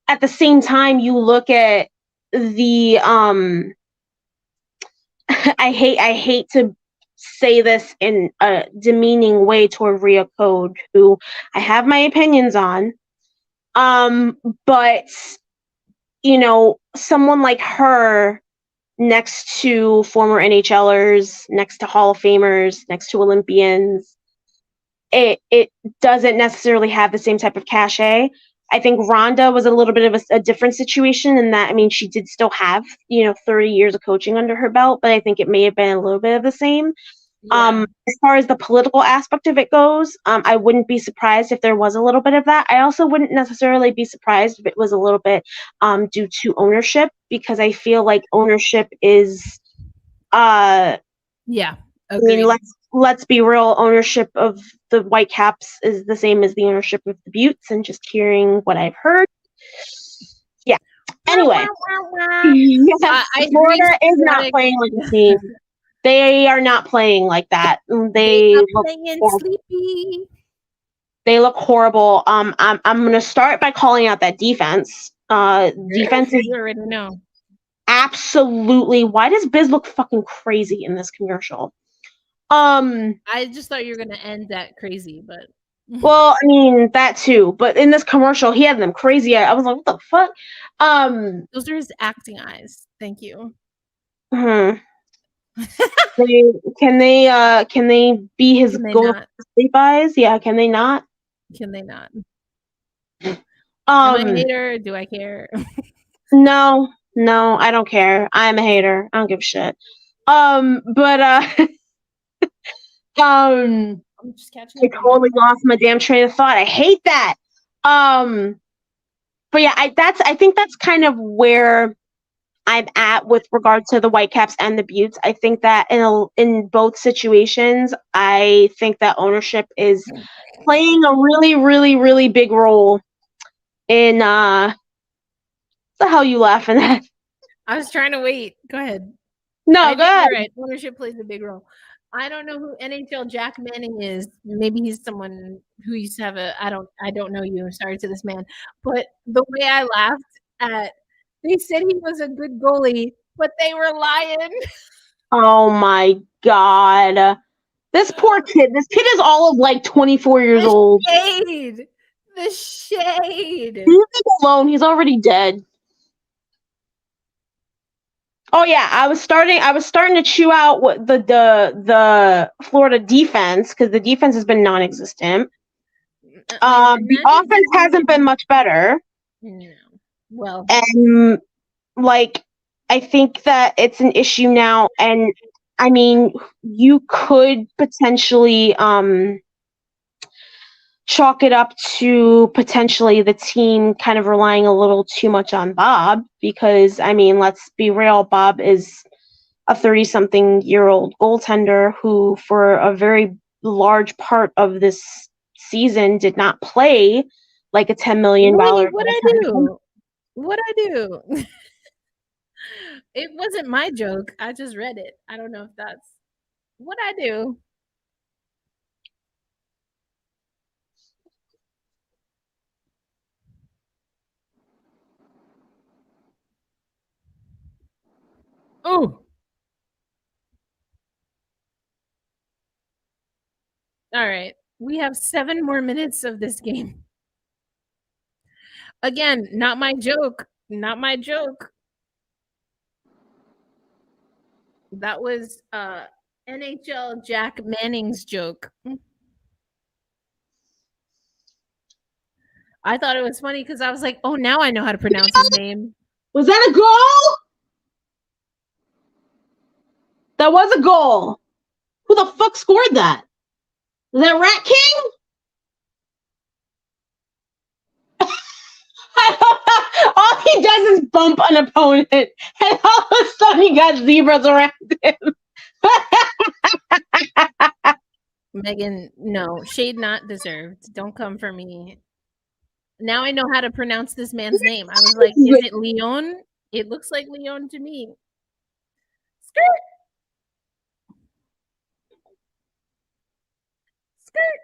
Speaker 2: at the same time you look at the I hate to say this in a demeaning way toward Rhea Code, who I have my opinions on. But you know, someone like her next to former NHLers, next to Hall of Famers, next to Olympians, it doesn't necessarily have the same type of cachet. I think Rhonda was a little bit of a different situation in that, I mean, she did still have, 30 years of coaching under her belt, but I think it may have been a little bit of the same.
Speaker 1: Yeah.
Speaker 2: As far as the political aspect of it goes, I wouldn't be surprised if there was a little bit of that. I also wouldn't necessarily be surprised if it was a little bit due to ownership, because I feel like ownership is,
Speaker 1: Yeah.
Speaker 2: I mean, let's be real. Ownership of the Whitecaps is the same as the ownership of the Buttes, and just hearing what I've heard. Yeah. Anyway, yes, Florida is not playing like a team. They are not playing like that. They look
Speaker 1: sleepy.
Speaker 2: They look horrible. I'm gonna start by calling out that defense. Defense is
Speaker 1: you already know.
Speaker 2: Absolutely. Why does Biz look fucking crazy in this commercial?
Speaker 1: I just thought you were gonna end that crazy, but
Speaker 2: well, I mean that too. But in this commercial, he had them crazy. I was like, what the fuck?
Speaker 1: Those are his acting eyes. Thank you.
Speaker 2: Can they be his go sleep eyes? Yeah, can they not?
Speaker 1: Can they not? Am I a hater? Do I care?
Speaker 2: No, I don't care. I'm a hater. I don't give a shit. I'm just catching up. I totally lost my damn train of thought. I hate that. But yeah, I think that's kind of where I'm at with regard to the Whitecaps and the Buttes. I think that in both situations, I think that ownership is playing a really, really, really big role in what the hell you laughing at?
Speaker 1: I was trying to wait. Go ahead.
Speaker 2: No, go ahead.
Speaker 1: Right. Ownership plays a big role. I don't know who NHL Jack Manning is. Maybe he's someone who used to have I don't know you. I'm sorry to this man. But the way I laughed at, they said he was a good goalie, but they were lying.
Speaker 2: Oh my God. This poor kid. This kid is all of like 24 years old.
Speaker 1: The shade.
Speaker 2: Leave him alone. He's already dead. Oh yeah, I was starting to chew out what the Florida defense, because the defense has been non-existent. The offense hasn't been much better.
Speaker 1: No. Well,
Speaker 2: and like I think that it's an issue now, and I mean you could potentially chalk it up to potentially the team kind of relying a little too much on Bob, because I mean, let's be real, Bob is a 30-something-year-old goaltender who for a very large part of this season did not play like a $10 million.
Speaker 1: What'd I do? It wasn't my joke. I just read it. I don't know if that's what I do. Oh. All right. We have 7 more minutes of this game. Again, not my joke. Not my joke. That was NHL Jack Manning's joke. I thought it was funny because I was like, oh, now I know how to pronounce his name.
Speaker 2: Was that a goal? That was a goal. Who the fuck scored that? Is that Rat King? All he does is bump an opponent, and all of a sudden he got zebras around him.
Speaker 1: Megan, no, shade not deserved. Don't come for me. Now I know how to pronounce this man's name. I was like, is it Leon? It looks like Leon to me. Skirt. Skirt.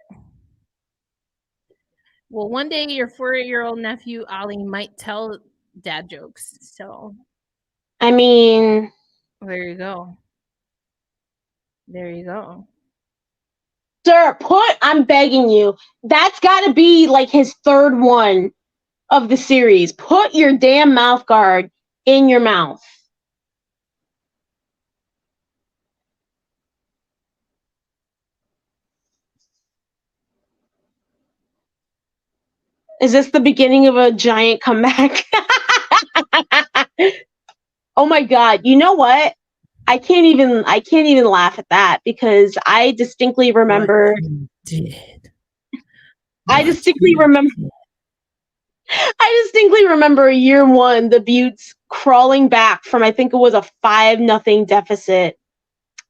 Speaker 1: Well, one day your 4-year-old nephew Ali might tell dad jokes. So,
Speaker 2: I mean,
Speaker 1: there you go. There you go.
Speaker 2: Sir, I'm begging you. That's got to be like his third one of the series. Put your damn mouth guard in your mouth. Is this the beginning of a giant comeback? Oh my God. You know what? I can't even laugh at that because I distinctly remember I distinctly remember year one, the Buttes crawling back from, I think it was a 5-0 deficit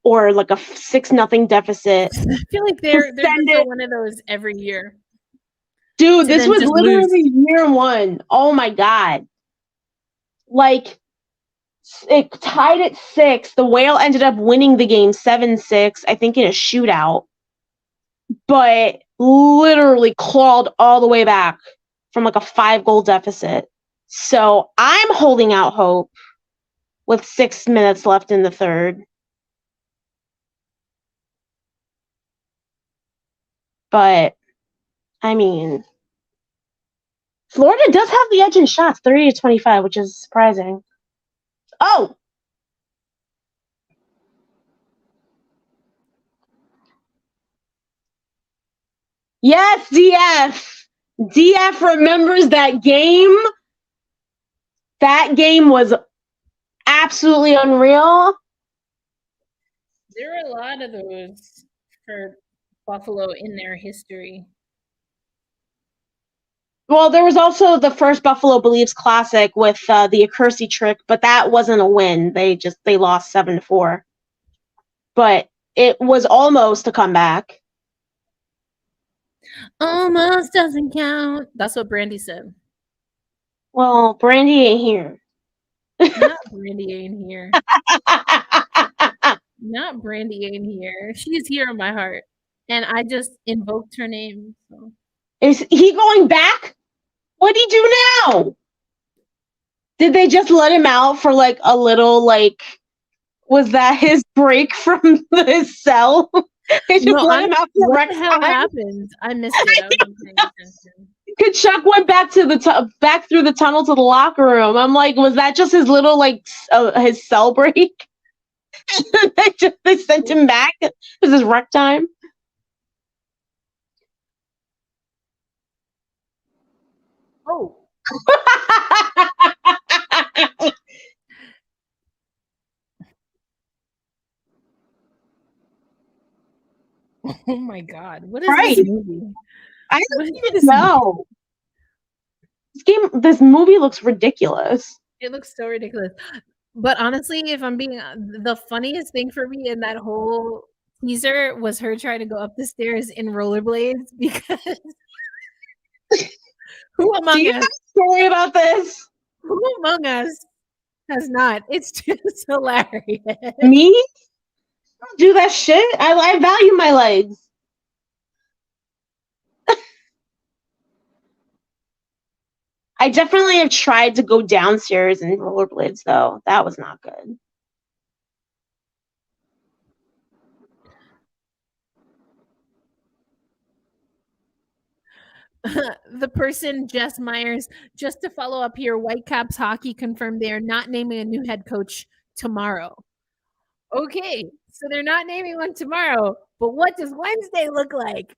Speaker 2: or like a 6-0 deficit.
Speaker 1: I feel like they're one of those every year.
Speaker 2: Dude, this was literally year one. Oh my God. Like, it tied at 6. The Whale ended up winning the game 7-6, I think in a shootout. But literally clawed all the way back from like a 5-goal deficit. So I'm holding out hope with 6 minutes left in the third. But, I mean, Florida does have the edge in shots, 30-25, which is surprising. Oh! Yes, DF! DF remembers that game. That game was absolutely unreal.
Speaker 1: There are a lot of those for Buffalo in their history.
Speaker 2: Well, there was also the first Buffalo Believes Classic with the Accuracy trick, but that wasn't a win. They lost 7-4. But it was almost a comeback.
Speaker 1: Almost doesn't count. That's what Brandy said.
Speaker 2: Well, Brandy ain't here.
Speaker 1: Not Brandy ain't here. Not Brandy ain't here. She's here in my heart. And I just invoked her name. So.
Speaker 2: Is he going back? What'd he do now? Did they just let him out for like a little, like, was that his break from his cell? They just let him out for
Speaker 1: what the hell happened? I missed it. I wasn't paying attention.
Speaker 2: Kachuk went back to back through the tunnel to the locker room. I'm like, was that just his little, like, his cell break? they sent him back. It was his rec time.
Speaker 1: Oh. Oh my God! What is this movie?
Speaker 2: I don't even know. This movie looks ridiculous.
Speaker 1: It looks so ridiculous. But honestly, if I'm being the funniest thing for me in that whole teaser was her trying to go up the stairs in rollerblades because who among us?
Speaker 2: Do you have a story about this?
Speaker 1: Who among us has not? It's just hilarious.
Speaker 2: Me? I don't do that shit. I value my legs. I definitely have tried to go downstairs in rollerblades, though. That was not good.
Speaker 1: The person, Jess Myers, just to follow up here, Whitecaps hockey confirmed they are not naming a new head coach tomorrow. Okay, so they're not naming one tomorrow, but what does Wednesday look like?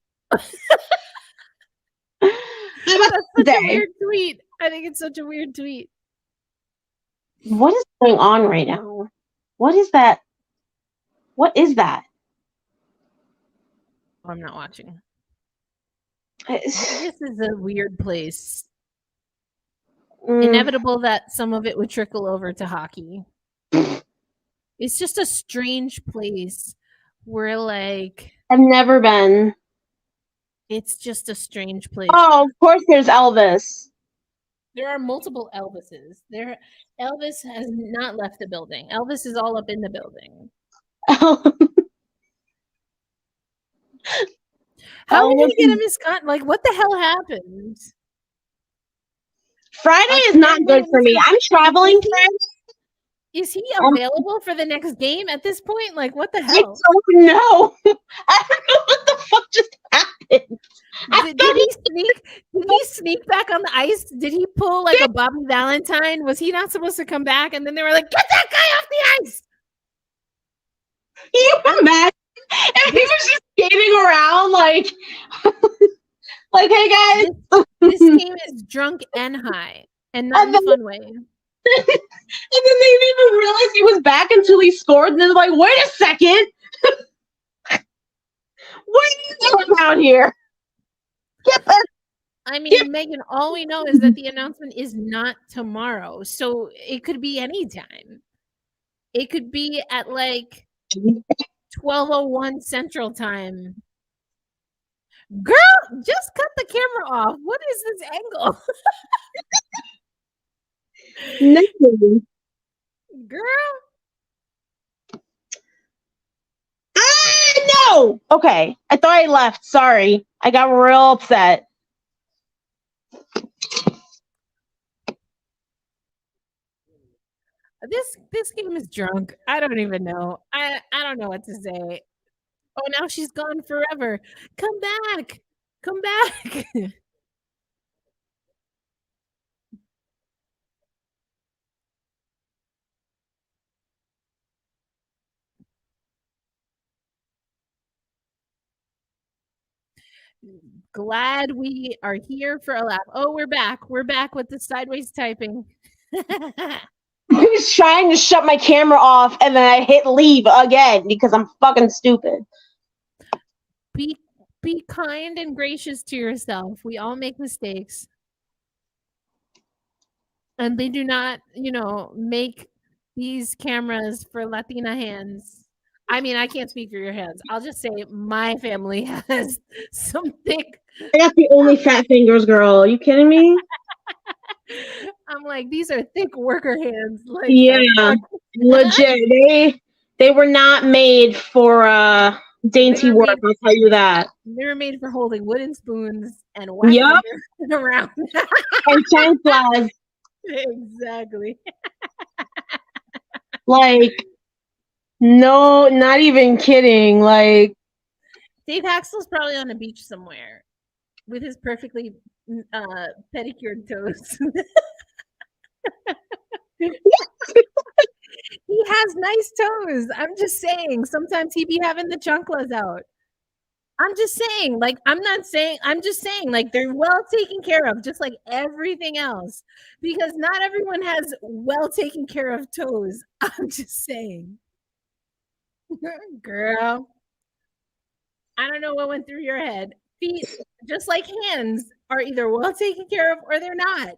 Speaker 1: That's such a weird tweet. I think it's such a weird tweet.
Speaker 2: What is going on right now? What is that? What is that?
Speaker 1: Oh, I'm not watching. This is a weird place. Inevitable that some of it would trickle over to hockey. It's just a strange place where, like,
Speaker 2: I've never been.
Speaker 1: It's just a strange place.
Speaker 2: Oh, of course there's Elvis.
Speaker 1: There are multiple Elvises. Elvis has not left the building. Elvis is all up in the building. How did he get a misconduct? Like, what the hell happened?
Speaker 2: Friday is not good for me. I'm traveling Friday.
Speaker 1: Is he available for the next game at this point? Like, what the hell?
Speaker 2: I don't know. I don't know what the fuck just happened.
Speaker 1: Did he sneak back on the ice? Did he pull like a Bobby Valentine? Was he not supposed to come back? And then they were like, get that guy off the ice.
Speaker 2: Can you imagine if he was just skating around like, like, hey guys.
Speaker 1: This game is drunk and high, and not in a fun way.
Speaker 2: And then they didn't even realize he was back until he scored, and they're like, wait a second. What are you doing down here?
Speaker 1: I mean, Megan, all we know is that the announcement is not tomorrow. So it could be any time. It could be at like 12:01 Central Time. Girl, just cut the camera off. What is this angle?
Speaker 2: Nothing.
Speaker 1: Girl.
Speaker 2: No. Okay. I thought I left. Sorry. I got real upset.
Speaker 1: This game is drunk. I don't even know. I don't know what to say. Oh, now she's gone forever. Come back. Come back. Glad we are here for a laugh. Oh, we're back. We're back with the sideways typing.
Speaker 2: I was trying to shut my camera off and then I hit leave again because I'm fucking stupid.
Speaker 1: Be kind and gracious to yourself. We all make mistakes. And they do not, make these cameras for Latina hands. I mean, I can't speak for your hands. I'll just say my family has some thick.
Speaker 2: I got the only fat fingers, girl. Are you kidding me?
Speaker 1: I'm like, these are thick worker hands. Like,
Speaker 2: yeah, legit. They were not made for dainty work. I'll tell you that.
Speaker 1: They were made for holding wooden spoons and whacking them around.
Speaker 2: And time flies.
Speaker 1: Exactly.
Speaker 2: Like, no, not even kidding. Like,
Speaker 1: Dave Haxel's probably on a beach somewhere with his perfectly pedicured toes. He has nice toes. I'm just saying. Sometimes he be having the chanclas out. I'm just saying, like, I'm just saying, like, they're well taken care of, just like everything else. Because not everyone has well taken care of toes. I'm just saying. Girl. I don't know what went through your head. Feet, just like hands, are either well taken care of or they're not.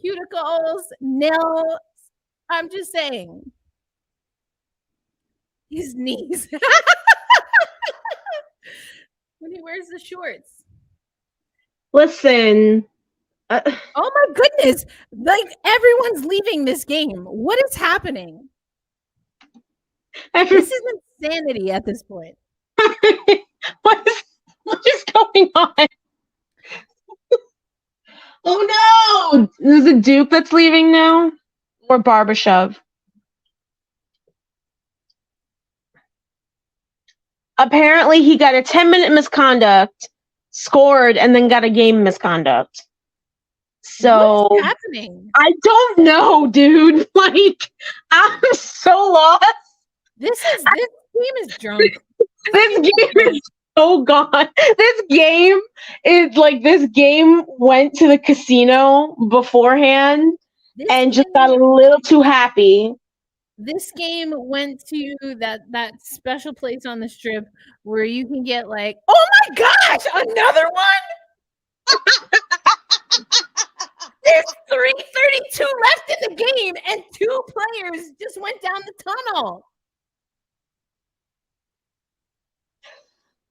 Speaker 1: Cuticles, nails. I'm just saying. His knees. When he wears the shorts.
Speaker 2: Listen.
Speaker 1: Oh my goodness. Like, everyone's leaving this game. What is happening? This is insanity at this point.
Speaker 2: What is going on? Oh no! Is it Duke that's leaving now? Or Barbashev? Apparently he got a 10-minute misconduct, scored, and then got a game misconduct. So
Speaker 1: what is happening?
Speaker 2: I don't know, dude. Like, I'm so lost.
Speaker 1: This game is drunk.
Speaker 2: This game is so gone. This game went to the casino beforehand
Speaker 1: This
Speaker 2: and just
Speaker 1: game,
Speaker 2: got a little too happy.
Speaker 1: this game went to that special place on the strip where you can get like, oh my gosh, another one. There's 3:32 left in the game, and 2 players just went down the tunnel.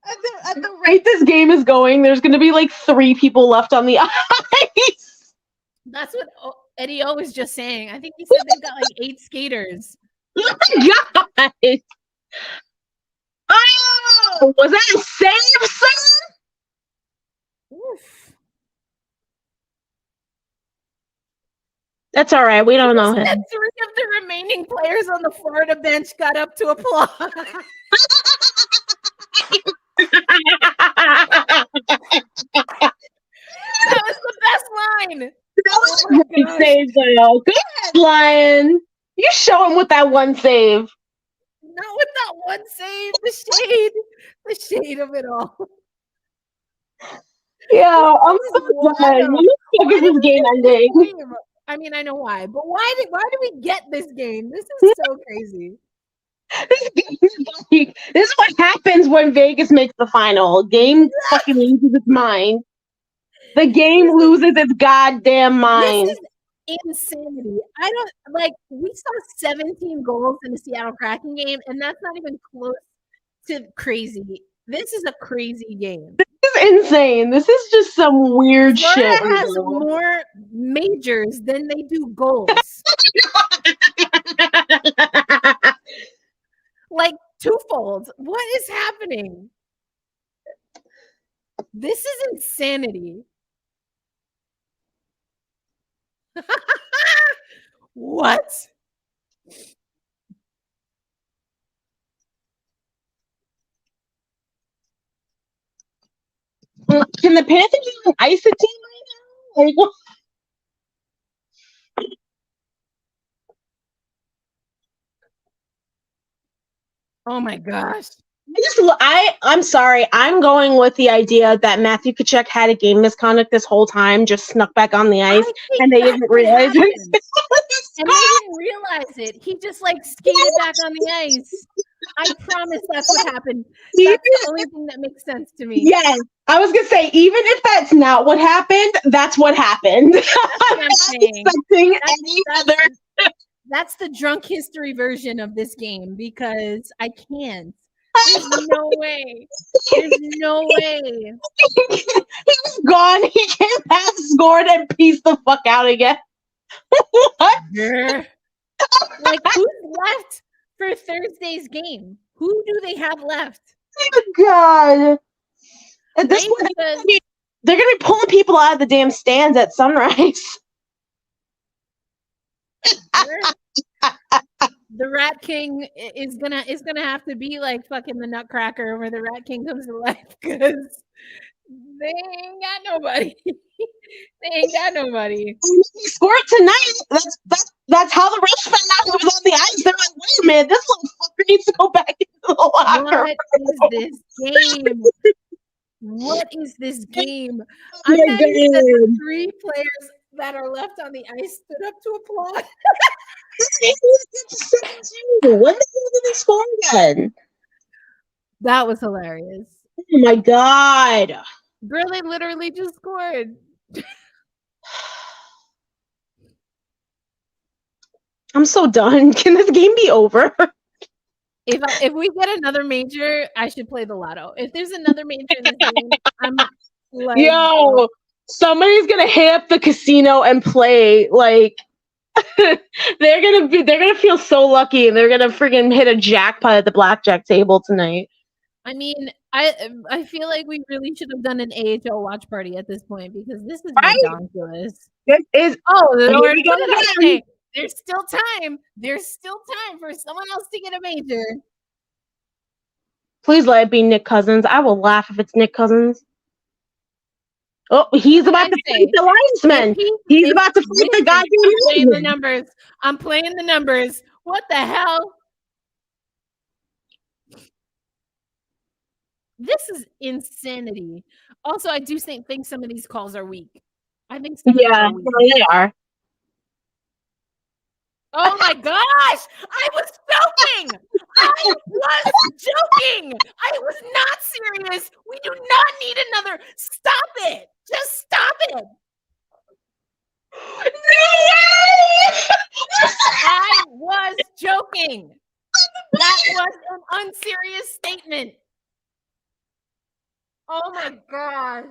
Speaker 2: At the rate this game is going, there's going to be like 3 people left on the ice.
Speaker 1: That's what Eddie O was just saying. I think he said they've got like 8 skaters.
Speaker 2: Oh my God. Oh, was that a save, sir?
Speaker 1: Oof.
Speaker 2: That's all right. We don't know him.
Speaker 1: 3 of the remaining players on the Florida bench got up to applaud. That was the best line.
Speaker 2: That was a great save, though. Go ahead, Lion. You show him with that one save.
Speaker 1: Not with that one save. The shade of it all.
Speaker 2: Yeah, I'm so glad. When the fuck is this game ending?
Speaker 1: I mean, I know why, but why did we get this game? This is so crazy.
Speaker 2: This is what happens when Vegas makes the final. Game fucking loses its mind. The game loses its goddamn mind.
Speaker 1: This is insanity. I don't like. We saw 17 goals in the Seattle Kraken game, and that's not even close to crazy. This is a crazy game.
Speaker 2: This is insane. This is just some weird
Speaker 1: Florida
Speaker 2: shit.
Speaker 1: has more majors than they do goals. Like twofold. What is happening? This is insanity. What?
Speaker 2: Can the Panthers even ice a team right now? Like,
Speaker 1: oh my gosh.
Speaker 2: I'm sorry. I'm going with the idea that Matthew Tkachuk had a game misconduct this whole time, just snuck back on the ice, and they didn't realize it.
Speaker 1: And they didn't realize it. He just like skated back on the ice. I promise that's what happened. That's the only thing that makes sense to me.
Speaker 2: Yeah, I was gonna say, even if that's not what happened, that's what happened.
Speaker 1: That's what I'm saying. That's the drunk history version of this game because I can't. There's no way. There's no way.
Speaker 2: He was gone. He came back, scored, and pieced the fuck out again. What?
Speaker 1: Like, who's left for Thursday's game? Who do they have left?
Speaker 2: Oh my God. At this point, they're gonna be pulling people out of the damn stands at sunrise.
Speaker 1: The Rat King is gonna have to be like fucking the Nutcracker where the Rat King comes to life because they ain't got nobody. They ain't got nobody.
Speaker 2: He scored tonight. That's how the rest found out he was on the ice. They're like, wait a minute, this little fucker needs to go back into the locker.
Speaker 1: What is this game? What is this game? I'm not even that the 3 players that are left on the ice stood up to applaud.
Speaker 2: When the hell did they score again?
Speaker 1: That was hilarious.
Speaker 2: Oh my God.
Speaker 1: Girl, they literally just scored.
Speaker 2: I'm so done. Can this game be over?
Speaker 1: If we get another major, I should play the lotto. If there's another major in this game, I'm like,
Speaker 2: yo, somebody's gonna hit up the casino and play. Like, they're gonna feel so lucky, and they're gonna freaking hit a jackpot at the blackjack table tonight.
Speaker 1: I mean, I feel like we really should have done an AHL watch party at this point because this is ridiculous.
Speaker 2: This is
Speaker 1: Lord, there's still time. There's still time for someone else to get a major.
Speaker 2: Please let it be Nick Cousins. I will laugh if it's Nick Cousins. Oh, he's about to fight the linesman. He's about to fight the guy who's
Speaker 1: playing the numbers. I'm playing the numbers. What the hell? This This is insanity. Also, I do think some of these calls are weak. I think some of them
Speaker 2: Yeah,
Speaker 1: are weak.
Speaker 2: they are.
Speaker 1: Oh my gosh! I was joking! I was not serious. We do not need another. Stop it! Just stop it!
Speaker 2: No way!
Speaker 1: I was joking. That was an unserious statement. Oh my gosh.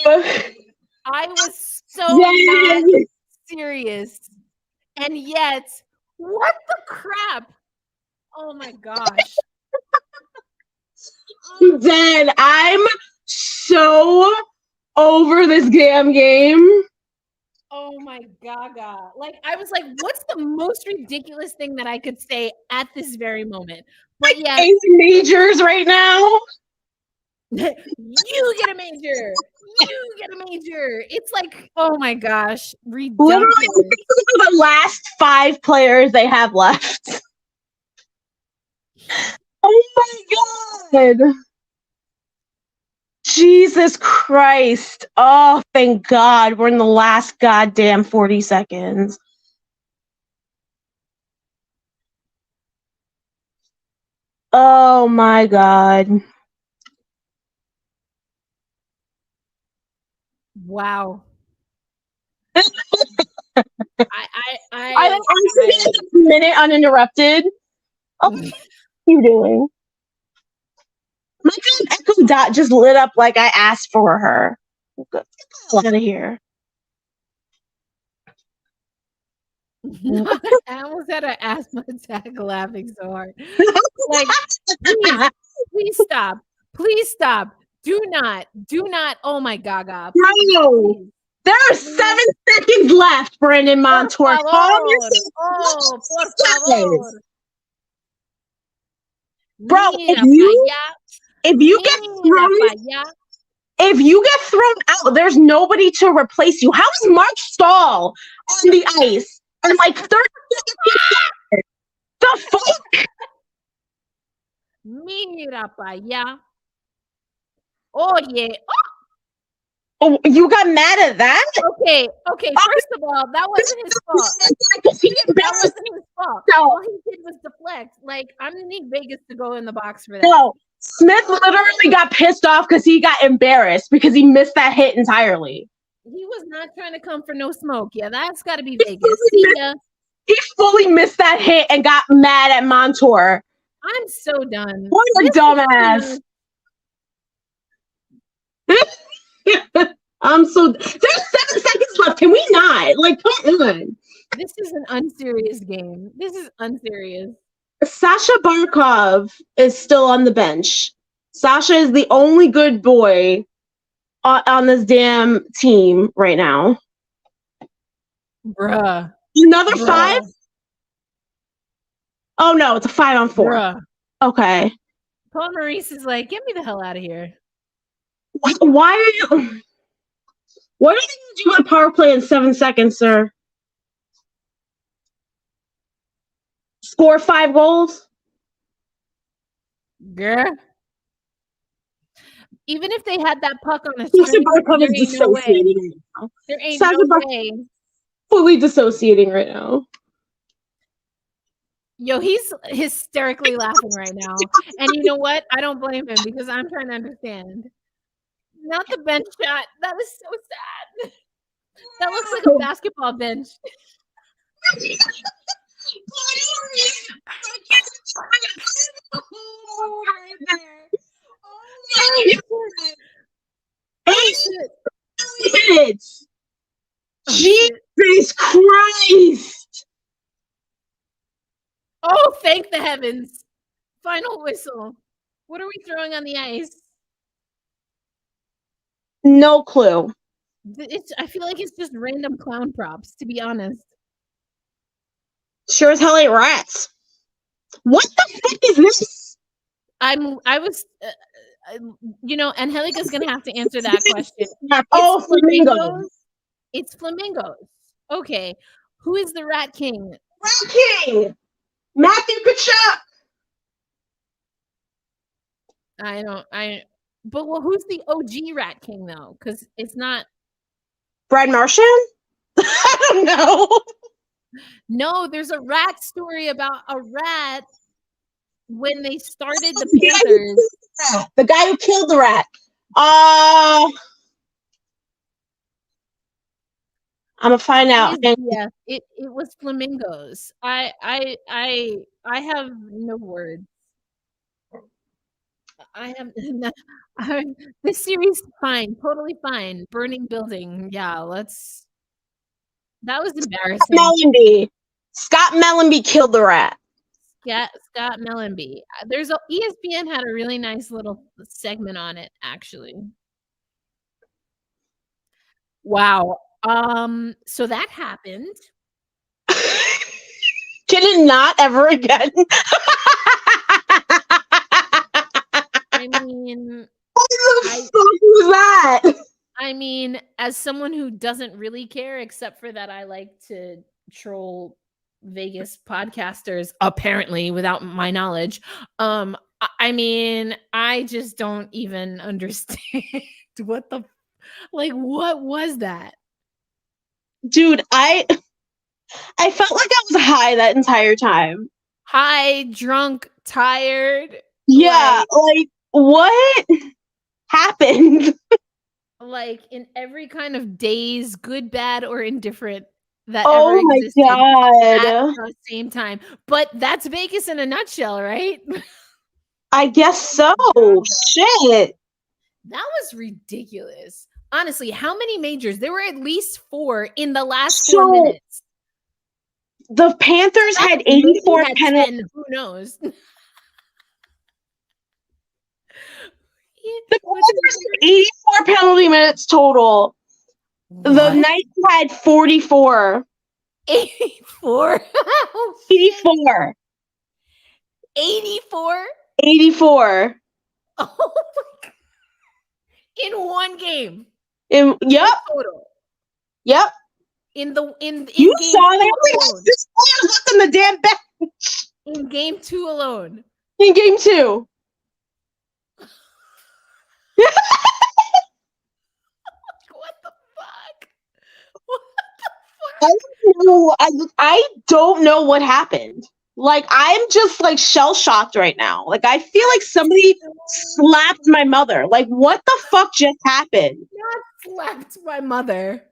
Speaker 2: No!
Speaker 1: I was so not serious. And yet, what the crap? Oh my gosh.
Speaker 2: I'm dead. I'm so over this damn game.
Speaker 1: Oh my gaga. Like, I was like, what's the most ridiculous thing that I could say at this very moment? But yeah,
Speaker 2: Ace majors right now.
Speaker 1: you get a major. You get a major. It's like, oh my gosh, ridiculous.
Speaker 2: Literally, the last 5 players they have left. Oh my god. Jesus Christ. Oh, thank God. We're in the last goddamn 40 seconds. Oh my god.
Speaker 1: Wow.
Speaker 2: I a minute uninterrupted. Oh, what are you doing? My god, Echo Dot just lit up like I asked for her. Get the hell out of here.
Speaker 1: I almost had an asthma attack laughing so hard. Like, please stop. Please stop. Do not. Oh my gaga.
Speaker 2: No. There are 7 seconds left, Brandon Montour.
Speaker 1: Oh, por favor.
Speaker 2: Bro, if you get thrown out, there's nobody to replace you. How is Mark Stahl on the ice? And like 30 seconds. The fuck?
Speaker 1: Mira pa allá. Oye.
Speaker 2: Oh, you got mad at that?
Speaker 1: Okay. First of all, that wasn't his fault. That wasn't his fault.
Speaker 2: No.
Speaker 1: All he did was deflect. Like, I'm gonna need Vegas to go in the box for that.
Speaker 2: No. Smith literally got pissed off because he got embarrassed because he missed that hit entirely.
Speaker 1: He was not trying to come for no smoke. Yeah, that's got to be Vegas. See ya.
Speaker 2: He fully missed that hit and got mad at Montour.
Speaker 1: I'm so done.
Speaker 2: What a dumbass. I'm so. There's 7 seconds left. Can we not? Like, come on.
Speaker 1: This is an unserious game. This is unserious.
Speaker 2: Sasha Barkov is still on the bench. Sasha is the only good boy on this damn team right now.
Speaker 1: Bruh.
Speaker 2: Another 5? Oh no, it's a 5-on-4.
Speaker 1: Bruh.
Speaker 2: Okay.
Speaker 1: Paul Maurice is like, get me the hell out of here.
Speaker 2: Why are you? What are they going to do on power play in 7 seconds, sir? Score 5 goals?
Speaker 1: Girl. Even if they had that puck on the screen, there ain't no way. There ain't no way.
Speaker 2: Fully dissociating right now.
Speaker 1: Yo, he's hysterically laughing right now. And you know what? I don't blame him because I'm trying to understand. Not the bench shot. That is so sad. That looks like a basketball bench.
Speaker 2: Jesus Christ!
Speaker 1: Oh, thank the heavens. Final whistle. What are we throwing on the ice?
Speaker 2: No clue.
Speaker 1: I feel like it's just random clown props, to be honest.
Speaker 2: Sure as hell ain't rats. What the fuck is this?
Speaker 1: Angelica's gonna have to answer that question.
Speaker 2: Oh, flamingos.
Speaker 1: It's flamingos. Okay. Who is the Rat King?
Speaker 2: Rat King! Matthew Tkachuk!
Speaker 1: But who's the OG Rat King though? Because it's not.
Speaker 2: Brad Martian? I don't know.
Speaker 1: No, there's a rat story about a rat when they started the
Speaker 2: The guy who
Speaker 1: Panthers.
Speaker 2: killed the rat. The guy who killed the rat. I'm gonna find out.
Speaker 1: Yeah, it was flamingos. I have no words. I have this series fine, totally fine. Burning building. Yeah, that was embarrassing.
Speaker 2: Scott Mellenby killed the rat.
Speaker 1: Scott Mellenby. There's ESPN had a really nice little segment on it, actually. Wow. So that happened.
Speaker 2: Can it not ever again?
Speaker 1: I mean,
Speaker 2: what the fuck was that?
Speaker 1: I mean, as someone who doesn't really care, except for that I like to troll Vegas podcasters, apparently, without my knowledge. I mean, I just don't even understand what was that?
Speaker 2: Dude, I felt like I was high that entire time.
Speaker 1: High, drunk, tired.
Speaker 2: Yeah, like what happened?
Speaker 1: Like in every kind of daze, good, bad, or indifferent that
Speaker 2: oh
Speaker 1: ever existed
Speaker 2: my God.
Speaker 1: at the same time. But that's Vegas in a nutshell, right?
Speaker 2: I guess so. Shit.
Speaker 1: That was ridiculous. Honestly, how many majors? There were at least 4 in the last 4 minutes.
Speaker 2: The Panthers had 84 penalties.
Speaker 1: Who knows?
Speaker 2: The Panthers had 84 penalty minutes total. What? The Knights had 44.
Speaker 1: 84?
Speaker 2: 84.
Speaker 1: 84?
Speaker 2: 84.
Speaker 1: Oh my God. In one game.
Speaker 2: Yep.
Speaker 1: Total.
Speaker 2: Yep.
Speaker 1: You
Speaker 2: saw that? This players left on the damn bench.
Speaker 1: In game 2 alone.
Speaker 2: In game 2.
Speaker 1: What the fuck? What the fuck?
Speaker 2: I don't know what happened. Like, I'm just like shell shocked right now. Like, I feel like somebody slapped my mother. Like, what the fuck just happened?
Speaker 1: Not slapped my mother.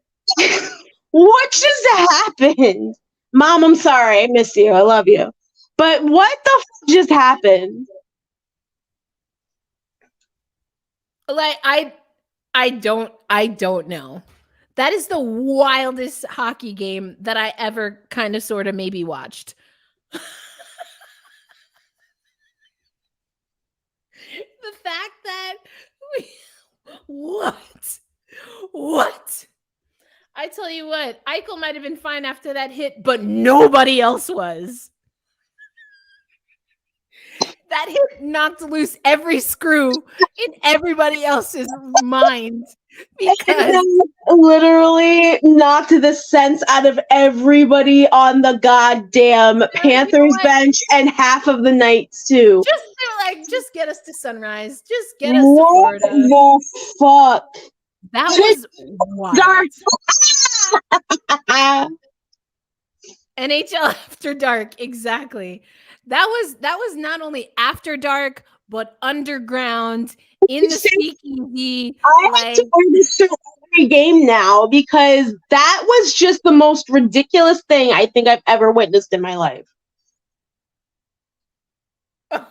Speaker 2: What just happened? Mom, I'm sorry. I miss you. I love you. But what the fuck just happened?
Speaker 1: Like, I don't know. That is the wildest hockey game that I ever kind of sort of maybe watched. The fact that what? I tell you what, Eichel might have been fine after that hit, but nobody else was. That hit knocked loose every screw in everybody else's mind. Because
Speaker 2: literally knocked the sense out of everybody on the goddamn Panthers bench and half of the Knights too.
Speaker 1: Just get us to Sunrise. Just get us to Florida.
Speaker 2: What the fuck?
Speaker 1: That was wild. NHL After Dark, exactly. That was not only after dark, but underground in the speakeasy.
Speaker 2: I have to register every game now because that was just the most ridiculous thing I think I've ever witnessed in my life. And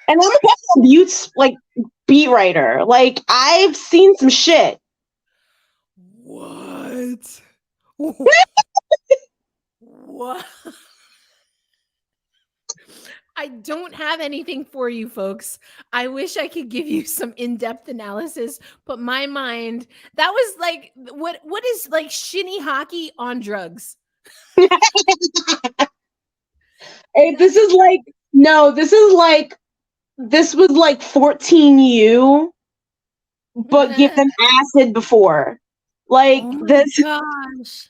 Speaker 2: I'm a Buttes beat writer. Like, I've seen some shit.
Speaker 1: What? What? I don't have anything for you folks. I wish I could give you some in-depth analysis, but my mind, that was like, what is like shinny hockey on drugs?
Speaker 2: Hey, this was like 14U, but given acid before. Like,
Speaker 1: oh
Speaker 2: this.
Speaker 1: Gosh.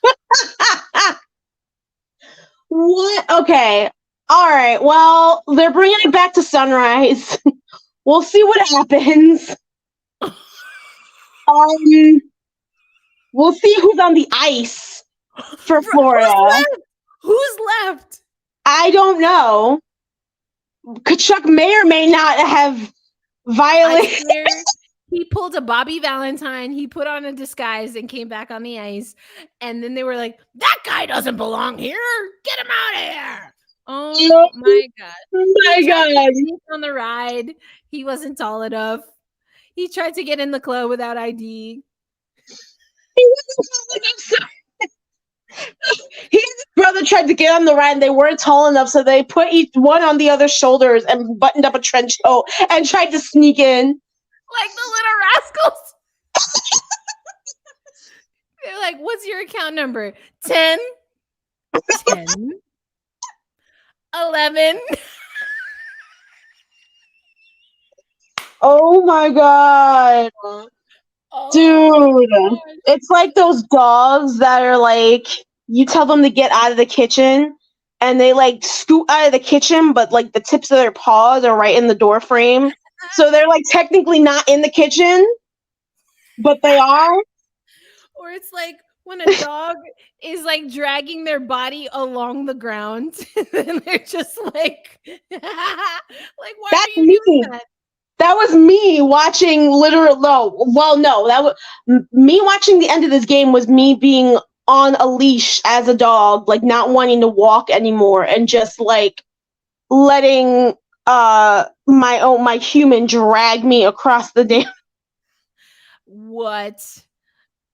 Speaker 2: What? Okay. All right. Well, they're bringing it back to Sunrise. We'll see what happens. We'll see who's on the ice for Florida.
Speaker 1: Who's left?
Speaker 2: I don't know. Kachuk may or may not have violated.
Speaker 1: He pulled a Bobby Valentine. He put on a disguise and came back on the ice. And then they were like, that guy doesn't belong here. Get him out of here. Oh my God.
Speaker 2: My God.
Speaker 1: On the ride. He wasn't tall enough. He tried to get in the club without ID.
Speaker 2: He wasn't tall enough. He and his brother tried to get on the ride and they weren't tall enough, so they put each one on the other's shoulders and buttoned up a trench coat and tried to sneak in.
Speaker 1: Like the little rascals. They're like, what's your account number? 10, 10, 11.
Speaker 2: Oh my God. Dude, it's like those dogs that are like, you tell them to get out of the kitchen and they like scoot out of the kitchen, but like the tips of their paws are right in the door frame. So they're like technically not in the kitchen, but they are.
Speaker 1: Or it's like when a dog is like dragging their body along the ground and they're just like, why are you doing that?
Speaker 2: That was me watching that was me watching the end of this game was me being on a leash as a dog, like not wanting to walk anymore and just like letting my human drag me across the damn.
Speaker 1: What?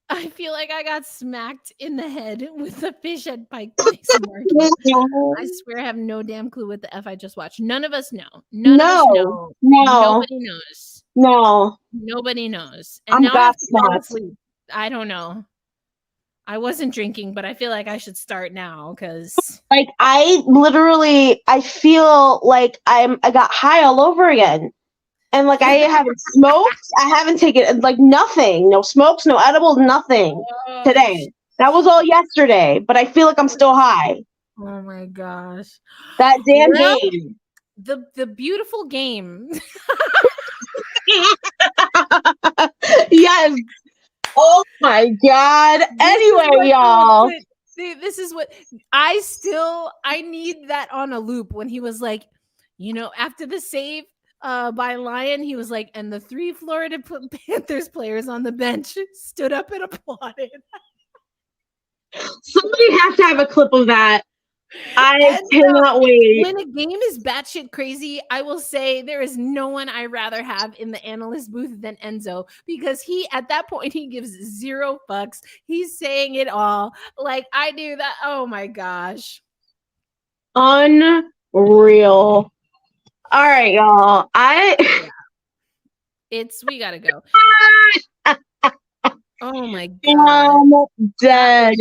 Speaker 1: I feel like I got smacked in the head with a fish at Pike Place Market. I swear I have no damn clue what the F I just watched. None of us know. None of us know.
Speaker 2: No.
Speaker 1: Nobody knows.
Speaker 2: No.
Speaker 1: Nobody knows. And now I have to fall asleep. I don't know. I wasn't drinking, but I feel like I should start now because
Speaker 2: like I feel like I got high all over again. And like I haven't smoked, I haven't taken like nothing, no smokes, no edibles, nothing today. That was all yesterday, but I feel like I'm still high.
Speaker 1: Oh my gosh.
Speaker 2: That damn game.
Speaker 1: The beautiful game.
Speaker 2: Yes. Oh my God. Anyway, y'all.
Speaker 1: This is what I need that on a loop when he was like, after the save by Lyon, he was like, and the 3 Florida Panthers players on the bench stood up and applauded.
Speaker 2: Somebody has to have a clip of that. I cannot wait.
Speaker 1: When a game is batshit crazy, I will say there is no one I rather have in the analyst booth than Enzo, because at that point he gives 0 fucks. He's saying it all. Like I do that. Oh my gosh.
Speaker 2: Unreal. All right, y'all.
Speaker 1: We gotta go. Oh my God.
Speaker 2: I'm dead.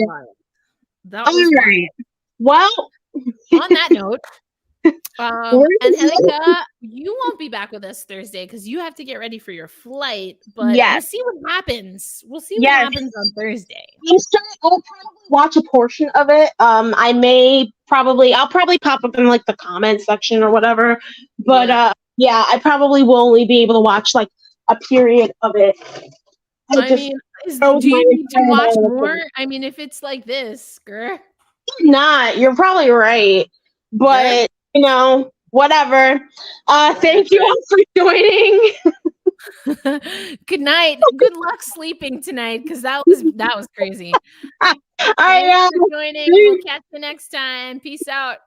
Speaker 1: That was
Speaker 2: right. Well,
Speaker 1: on that note, Angelica, you won't be back with us Thursday because you have to get ready for your flight. But we'll see what happens. We'll see what happens on Thursday.
Speaker 2: I'll probably watch a portion of it. I'll probably pop up in like the comment section or whatever. But I probably will only be able to watch like a period of it.
Speaker 1: Do you need to watch more? I mean, if it's like this, girl.
Speaker 2: Not. You're probably right. But, whatever. Thank you all for joining.
Speaker 1: Good night. Good luck sleeping tonight because that was crazy.
Speaker 2: Thanks
Speaker 1: for joining. We'll catch you next time. Peace out.